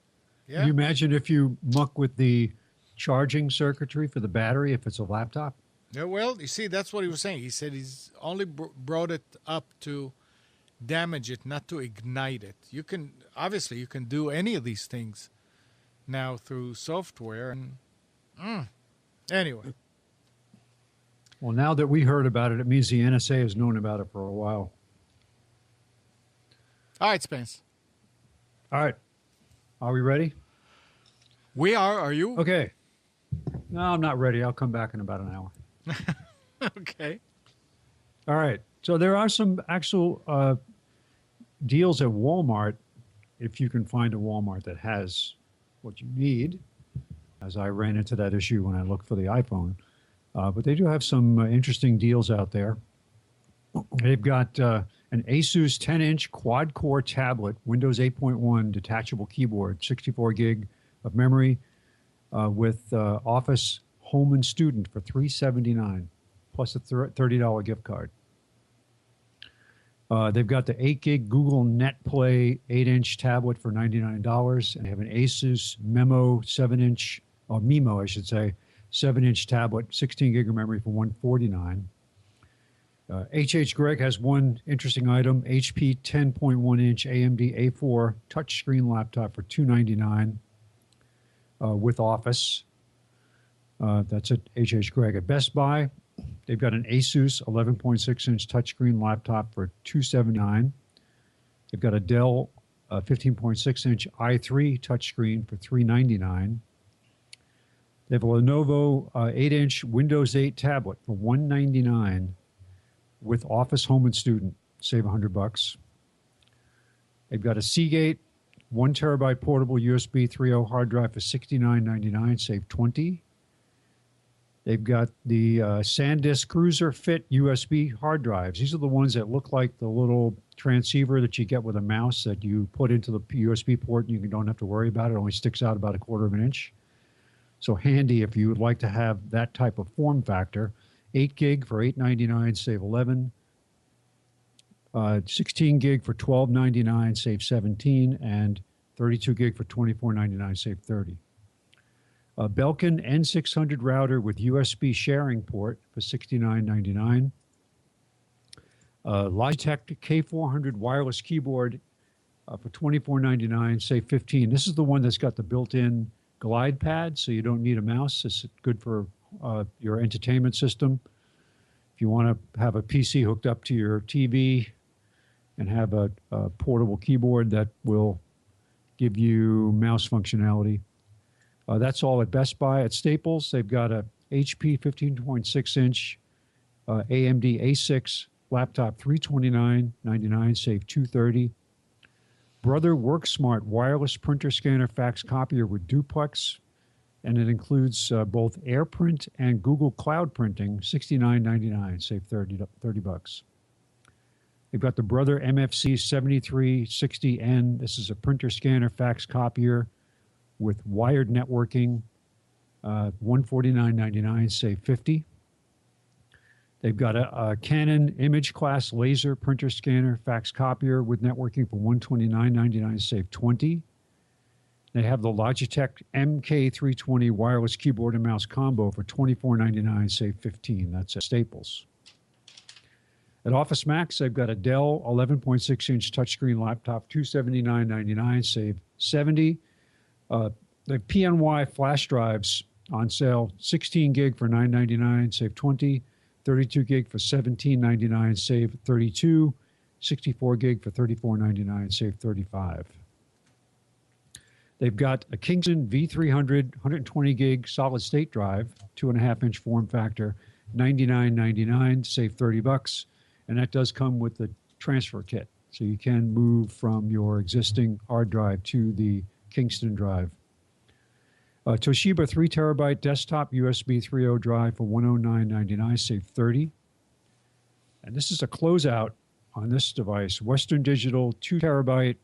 Yeah. Can you imagine if you muck with the charging circuitry for the battery if it's a laptop? Yeah, well, you see, that's what he was saying. He said he's only brought it up to damage it, not to ignite it. You can do any of these things now through software. And anyway. Well, now that we heard about it, it means the NSA has known about it for a while. All right, Spence. All right. Are we ready? We are. Are you? Okay. No, I'm not ready. I'll come back in about an hour. Okay. All right. So there are some actual deals at Walmart, if you can find a Walmart that has what you need, as I ran into that issue when I looked for the iPhone. But they do have some interesting deals out there. They've got an Asus 10-inch quad-core tablet, Windows 8.1 detachable keyboard, 64 gig of memory, with Office Home and Student for $379, plus a $30 gift card. They've got the 8 gig Google NetPlay 8-inch tablet for $99, and they have an Asus Memo 7-inch, or Memo, I should say, 7-inch tablet, 16 gig of memory for $149. H.H. Gregg has one interesting item, HP 10.1-inch AMD A4 touchscreen laptop for $299 with Office. That's at H.H. Gregg. At Best Buy, they've got an Asus 11.6-inch touchscreen laptop for $279. They've got a Dell 15.6-inch i3 touchscreen for $399. They have a Lenovo 8-inch Windows 8 tablet for $199 with Office Home and Student. Save $100. They've got a Seagate 1 terabyte portable USB 3.0 hard drive for $69.99. Save $20. They've got the SanDisk Cruiser Fit USB hard drives. These are the ones that look like the little transceiver that you get with a mouse that you put into the USB port and you don't have to worry about it. It only sticks out about 1/4 of an inch. So handy if you would like to have that type of form factor. 8 gig for $899, save $11. 16 gig for $12.99, save $17. And 32 gig for $24.99, save $30. A Belkin N600 router with USB sharing port for $69.99. Logitech K400 wireless keyboard for $24.99, save $15. This is the one that's got the built-in glide pad, so you don't need a mouse. It's good for your entertainment system. If you want to have a PC hooked up to your TV and have a portable keyboard that will give you mouse functionality. That's all at Best Buy. At Staples, they've got a HP 15.6-inch AMD A6 laptop, $329.99, save $230. Brother WorkSmart wireless printer scanner fax copier with duplex, and it includes both AirPrint and Google Cloud Printing, $69.99, save $30. They've got the Brother MFC 7360N. This is a printer scanner fax copier with wired networking, $149.99, save $50. They've got a Canon image class laser printer scanner fax copier with networking for $129.99, save $20. They have the Logitech MK320 wireless keyboard and mouse combo for $24.99, save $15. That's at Staples. At Office Max, they've got a Dell 11.6-inch touchscreen laptop, $279.99, save $70. The PNY flash drives on sale, 16 gig for $9.99, save $20. 32 gig for $17.99, save $32. 64 gig for $34.99, save $35. They've got a Kingston V300 120 gig solid state drive, 2.5-inch form factor, $99.99, save $30. And that does come with the transfer kit. So you can move from your existing hard drive to the Kingston drive. Toshiba 3 terabyte desktop USB 3.0 drive for $109.99, save $30. And this is a closeout on this device. Western Digital 2 terabyte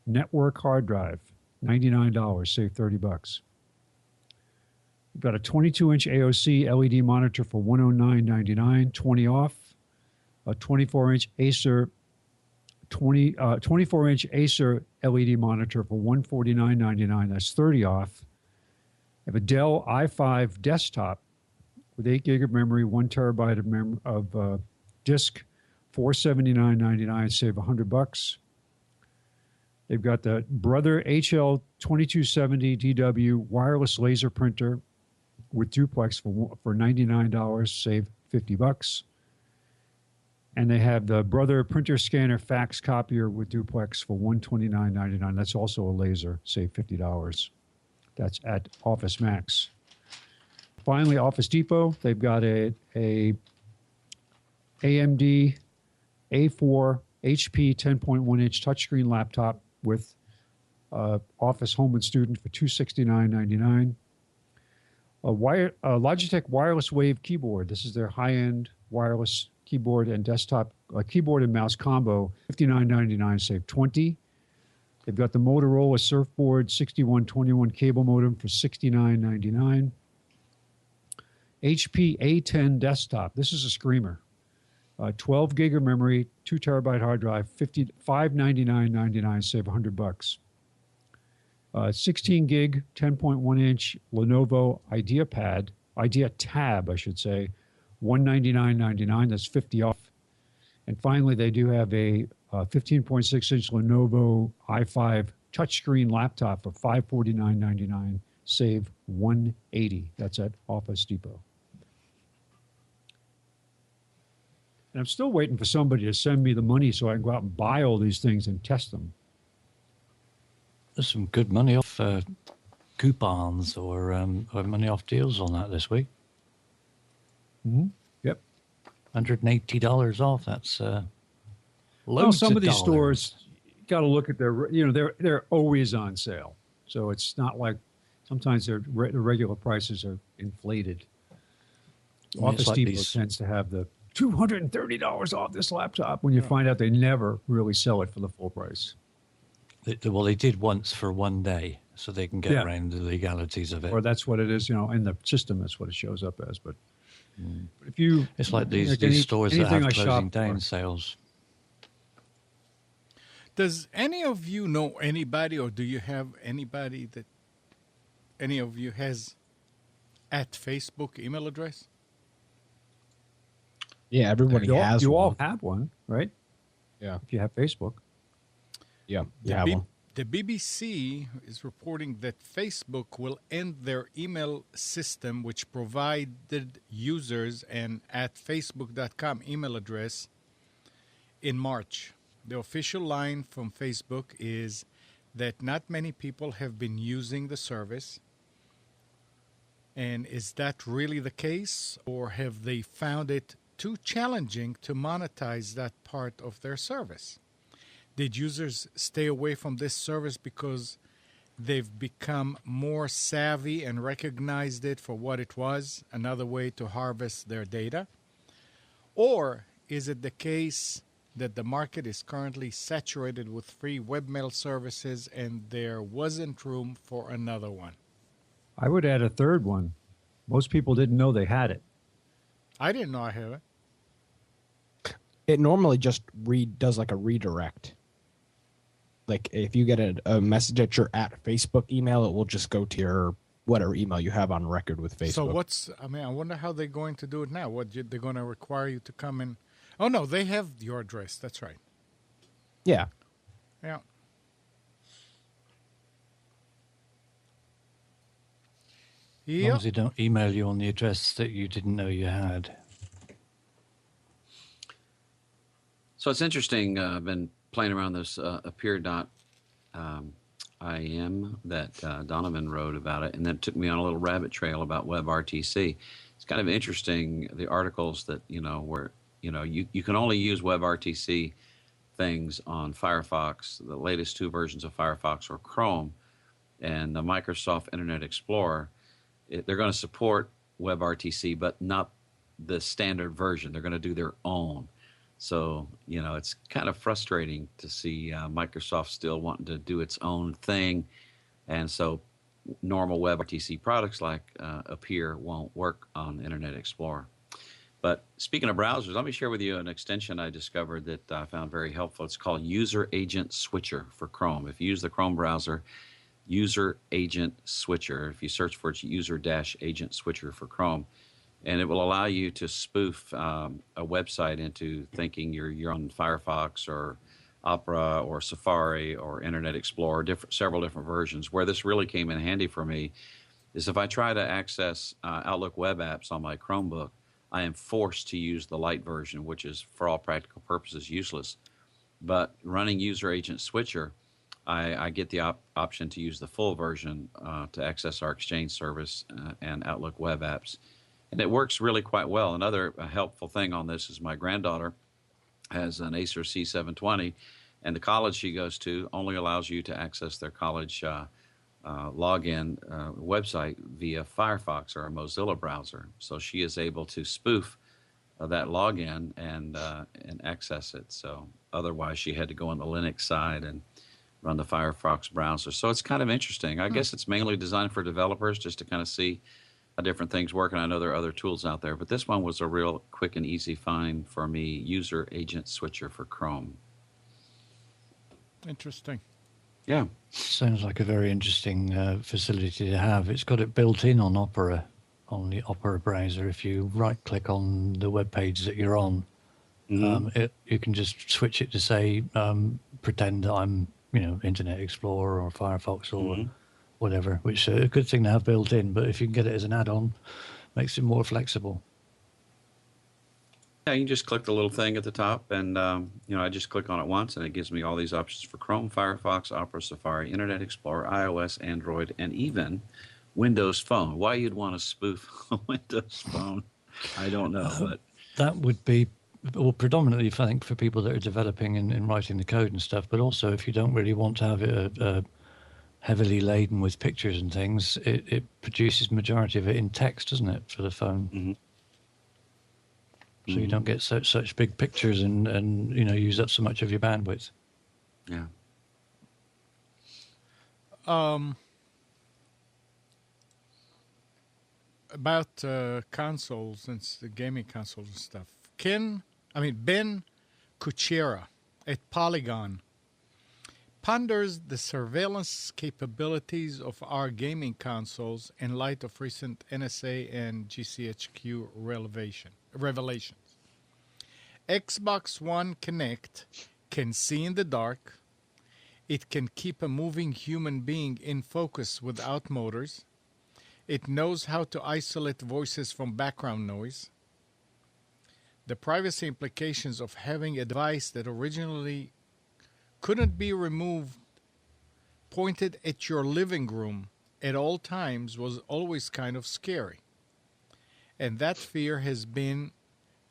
network hard drive, $99, save $30. We've got a 22-inch AOC LED monitor for $109.99, 20 off. A 24-inch Acer 24-inch Acer LED monitor for $149.99. That's 30 off. I have a Dell i5 desktop with 8 gig of memory, 1 terabyte of disk, $479.99. Save $100. They've got the Brother HL2270 DW wireless laser printer with duplex for $99. Save $50. And they have the Brother printer scanner fax copier with duplex for $129.99. That's also a laser. Save $50. That's at Office Max. Finally, Office Depot. They've got a AMD A4 HP 10.1-inch touchscreen laptop with Office Home and Student for $269.99. A Logitech Wireless Wave keyboard. This is their high-end wireless keyboard and desktop keyboard and mouse combo, $59.99, save $20. They've got the Motorola Surfboard 6121 cable modem for $69.99. HP A10 desktop. This is a screamer. 12 gig of memory, 2 terabyte hard drive, $599.99, save $100. 16 gig, 10.1 inch Lenovo Idea Tab, I should say, $199.99. That's 50 off. And finally, they do have a 15.6 inch Lenovo i5 touchscreen laptop for $549.99. Save $180. That's at Office Depot. And I'm still waiting for somebody to send me the money so I can go out and buy all these things and test them. There's some good money off coupons or money off deals on that this week. Mm-hmm. Yep. $180 off. That's loads well, some of these dollars. stores, you got to look at their, they're always on sale. So it's not like sometimes the regular prices are inflated. I mean, Office it's like Depot these- tends to have the $230 off this laptop when you find out they never really sell it for the full price. Well, they did once for one day, so they can get Yeah. around the legalities of it. Or that's what it is, in the system, that's what it shows up as. But if you, It's like these stores that anything have I shop closing down for. sales. Does any of you know anybody, or do you have anybody that any of you has at Facebook email address? Yeah, everybody has you one. all have one, right? Yeah. If you have Facebook. Yeah, you have one. The BBC is reporting that Facebook will end their email system, which provided users an at facebook.com email address in March. The official line from Facebook is that not many people have been using the service. And is that really the case, or have they found it too challenging to monetize that part of their service? Did users stay away from this service because they've become more savvy and recognized it for what it was, another way to harvest their data? Or is it the case that the market is currently saturated with free webmail services and there wasn't room for another one? I would add a third one. Most people didn't know they had it. I didn't know I had it. It normally just does like a redirect. Like if you get a message at your at Facebook email, it will just go to your whatever email you have on record with Facebook. So I wonder how they're going to do it now. They're going to require you to come in. Oh, no, they have your address. That's right. Yeah. Yeah. As long Yeah. as they don't email you on the address that you didn't know you had. So it's interesting. I've been playing around this appear.im that Donovan wrote about it, and then took me on a little rabbit trail about WebRTC. It's kind of interesting, the articles that, where, you can only use WebRTC things on Firefox, the latest 2 versions of Firefox or Chrome, and the Microsoft Internet Explorer. They're going to support WebRTC, but not the standard version. They're going to do their own. So, it's kind of frustrating to see Microsoft still wanting to do its own thing. And so, normal WebRTC products like Appear won't work on Internet Explorer. But speaking of browsers, let me share with you an extension I discovered that I found very helpful. It's called User Agent Switcher for Chrome. If you use the Chrome browser, User Agent Switcher, if you search for it, User-Agent Switcher for Chrome, and it will allow you to spoof a website into thinking you're on Firefox or Opera or Safari or Internet Explorer, several different versions. Where this really came in handy for me is if I try to access Outlook web apps on my Chromebook, I am forced to use the light version, which is for all practical purposes useless. But running User Agent Switcher, I get the option to use the full version to access our Exchange service and Outlook web apps. And it works really quite well. Another helpful thing on this is my granddaughter has an Acer C720, and the college she goes to only allows you to access their college login website via Firefox or a Mozilla browser. So she is able to spoof that login and access it. So otherwise she had to go on the Linux side and run the Firefox browser. So it's kind of interesting. I guess it's mainly designed for developers just to kind of see how different things work. And I know there are other tools out there, but this one was a real quick and easy find for me. User Agent Switcher for Chrome. Interesting. Yeah. Sounds like a very interesting facility to have. It's got it built in on Opera, on the Opera browser. If you right-click on the web page that you're on, you can just switch it to say, pretend that I'm, Internet Explorer or Firefox or whatever, which is a good thing to have built in. But if you can get it as an add-on, makes it more flexible. Yeah, you can just click the little thing at the top, and I just click on it once, and it gives me all these options for Chrome, Firefox, Opera, Safari, Internet Explorer, iOS, Android, and even Windows Phone. Why you'd want to spoof a Windows Phone, I don't know. But that would be, well, predominantly, I think, for people that are developing and writing the code and stuff, but also if you don't really want to have it heavily laden with pictures and things, it produces majority of it in text, doesn't it, for the phone? So you don't get such big pictures and use up so much of your bandwidth. Yeah. About consoles and the gaming consoles and stuff. Ben Kuchera at Polygon ponders the surveillance capabilities of our gaming consoles in light of recent NSA and GCHQ revelations. Xbox One Kinect can see in the dark. It can keep a moving human being in focus without motors. It knows how to isolate voices from background noise. The privacy implications of having a device that originally couldn't be removed pointed at your living room at all times was always kind of scary. And that fear has been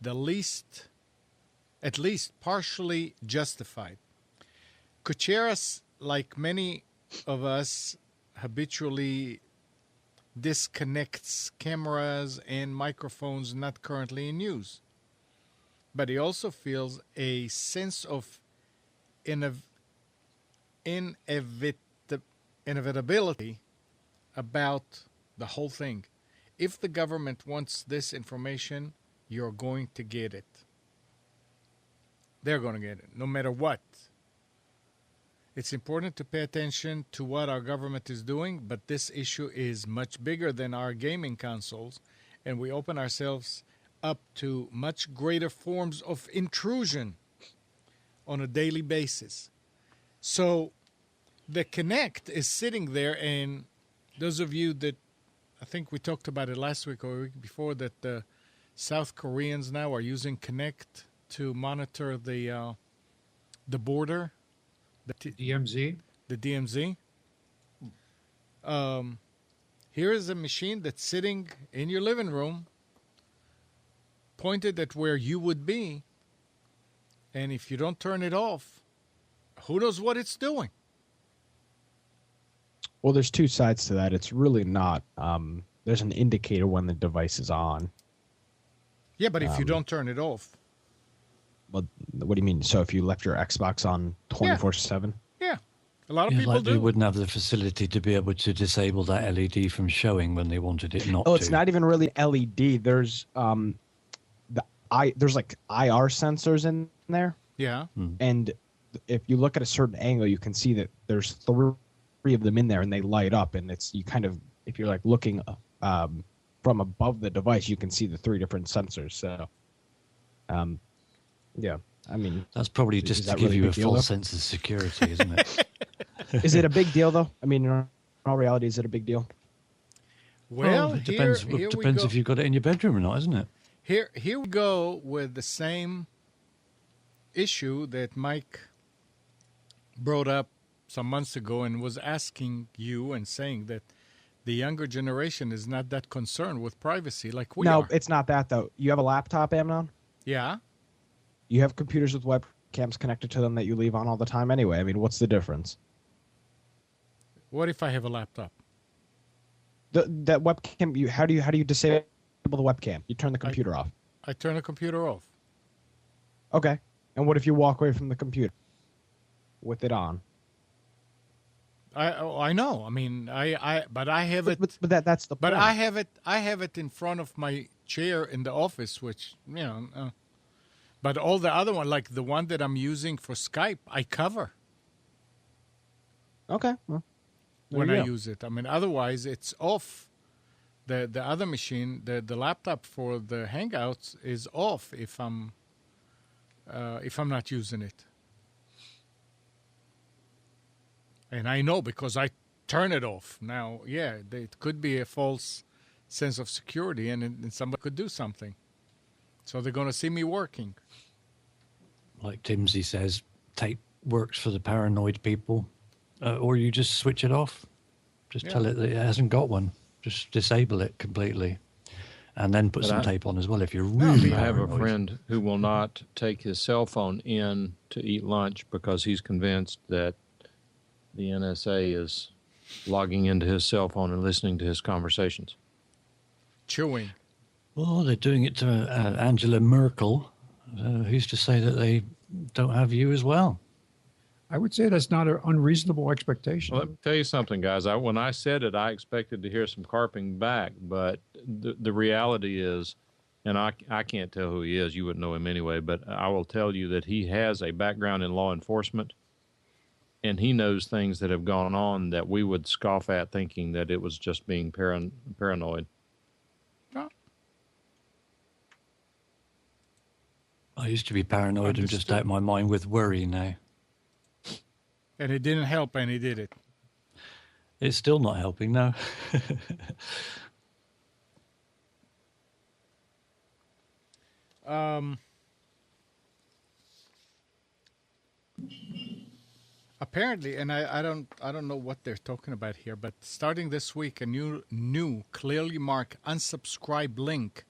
at least partially justified. Kucheras, like many of us, habitually disconnects cameras and microphones not currently in use. But he also feels a sense of inevitability about the whole thing. If the government wants this information, you're going to get it. They're going to get it, no matter what. It's important to pay attention to what our government is doing, but this issue is much bigger than our gaming consoles, and we open ourselves up to much greater forms of intrusion on a daily basis. So the Kinect is sitting there, and those of you that, I think we talked about it last week or week before, that the South Koreans now are using Kinect to monitor the border. The DMZ? The DMZ. Here is a machine that's sitting in your living room, pointed at where you would be, and if you don't turn it off, who knows what it's doing? Well, there's two sides to that. It's really not. There's an indicator when the device is on. Yeah, but if you don't turn it off. Well, what do you mean? So if you left your Xbox on 24/7? Yeah. A lot of Yeah, people like they do. wouldn't have the facility to be able to disable that LED from showing when they wanted it not Oh, to. it's not even really LED. There's there's like IR sensors in there, Yeah. and if you look at a certain angle, you can see that there's three of them in there, and they light up. And it's you kind of if you're like looking from above the device, you can see the three different sensors. So, yeah, I mean, That's probably Is just to that give really a you a big deal, false though? sense of security, isn't it? is it a big deal though? I mean, in all reality, is it a big deal? Well, it here, depends. here we Depends go. if you've got it in your bedroom or not, isn't it? Here we go with the same issue that Mike brought up some months ago and was asking you and saying that the younger generation is not that concerned with privacy like we No, are. it's not that though. You have a laptop, Amnon? Yeah. You have computers with webcams connected to them that you leave on all the time anyway. I mean, what's the difference? What if I have a laptop? That webcam, how do you disable the webcam? You turn the computer off. I turn the computer off. Okay. And what if you walk away from the computer with it on? I know. I mean, but I have it. But that's the But point. I have it in front of my chair in the office, which but all the other one, like the one that I'm using for Skype, I cover Okay. Well, there when you I go. use it. I mean, otherwise it's off. The other machine, the laptop for the Hangouts is off if I'm not using it. And I know because I turn it off. Now, yeah, it could be a false sense of security and somebody could do something. So they're going to see me working. Like Timsy says, tape works for the paranoid people. Or you just switch it off. Just tell it that it hasn't got one. Just disable it completely. And then put But some I- tape on as well if you're really I have a paranoid. friend who will not take his cell phone in to eat lunch because he's convinced that the NSA is logging into his cell phone and listening to his conversations. Chewing. Well, they're doing it to Angela Merkel, who's to say that they don't have you as well. I would say that's not an unreasonable expectation. Well, let me tell you something, guys. When I said it, I expected to hear some carping back, but the reality is, and I can't tell who he is. You wouldn't know him anyway, but I will tell you that he has a background in law enforcement, and he knows things that have gone on that we would scoff at, thinking that it was just being paranoid. I used to be paranoid and just Understood. out of my mind with worry now. And it didn't help any, did it? It's still not helping now. Apparently, and I don't know what they're talking about here, but starting this week, a new clearly marked unsubscribe link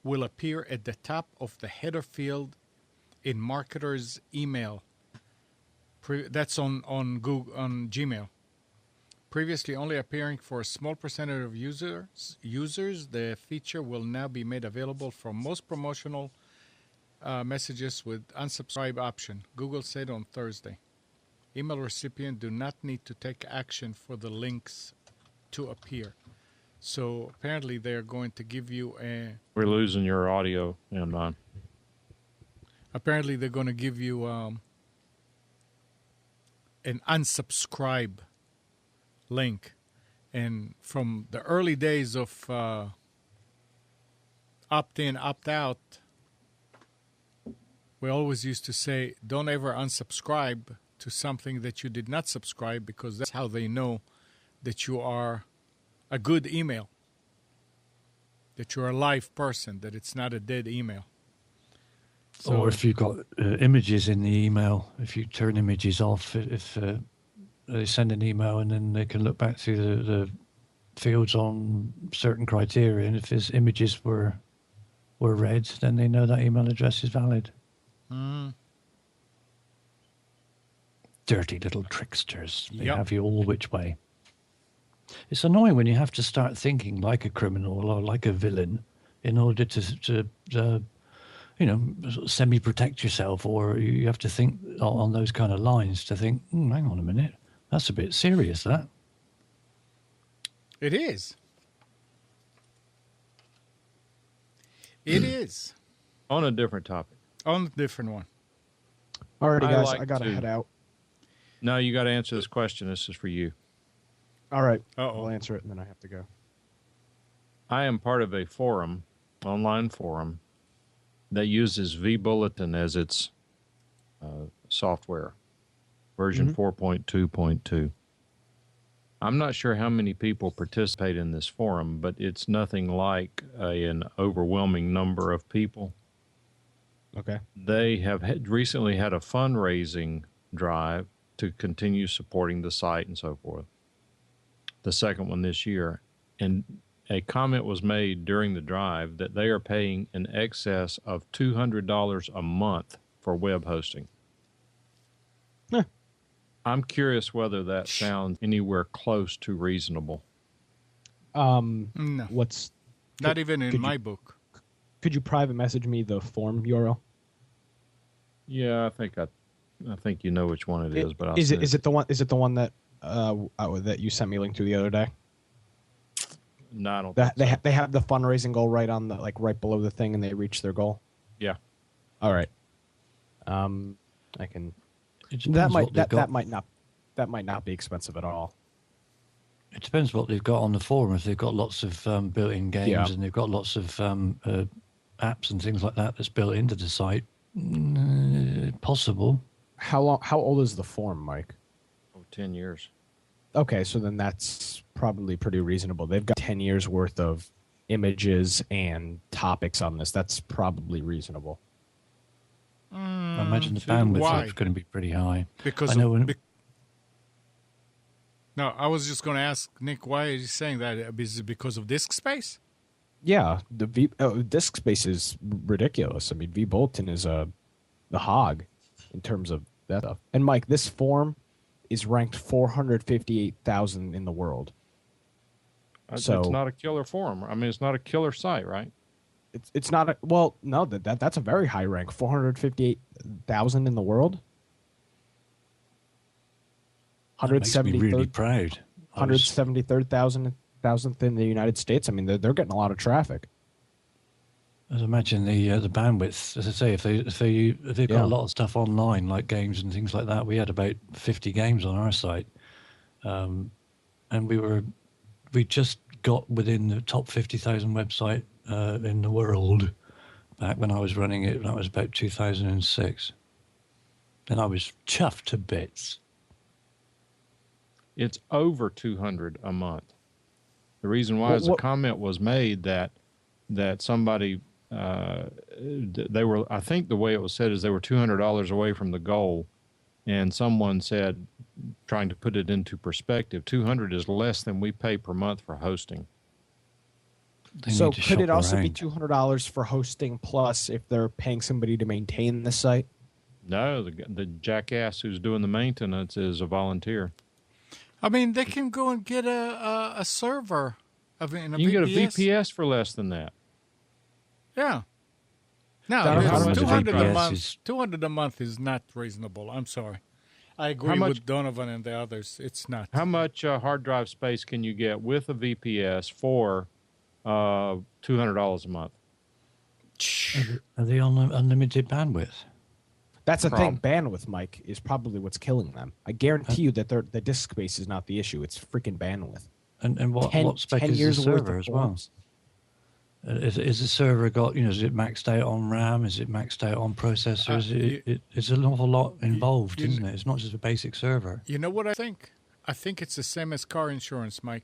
will appear at the top of the header field in marketers' email. That's on Google, on Gmail. Previously only appearing for a small percentage of users, the feature will now be made available for most promotional messages with unsubscribe option. Google said on Thursday. Email recipient do not need to take action for the links to appear. So apparently they're going to give you We're losing your audio, and apparently they're going to give you an unsubscribe link. And from the early days of opt-in, opt-out, we always used to say, don't ever unsubscribe to something that you did not subscribe, because that's how they know that you are a good email, that you're a live person, that it's not a dead email. So, Or if you've got images in the email, if you turn images off, if they send an email and then they can look back through the fields on certain criteria, and if his images were read, then they know that email address is valid. Dirty little tricksters. They Yep. have you all which way. It's annoying when you have to start thinking like a criminal or like a villain in order to semi-protect yourself, or you have to think on those kind of lines to think, hang on a minute, That's a bit serious, that. It is. It is. On a different topic. On a different one. Alrighty, I guys, like I gotta to- head out. No, you got to answer this question. This is for you. All right, Uh-oh. I'll answer it, and then I have to go. I am part of a forum, online forum, that uses vBulletin as its software, version 4.2.2. I'm not sure how many people participate in this forum, but it's nothing like an overwhelming number of people. Okay. They have recently had a fundraising drive to continue supporting the site and so forth. The second one this year. And a comment was made during the drive that they are paying in excess of $200 a month for web hosting. Huh. I'm curious whether that sounds anywhere close to reasonable. No. What's Not even in could my book. could you private message me the form URL? Yeah, I think you know which one it is, but I'll Is send it the one that that you sent me a link to the other day? No, I don't That think so. they have the fundraising goal right on the right below the thing, and they reach their goal. Yeah. All right. I can. It That depends what they've got. that might not be expensive at all. It depends what they've got on the forum. If they've got lots of built-in games Yeah. and they've got lots of apps and things like that that's built into the site, possible. How old is the form, Mike? 10 years. Okay, so then that's probably pretty reasonable. They've got 10 years worth of images and topics on this. That's probably reasonable. I imagine the so bandwidth why? is going to be pretty high. Because I know of, when- no, I was just going to ask Nick, why is he saying that? Is it because of disk space? Yeah, the disk space is ridiculous. I mean, vBulletin is the hog in terms of that stuff. And Mike, this form is ranked 458,000 in the world. So- it's not a killer forum. I mean, it's not a killer site, right? It's not a no that's a very high rank. 458,000 in the world. That makes me really 173rd proud. I was- 173,000th in the United States. I mean, they're getting a lot of traffic. I imagine the bandwidth. As I say, if they've got Yeah. a lot of stuff online, like games and things like that, we had about 50 games on our site, and we just got within the top 50,000 website in the world back when I was running it. That was about 2006, and I was chuffed to bits. It's over 200 a month. The reason why is a What- comment was made that somebody they were, I think the way it was said is they were $200 away from the goal, and someone said, trying to put it into perspective, 200 is less than we pay per month for hosting. They So need to could it shop also be around. $200 for hosting plus if they're paying somebody to maintain the site? No, the jackass who's doing the maintenance is a volunteer. I mean, they can go and get a server. I mean, You can get a VPS. VPS for less than that. Yeah. No, How it's much 200 a VPS month. is- 200 a month is not reasonable. I'm sorry. I agree How much- with Donovan and the others. It's not. How much hard drive space can you get with a VPS for $200 a month? Are they on unlimited bandwidth? That's the thing. Bandwidth, Mike, is probably what's killing them. I guarantee you that the disk space is not the issue. It's freaking bandwidth. And what spec 10 is the years worth server of as well? forms. Is the server got, is it maxed out on RAM? Is it maxed out on processors? It's an awful lot involved, isn't it? It's not just a basic server. You know what I think? I think it's the same as car insurance, Mike.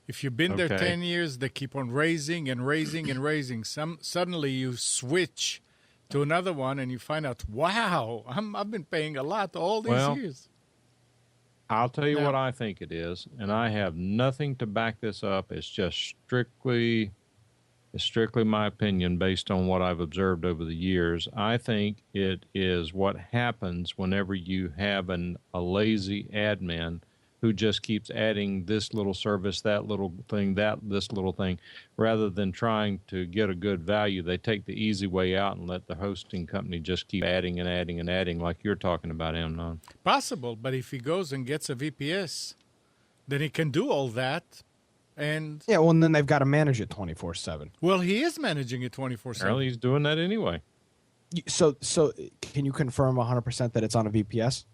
If you've been there Okay. 10 years, they keep on raising and raising and raising. Suddenly you switch to another one and you find out, wow, I've been paying a lot all these Well, years. I'll tell you Now- what I think it is, and I have nothing to back this up. It's just strictly my opinion based on what I've observed over the years. I think it is what happens whenever you have a lazy admin who just keeps adding this little service, that little thing, this little thing, rather than trying to get a good value. They take the easy way out and let the hosting company just keep adding and adding and adding, like you're talking about, Amnon. Possible, but if he goes and gets a VPS, then he can do all that. And Yeah, well, and then they've got to manage it 24/7. well, he is managing it 24/7. Apparently he's doing that anyway. So can you confirm 100% that it's on a VPS?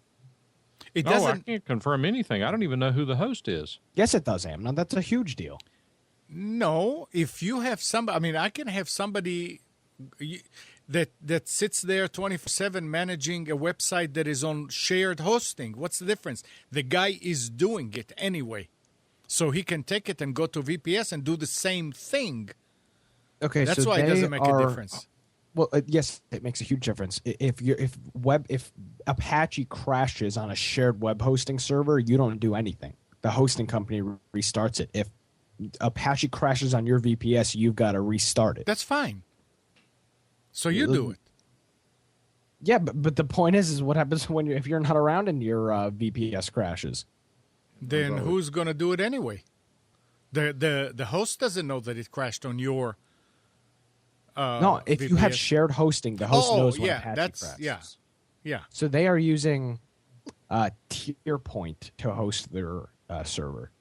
It No, I doesn't. can't confirm anything. I don't even know who the host is. Yes, it does, Amnon. That's a huge deal. No, if you have somebody, I mean, I can have somebody that sits there 24/7 managing a website that is on shared hosting. What's the difference? The guy is doing it anyway, so he can take it and go to VPS and do the same thing. Okay, That's so why it they doesn't make a are- difference. Well, yes, it makes a huge difference. If Apache crashes on a shared web hosting server, you don't do anything. The hosting company restarts it. If Apache crashes on your VPS, you've got to restart it. That's fine. So you do it. Yeah, but the point is what happens when if you're not around and your VPS crashes? Then who's going to do it anyway? The host doesn't know that it crashed on your. No, if you have VPS. shared hosting, the host knows when Apache that's crashes. yeah. So they are using TierPoint to host their server.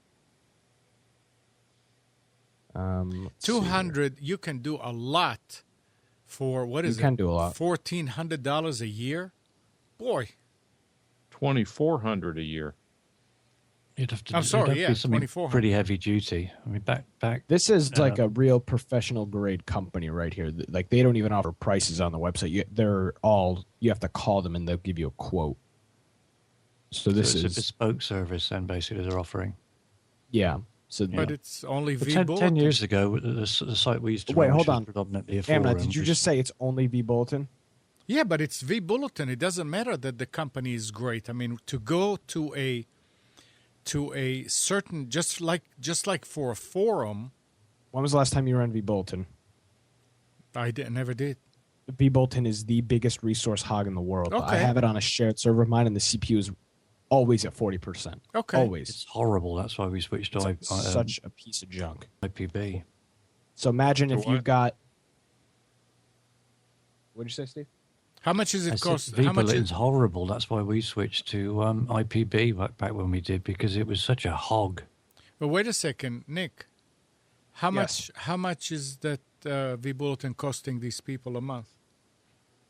Let's see here. 200. You can do a lot for what is You can it? do a lot. $1,400 a year. Boy, $2,400 a year. You'd have to. I'm sorry, it'd have to yeah, be something 2400. pretty heavy duty. I mean, back. This is like a real professional grade company right here. Like they don't even offer prices on the website. You have to call them and they'll give you a quote. So this It's a is bespoke service, then basically they're offering. yeah. So but it's only But V 10 bulletin. years ago, the site we used to Wait, run, hold which was on. predominantly a Amna, forum, did you was- just say it's only vBulletin? Yeah, but it's V bulletin. It doesn't matter that the company is great. I mean, to go to a certain just like for a forum, When was the last time you ran vBulletin? never did. vBulletin is the biggest resource hog in the world. I Okay. have it on a shared server of mine, and the CPU is always at 40%. Okay. Always. It's horrible. That's why we switched to It's such a piece of junk. IPB. So imagine if what? you've got. What'd you say, Steve? How much is I it said cost? How much vBulletin's is, horrible. That's why we switched to IPB back when we did, because it was such a hog. but wait a second, Nick. How Yes. much is that V bulletin costing these people a month?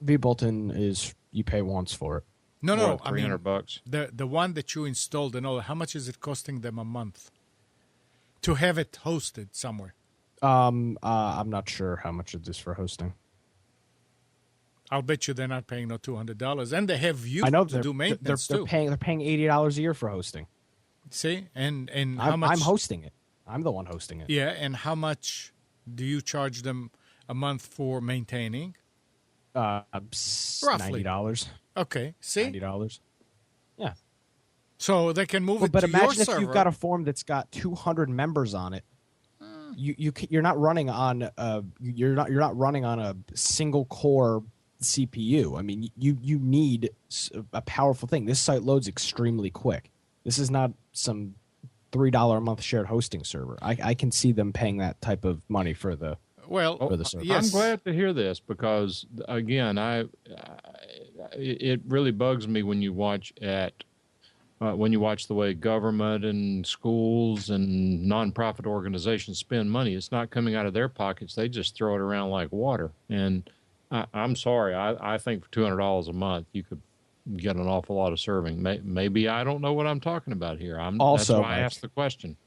vBulletin is you pay once for it. No, What, I mean $300. the one that you installed and all. How much is it costing them a month to have it hosted somewhere? I'm not sure how much it is for hosting. I'll bet you they're not paying no $200, and they have you I know to do maintenance they're too. paying $80 a year for hosting. See, and how I'm much? hosting it. I'm the one hosting it. Yeah, and how much do you charge them a month for maintaining? Roughly. $90. Okay, see, $90. Yeah. so they can move it But to your imagine if server. you've got a form that's got 200 members on it. You're not running on you're not running on a single core CPU. I mean, you need a powerful thing. This site loads extremely quick. This is not some $3 a month shared hosting server. I can see them paying that type of money for the. well, for the server. yes, I'm glad to hear this because, again, it really bugs me when you watch the way government and schools and nonprofit organizations spend money. It's not coming out of their pockets; they just throw it around like water. And I'm sorry, I think for $200 a month you could get an awful lot of serving. Maybe I don't know what I'm talking about here. Also, that's why I Mike, asked the question.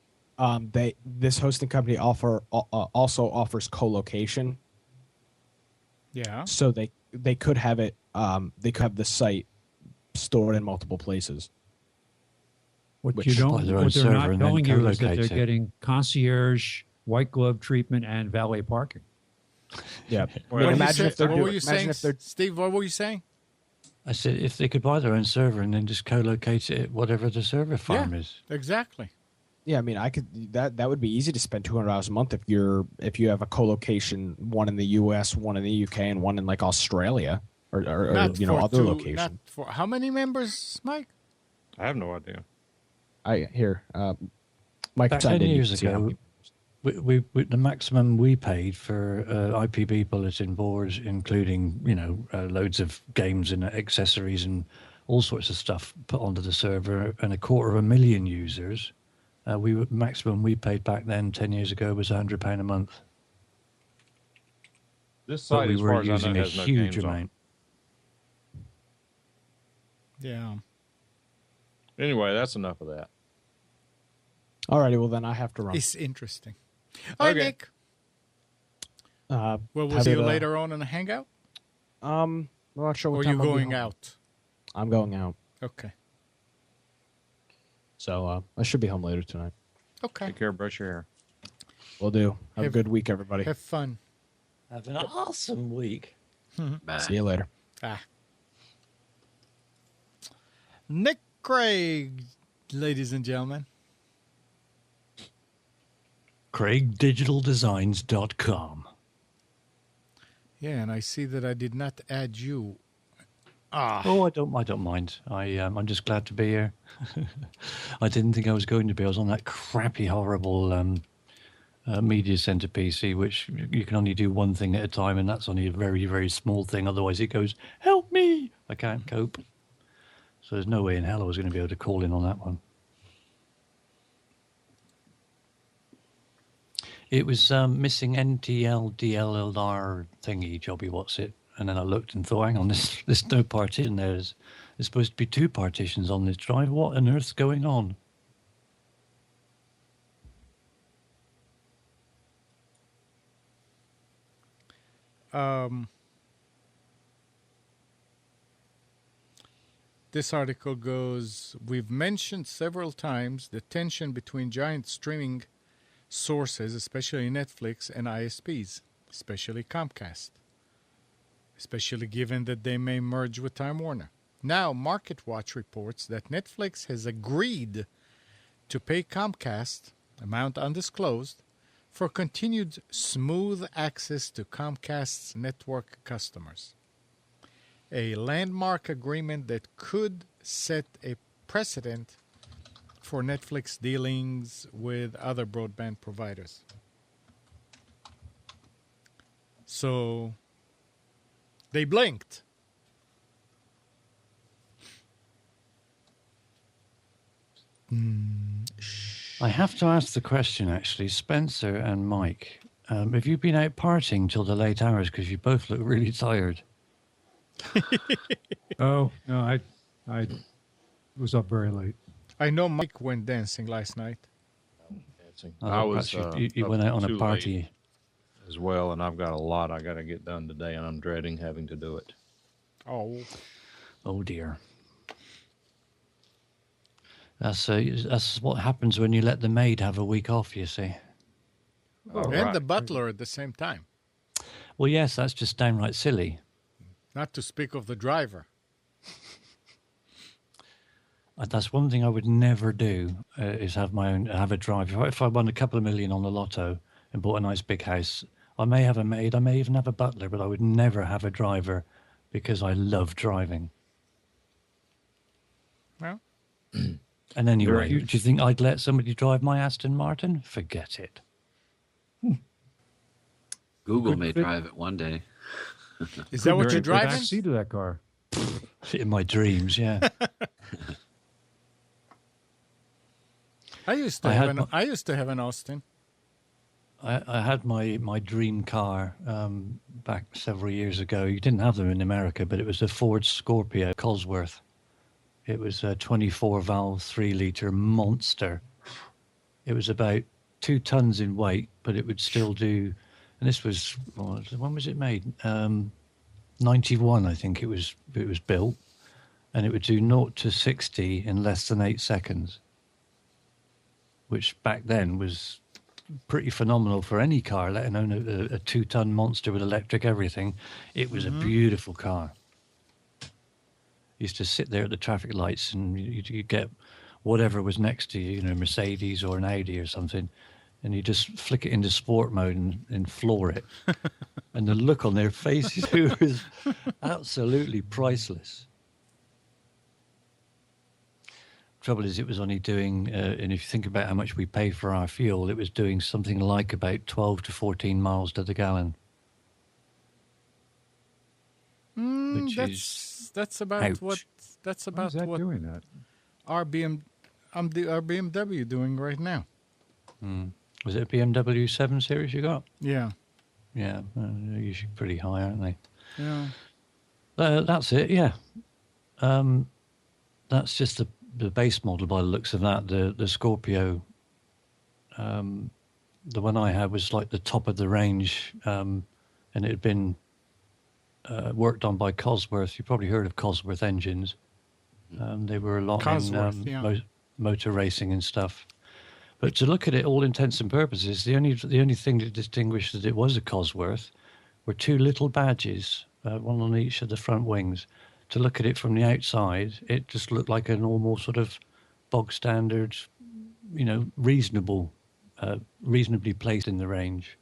This hosting company also offers co-location, yeah. so they could have it. They could have the site stored in multiple places. What Which- you don't, Supply their own what they're server not and then telling you is that co-locate they're it. getting concierge, white glove treatment, and valet parking. Yeah. What, did you imagine say? if they're What doing- were you imagine saying, if they're- Steve? What were you saying? I said if they could buy their own server and then just co-locate it at whatever the server farm is. Exactly. Yeah, I mean, I could that would be easy to spend $200 a month if you have a co-location, one in the U.S., one in the U.K., and one in like Australia or Not you know for other two- locations. Not for how many members, Mike? I have no idea. Mike. Back sent 10 in, you years can see how ago, many- the maximum we paid for IPB bulletin boards, including loads of games and accessories and all sorts of stuff put onto the server, and 250,000 users. Maximum we paid back then 10 years ago was £100 a month. This But site, we as were far as I using know, a has no huge games on. amount. Yeah. Anyway, that's enough of that. Alrighty, well then I have to run. It's interesting. All right, Okay. Nick. Well, We'll see you later on in the hangout? I'm not sure Or what are you time I'll be going home. out? I'm going out, Okay. so I should be home later tonight. Okay. Take care, brush your hair. Will do. Have a Have- good week, everybody. Have fun. Have an awesome week. Bye. See you later. Nick Craig, ladies and gentlemen. CraigDigitalDesigns.com. Yeah, and I see that I did not add you. Oh, I don't mind. I'm just glad to be here. I didn't think I was going to be. I was on that crappy, horrible media center PC, which you can only do one thing at a time, and that's only a very, very small thing. Otherwise, it goes, "Help me! I can't cope." So there's no way in hell I was going to be able to call in on that one. It was missing NTL DLLR thingy, jobby, what's it? And then I looked and thought, hang on, there's no partition there. There's supposed to be 2 partitions on this drive. What on earth's going on? This article goes, we've mentioned several times the tension between giant streaming sources, especially Netflix, and ISPs, especially Comcast, especially given that they may merge with Time Warner. Now, MarketWatch reports that Netflix has agreed to pay Comcast, amount undisclosed, for continued smooth access to Comcast's network customers. A landmark agreement that could set a precedent for Netflix dealings with other broadband providers. So they blinked. I have to ask the question, actually, Spencer and Mike. Have you been out partying till the late hours? Because you both look really tired. Oh no, I was up very late. I know Mike went dancing last night. I was Perhaps you went out on too a party. late as well, and I've got a lot I got to get done today, and I'm dreading having to do it. Oh, Oh dear. That's what happens when you let the maid have a week off, you see. All and right. the butler at the same time. Well, yes, that's just downright silly. Not to speak of the driver. That's one thing I would never do is have a driver. If I won a couple of million on the lotto and bought a nice big house, I may have a maid, I may even have a butler, but I would never have a driver because I love driving. Well, And anyway, Very- do you think I'd let somebody drive my Aston Martin? Forget it. Google Good may fit. drive it one day. is that what Couldn't you're get the driving? back seat of that car. In my dreams, yeah. I used to I have had an I used to have an Austin. I had my dream car back several years ago. You didn't have them in America, but it was a Ford Scorpio Cosworth. It was a 24-valve, 3-liter monster. It was about 2 tons in weight, but it would still do. And this was, when was it made? 91, I think it was built, and it would do 0 to 60 in less than 8 seconds, which back then was pretty phenomenal for any car, let alone a 2-ton monster with electric everything. It was a beautiful car. Used to sit there at the traffic lights and you get whatever was next to you, Mercedes or an Audi or something, and you just flick it into sport mode and floor it. And the look on their faces was absolutely priceless. trouble is, it was only doing, and if you think about how much we pay for our fuel, it was doing something like about 12 to 14 miles to the gallon. Which That's about ouch. what. That's Why about is that what doing that? our BMW doing right now. Was it a BMW 7 Series you got? Yeah. Yeah, they're usually pretty high, aren't they? Yeah. That's it, yeah. That's just the base model by the looks of that. The Scorpio, the one I had was like the top of the range, and it had been worked on by Cosworth. You probably heard of Cosworth engines. They were a lot Cosworth, in yeah. motor racing and stuff. But to look at it, all intents and purposes, the only thing that distinguished that it was a Cosworth were two little badges, one on each of the front wings. To look at it from the outside, it just looked like a normal sort of bog standard, reasonably placed in the range.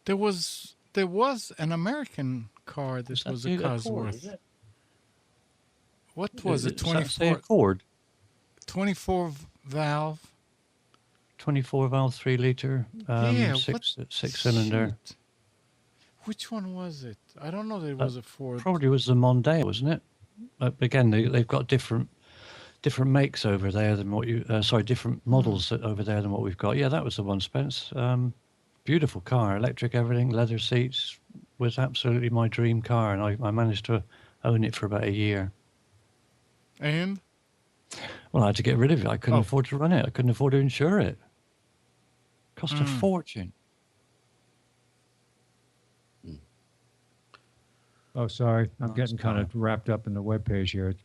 There was an American car that was a Cosworth. What was it? 24 24 valve. 24 valve, 3 liter, six cylinder. Shit. Which one was it? I don't know that it was a Ford. Probably was the Mondeo, wasn't it? Again, they've got different makes over there than what you. Different models over there than what we've got. Yeah, that was the one, Spence. Beautiful car, electric, everything, leather seats. Was absolutely my dream car, and I managed to own it for about a year. And? Well, I had to get rid of it. I couldn't afford to run it. I couldn't afford to insure it. Cost a fortune. Oh, sorry. I'm Nice getting kind car. of wrapped up in the webpage here. It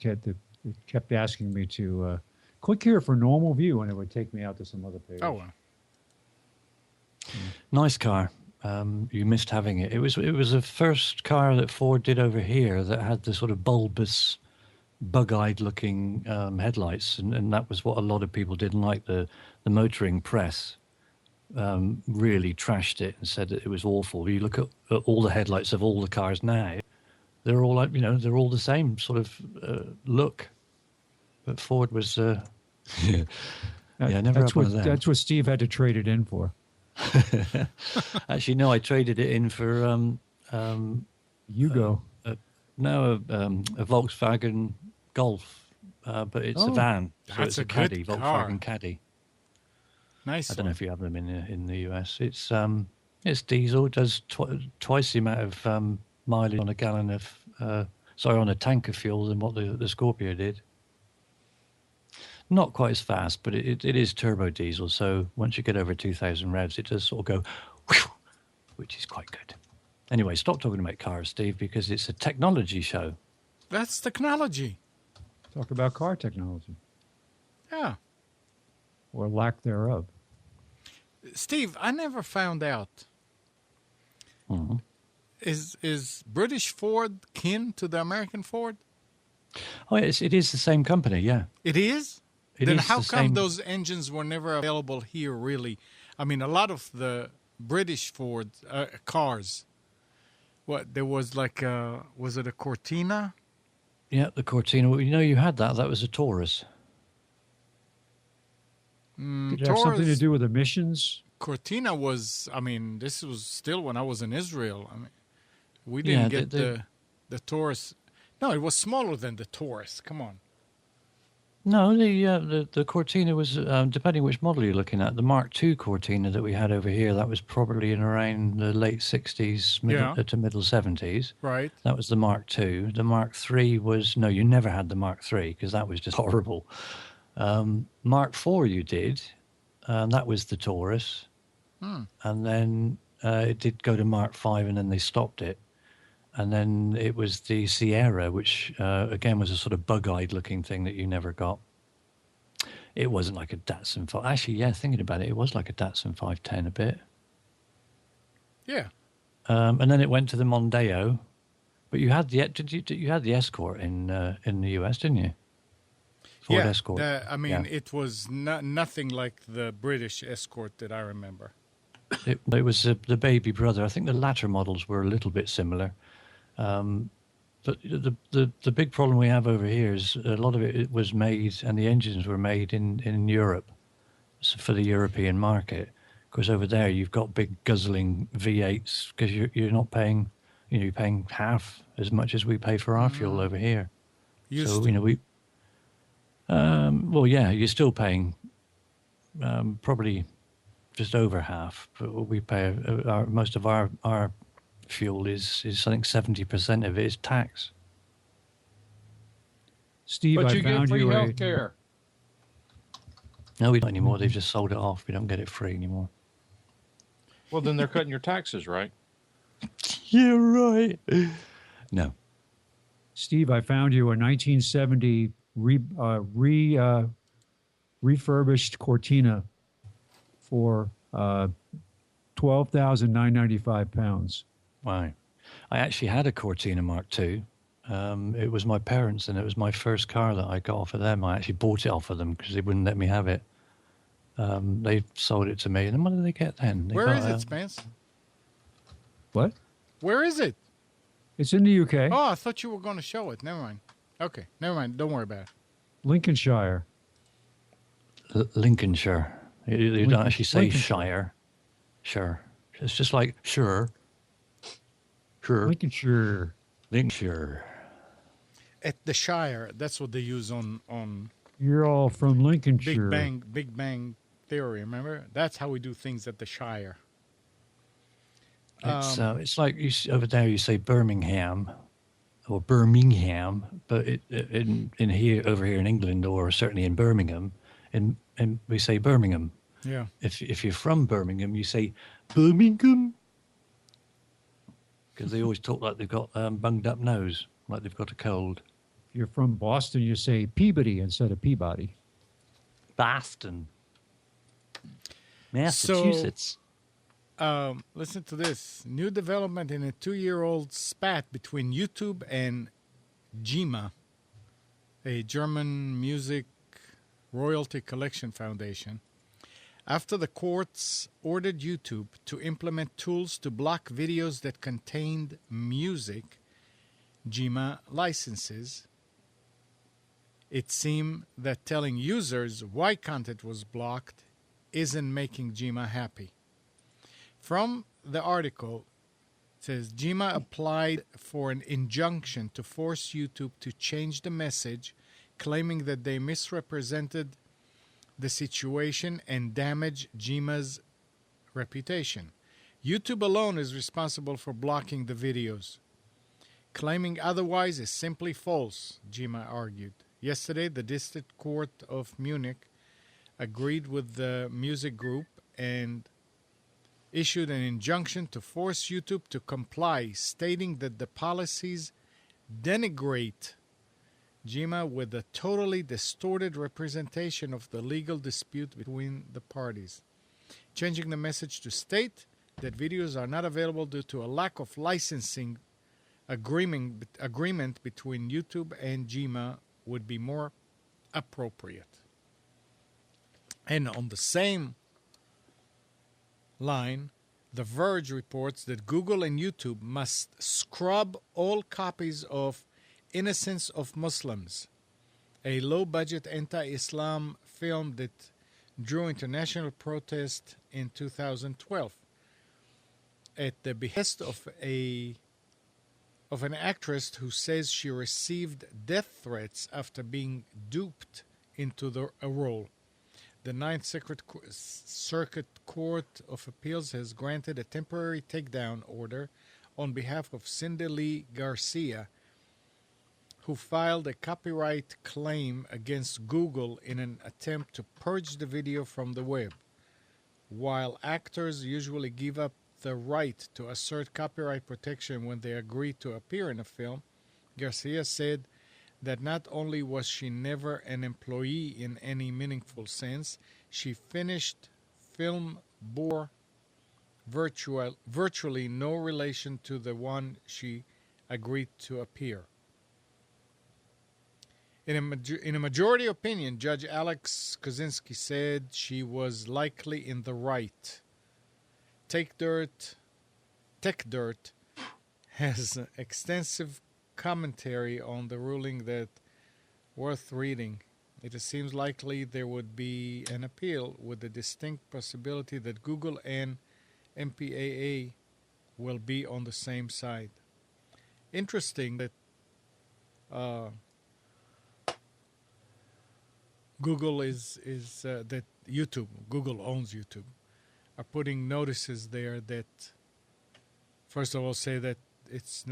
kept asking me to click here for normal view, and it would take me out to some other page. Oh, well. Nice car. You missed having it. It was the first car that Ford did over here that had the sort of bulbous, bug-eyed looking headlights, and that was what a lot of people didn't like. The motoring press really trashed it and said that it was awful. You look at all the headlights of all the cars now, they're all like, they're all the same sort of look. But Ford was, never had one of them. That's what Steve had to trade it in for. Actually, no, I traded it in for Yugo. a Volkswagen Golf, but it's a van. So That's it's a a Caddy, good car. Volkswagen Caddy. Nice I don't know one. if you have them in the US. It's diesel. It does twice the amount of mileage on a gallon of on a tank of fuel than what the Scorpio did. Not quite as fast, but it is turbo diesel. So once you get over 2,000 revs, it does sort of go, whew, which is quite good. Anyway, stop talking about cars, Steve, because it's a technology show. That's technology. Talk about car technology Yeah. or lack thereof. Steve, I never found out. Mm-hmm. Is British Ford kin to the American Ford? Oh, it is the same company, yeah. It is? It Then is how the come same- those engines were never available here, really? I mean, a lot of the British Ford cars, there was like, was it a Cortina? Yeah, the Cortina. Well, you had that. That was a Taurus. Did it have something to do with emissions? Cortina was, I mean, this was still when I was in Israel. I mean, we Yeah, didn't get the Taurus. No, it was smaller than the Taurus. Come on. No, the Cortina was, depending which model you're looking at, the Mark II Cortina that we had over here, that was probably in around the late 60s to middle 70s. Right. That was the Mark II. The Mark III was, no, you never had the Mark III because that was just horrible. Mark IV you did, and that was the Taurus. And then it did go to Mark V, and then they stopped it. And then it was the Sierra, which, again, was a sort of bug-eyed looking thing that you never got. It wasn't like a Datsun 5. Actually, yeah, thinking about it, it was like a Datsun 510 a bit. Yeah. And then it went to the Mondeo. But you had you had the Escort in the US, didn't you? Ford Escort. It was nothing like the British Escort that I remember. It was the baby brother. I think the latter models were a little bit similar. The big problem we have over here is a lot of it was made, and the engines were made in Europe, for the European market. Because over there you've got big guzzling V8s, because you're not paying, you're paying half as much as we pay for our fuel over here. So we, well, yeah, you're still paying probably just over half, but what we pay, most of our fuel is I think 70% of it is tax. Steve, But I you get found free you health care. No, we don't anymore. They've just sold it off. We don't get it free anymore. Well, then they're cutting your taxes, right? Yeah, right. No. Steve, I found you a 1970 refurbished Cortina for 12,995 pounds. Wow. I actually had a Cortina Mark II. It was my parents', and it was my first car that I got off of them. I actually bought it off of them because they wouldn't let me have it. They sold it to me, and then what did they get then? They Where got, is it, Spence? What? Where is it? It's in the UK, Oh, I thought you were going to show it. Never mind. Okay, never mind. Don't worry about it. Lincolnshire. Lincolnshire. You don't actually say Lincolnshire. Shire. Sure. It's just like sure. Lincolnshire. Lincolnshire. At the Shire, that's what they use on You're all from Lincolnshire. Big Bang Theory. Remember? That's how we do things at the Shire. It's like over there you say Birmingham or Birmingham, but in here over here in England, or certainly in Birmingham, and we say Birmingham. Yeah. If you're from Birmingham, you say Birmingham, because they always talk like they've got bunged up nose, like they've got a cold. If you're from Boston, you say Peabody instead of Peabody. Boston, Massachusetts. Listen to this. New development in a 2-year-old spat between YouTube and GEMA, a German music royalty collection foundation, after the courts ordered YouTube to implement tools to block videos that contained music GEMA licenses. It seemed that telling users why content was blocked isn't making GEMA happy. From the article, it says GEMA applied for an injunction to force YouTube to change the message, claiming that they misrepresented the situation and damaged GEMA's reputation. YouTube alone is responsible for blocking the videos. Claiming otherwise is simply false, GEMA argued. Yesterday, the District Court of Munich agreed with the music group and issued an injunction to force YouTube to comply, stating that the policies denigrate GEMA with a totally distorted representation of the legal dispute between the parties. Changing the message to state that videos are not available due to a lack of licensing agreement between YouTube and GEMA would be more appropriate. And on the same line, The Verge reports that Google and YouTube must scrub all copies of Innocence of Muslims, a low-budget anti-Islam film that drew international protest in 2012. At the behest of an actress who says she received death threats after being duped into a role. The Ninth Circuit Court of Appeals has granted a temporary takedown order on behalf of Cindy Lee Garcia, who filed a copyright claim against Google in an attempt to purge the video from the web. While actors usually give up the right to assert copyright protection when they agree to appear in a film, Garcia said that not only was she never an employee in any meaningful sense, she finished film bore virtually no relation to the one she agreed to appear. In a majority opinion, Judge Alex Kozinski said she was likely in the right. TechDirt has extensive commentary on the ruling that worth reading. It seems likely there would be an appeal with the distinct possibility that Google and MPAA will be on the same side. Interesting that Google is that YouTube, Google owns YouTube, are putting notices there that, first of all, say that it's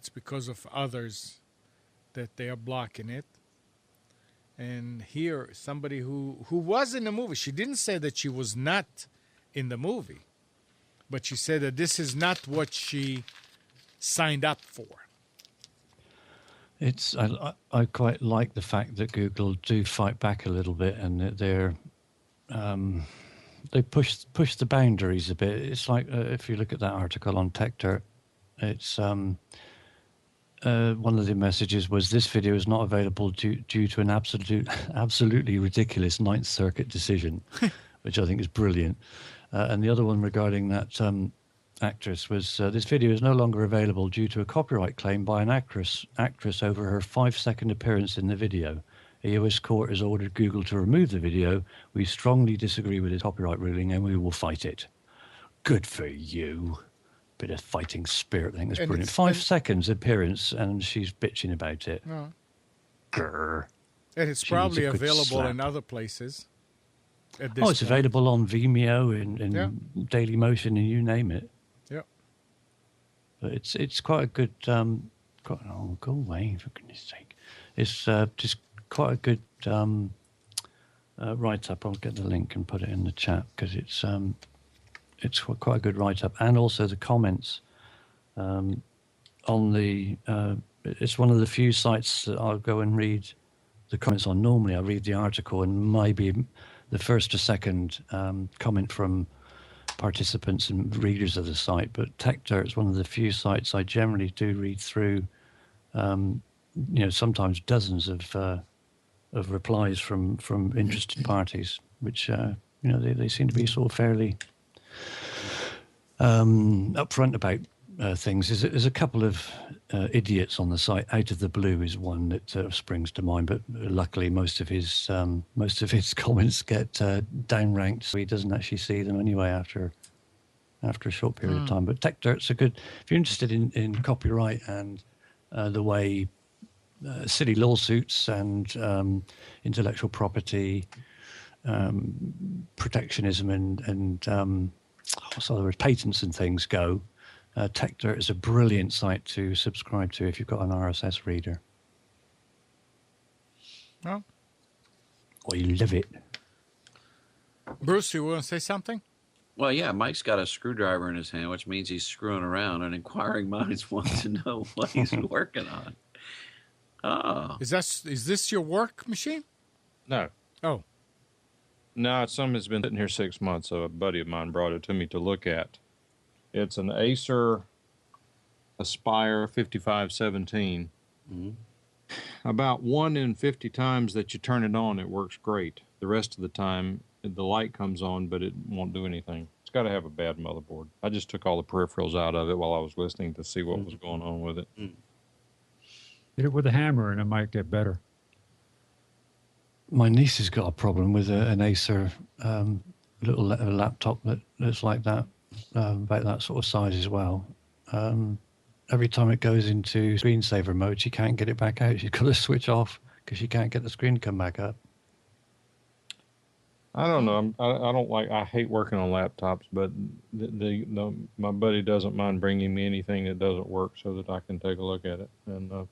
because of others that they are blocking it. And here, somebody who was in the movie, she didn't say that she was not in the movie, but she said that this is not what she signed up for. I quite like the fact that Google do fight back a little bit, and that they push the boundaries a bit. It's like if you look at that article on TechDirt, it's one of the messages was this video is not available due to an absolutely ridiculous Ninth Circuit decision, which I think is brilliant. And the other one regarding that actress was this video is no longer available due to a copyright claim by an actress over her 5-second appearance in the video. A US court has ordered Google to remove the video. We strongly disagree with this copyright ruling and we will fight it. Good for you. Bit of fighting spirit. I think that's brilliant. 5 seconds appearance and she's bitching about it. No. Grr. And it's probably available in other places. At this it's point. available on Vimeo and Dailymotion and you name it. Yeah. But it's quite a good. Go away for goodness sake! It's just quite a good write-up. I'll get the link and put it in the chat because it's quite a good write-up, and also the comments on the. It's one of the few sites that I'll go and read the comments on. Normally, I read the article and maybe the first or second comment from participants and readers of the site, but TechDirt is one of the few sites I generally do read through. Sometimes dozens of replies from interested parties, which they seem to be sort of fairly upfront about things. There's a couple of idiots on the site. Out of the Blue is one that springs to mind, but luckily most of his comments get downranked, so he doesn't actually see them anyway after a short period of time. But TechDirt's a good. If you're interested in copyright and the way silly lawsuits and intellectual property protectionism and what's the other word, patents and things go. TechDirt is a brilliant site to subscribe to if you've got an RSS reader. Oh. Or you live it. Bruce, you want to say something? Well, yeah, Mike's got a screwdriver in his hand, which means he's screwing around, and inquiring minds want to know what he's working on. Oh. Is this your work machine? No. Oh. No, it's something that's been sitting here 6 months. So a buddy of mine brought it to me to look at. It's an Acer Aspire 5517. Mm-hmm. About 1 in 50 times that you turn it on, it works great. The rest of the time, the light comes on, but it won't do anything. It's got to have a bad motherboard. I just took all the peripherals out of it while I was listening to see what was going on with it. Hit it with a hammer and it might get better. My niece has got a problem with an Acer little laptop that's like that, about that sort of size as well. Every time it goes into screensaver mode, she can't get it back out. She's got to switch off because she can't get the screen to come back up. I don't know. I hate working on laptops, but my buddy doesn't mind bringing me anything that doesn't work so that I can take a look at it. And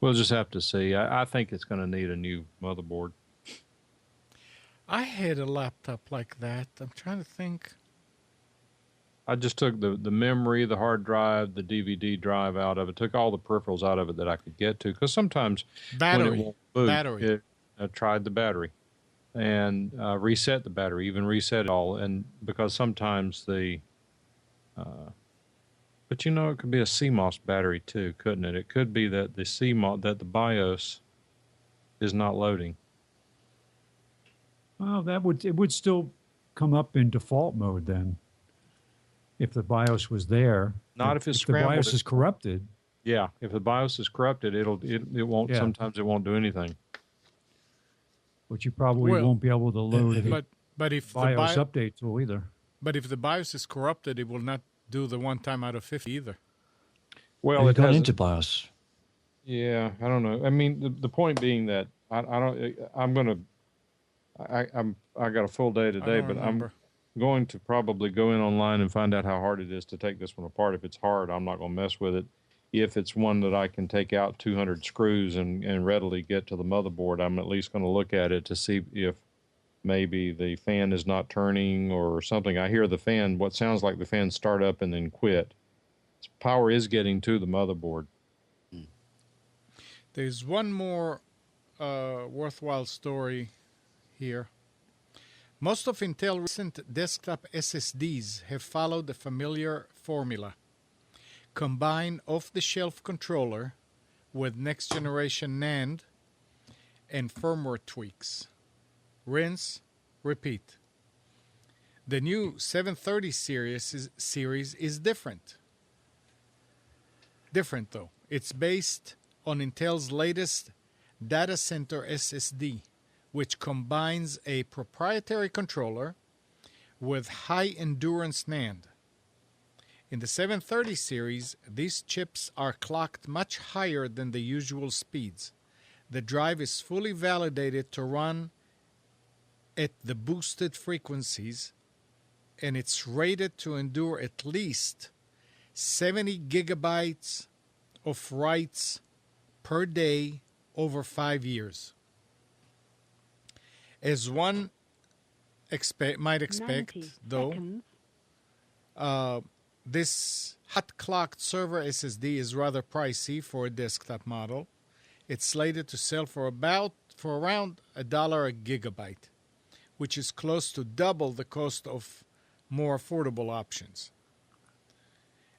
we'll just have to see. I think it's going to need a new motherboard. I had a laptop like that. I'm trying to think. I just took the memory, the hard drive, the DVD drive out of it, took all the peripherals out of it that I could get to. Because sometimes when it won't boot, I tried the battery and reset the battery, even reset it all. And because sometimes but it could be a CMOS battery too, couldn't it? It could be that the CMOS, that the BIOS is not loading. Well, it would still come up in default mode then. If the BIOS was there. Not if it's scrambled. The BIOS is corrupted. Yeah, if the BIOS is corrupted, it won't. Yeah. Sometimes it won't do anything. But you probably Well, won't be able to load the but if BIOS update tool either. but if the BIOS is corrupted, it will not do the 1 time out of 50 either. Well, You've it gone has. into BIOS. Yeah, I don't know. I mean, the point being that I don't. I got a full day today, don't but remember. I'm going to probably go in online and find out how hard it is to take this one apart. If it's hard, I'm not going to mess with it. If it's one that I can take out 200 screws and readily get to the motherboard, I'm at least going to look at it to see if maybe the fan is not turning or something. I hear the fan, what sounds like the fan start up and then quit. Power is getting to the motherboard. There's one more worthwhile story here. Most of Intel's recent desktop SSDs have followed the familiar formula. Combine off-the-shelf controller with next-generation NAND and firmware tweaks. Rinse, repeat. The new 730 series is different. Different though. It's based on Intel's latest data center SSD, which combines a proprietary controller with high-endurance NAND. In the 730 series, these chips are clocked much higher than the usual speeds. The drive is fully validated to run at the boosted frequencies, and it's rated to endure at least 70 gigabytes of writes per day over 5 years. As one might expect, though, this hot-clocked server SSD is rather pricey for a desktop model. It's slated to sell for around $1 a gigabyte, which is close to double the cost of more affordable options.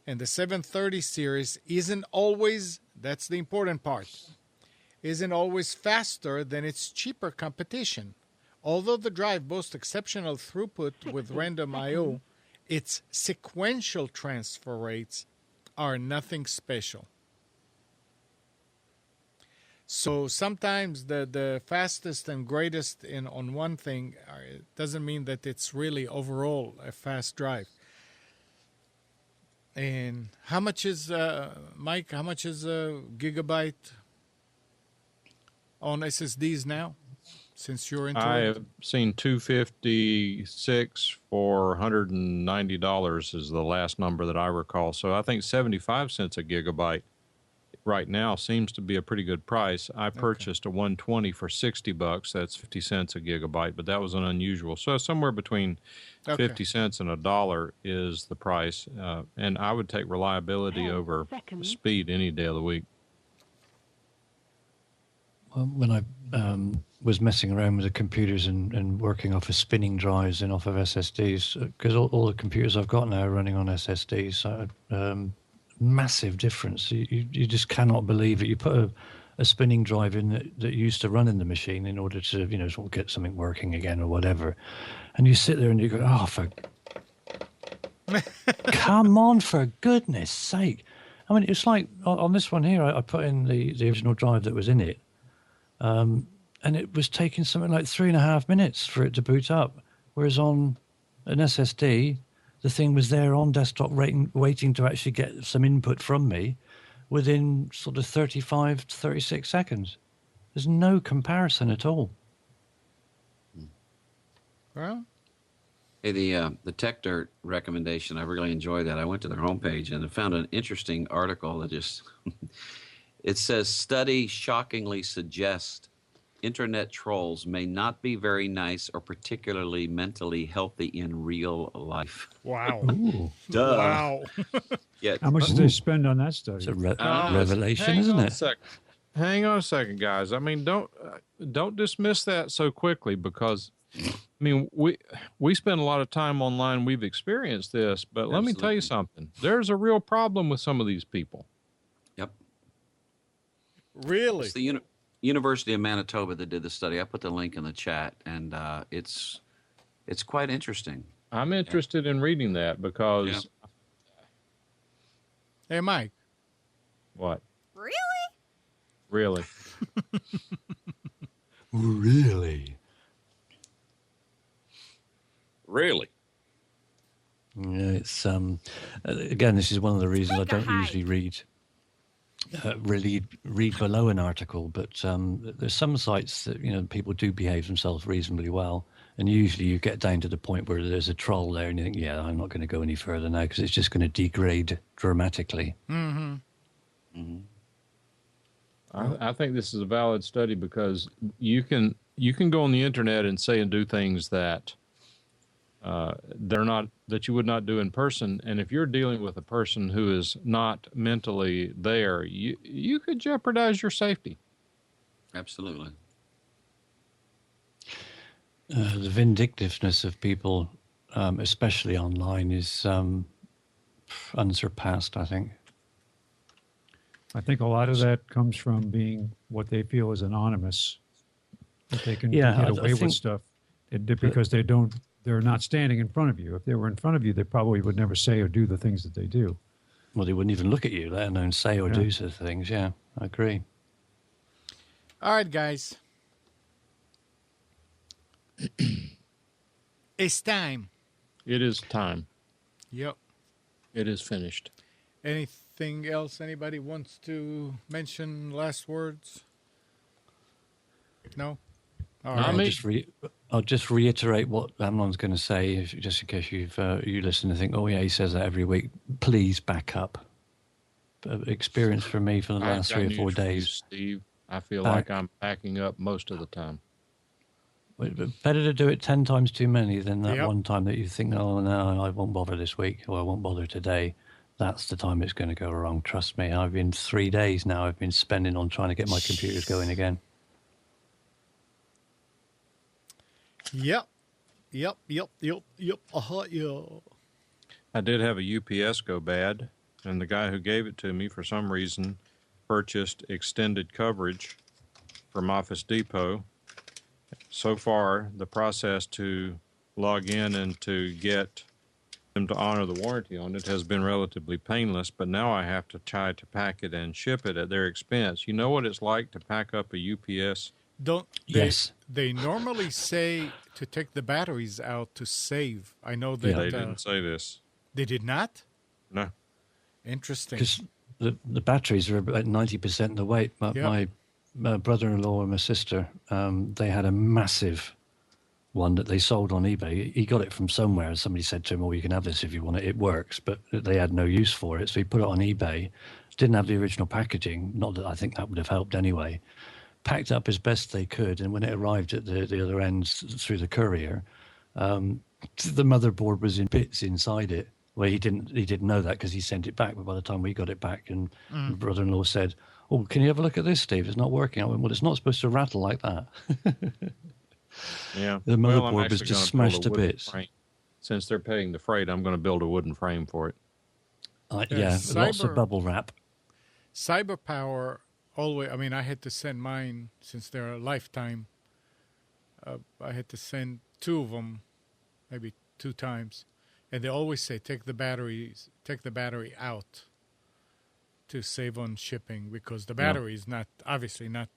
And the 730 series isn't always, that's the important part, isn't always faster than its cheaper competition. Although the drive boasts exceptional throughput with random I/O, its sequential transfer rates are nothing special. So sometimes the fastest and greatest on one thing doesn't mean that it's really overall a fast drive. And how much is, Mike, how much is a gigabyte on SSDs now? Since you're into I it? have seen 256 for $190 is the last number that I recall. So I think 75 cents a gigabyte right now seems to be a pretty good price. I purchased a 120 for $60. That's 50 cents a gigabyte, but that was an unusual. So somewhere between 50 cents and $1 is the price. And I would take reliability over speed any day of the week. Well, when I was messing around with the computers and working off of spinning drives and off of SSDs, because all the computers I've got now are running on SSDs, so massive difference. You just cannot believe it. You put a spinning drive in that used to run in the machine in order to, sort of get something working again or whatever, and you sit there and you go, oh, come on, for goodness sake. I mean, it's like on this one here, I put in the original drive that was in it, and it was taking something like 3.5 minutes for it to boot up. Whereas on an SSD, the thing was there on desktop waiting to actually get some input from me within sort of 35 to 36 seconds. There's no comparison at all. Well, Hey, the Tech Dirt recommendation, I really enjoyed that. I went to their homepage and I found an interesting article that just, it says, study shockingly suggests internet trolls may not be very nice or particularly mentally healthy in real life. wow. Ooh. Duh. Wow. Yeah. How much did they spend on that study? It's a revelation, isn't it? Hang on a second, guys. I mean, don't dismiss that so quickly because, I mean, we spend a lot of time online. We've experienced this, but let me tell you something. There's a real problem with some of these people. Yep. Really? It's the University of Manitoba that did the study. I put the link in the chat, and it's quite interesting. I'm interested in reading that because, Hey, Mike. What? Really? Really? Really? Really? Yeah, it's again. This is one of the reasons I Take a don't usually read below an article. But there's some sites that people do behave themselves reasonably well, and usually you get down to the point where there's a troll there, and you think, yeah, I'm not going to go any further now because it's just going to degrade dramatically. Mm-hmm. I think this is a valid study because you can go on the internet and say and do things that that you would not do in person. And if you're dealing with a person who is not mentally there, you could jeopardize your safety. Absolutely. The vindictiveness of people, especially online, is unsurpassed, I think. I think a lot of that comes from being what they feel is anonymous, that they can Yeah, get I away with think- stuff because they're not standing in front of you. If they were in front of you, they probably would never say or do the things that they do. Well, they wouldn't even look at you, let alone say or Yeah. do such things. Yeah, I agree. All right, guys. It's time. It is time. Yep. It is finished. Anything else anybody wants to mention? Last words? No? All Not right. me. I'll just reiterate what Amnon's going to say, just in case you listen and think, oh yeah, he says that every week. Please back up. Experience for me for the I've last got 3 or news 4 for you, days. Steve. I feel Back. like I'm backing up most of the time. But better to do it 10 times too many than that Yep. one time that you think, oh no, I won't bother this week, or I won't bother today. That's the time it's going to go wrong. Trust me. I've been 3 days now. I've been spending on trying to get my computers going again. Yep. Yeah. Yeah. I did have a UPS go bad, and the guy who gave it to me, for some reason, purchased extended coverage from Office Depot. So far, the process to log in and to get them to honor the warranty on it has been relatively painless, but now I have to try to pack it and ship it at their expense. You know what it's like to pack up a UPS? Yes. They normally say to take the batteries out to save. I know that They didn't say this. they did not. No. Interesting. Because the batteries are about 90% the weight. My brother-in-law and my sister, they had a massive one that they sold on eBay. He got it from somewhere. Somebody said to him, "Oh, you can have this if you want it. It works." But they had no use for it, so he put it on eBay. Didn't have the original packaging. Not that I think that would have helped anyway. Packed up as best they could, and when it arrived at the other end through the courier, the motherboard was in bits inside it. Well, he didn't know that because he sent it back. But by the time we got it back, and my brother-in-law said, "Oh, can you have a look at this, Steve? It's not working." I went, "Well, it's not supposed to rattle like that." Yeah. The Well, I'm motherboard was actually just gonna build smashed a to wooden bits. frame. Since they're paying the freight, I'm going to build a wooden frame for it. Yeah, lots Cyber- of bubble wrap. CyberPower always. I mean, I had to send mine since they're a lifetime. I had to send 2 of them, maybe 2 times, and they always say take the battery out to save on shipping because the battery is obviously not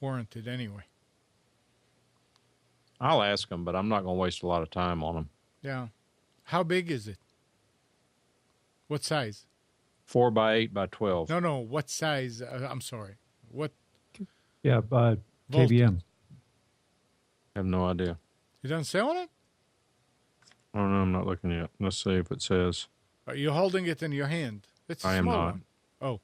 warranted anyway. I'll ask them, but I'm not going to waste a lot of time on them. Yeah. How big is it? What size? 4 by 8 by 12. No. What size? I'm sorry. What? Yeah, KBM. I have no idea. It doesn't say on it? I don't know. I'm not looking yet. Let's see if it says. Are you holding it in your hand? It's a I am small not. one. Oh.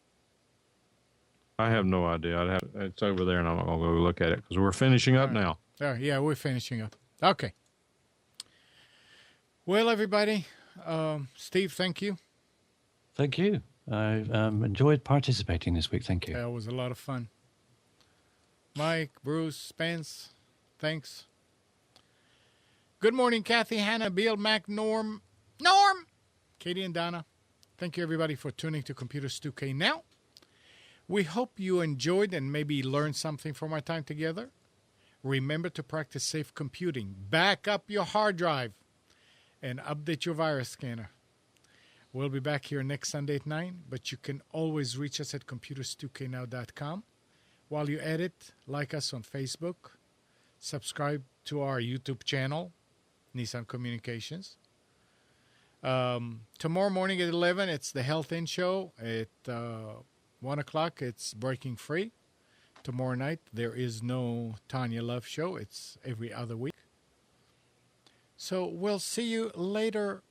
I have no idea. It's over there, and I'm not going to go look at it because we're finishing up now. Yeah, we're finishing up. Okay. Well, everybody, Steve, thank you. Thank you. I enjoyed participating this week. Thank you. That was a lot of fun. Mike, Bruce, Spence, thanks. Good morning, Kathy, Hannah, Bill, Mac, Norm, Katie, and Donna. Thank you, everybody, for tuning to Computers 2K Now. We hope you enjoyed and maybe learned something from our time together. Remember to practice safe computing. Back up your hard drive and update your virus scanner. We'll be back here next Sunday at 9, but you can always reach us at computers2know.com. While you edit, like us on Facebook, subscribe to our YouTube channel, Nissan Communications. Tomorrow morning at 11, it's the Health In Show. At 1 o'clock, it's Breaking Free. Tomorrow night, there is no Tanya Love Show. It's every other week. So we'll see you later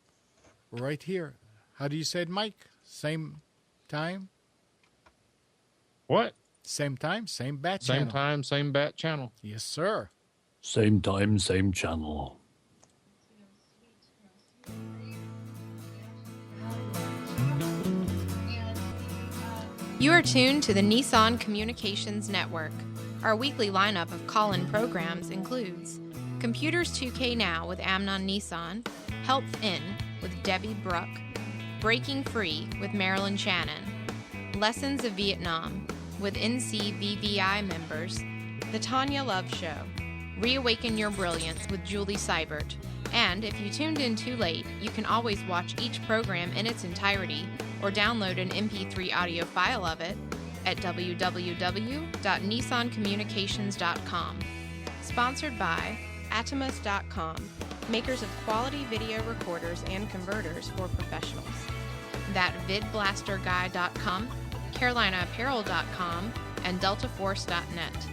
right here. How do you say it, Mike? Same time? What? Same time, same bat Same channel. time, same bat channel. Yes, sir. Same time, same channel. You are tuned to the Nissan Communications Network. Our weekly lineup of call-in programs includes Computers 2K Now with Amnon Nissan, Health In with Debbie Bruck, Breaking Free with Marilyn Shannon, Lessons of Vietnam with NCVVI members, The Tanya Love Show, Reawaken Your Brilliance with Julie Seibert, and if you tuned in too late, you can always watch each program in its entirety or download an MP3 audio file of it at www.nissancommunications.com. Sponsored by Atomus.com, makers of quality video recorders and converters for professionals. ThatVidBlasterGuy.com, CarolinaApparel.com, and DeltaForce.net.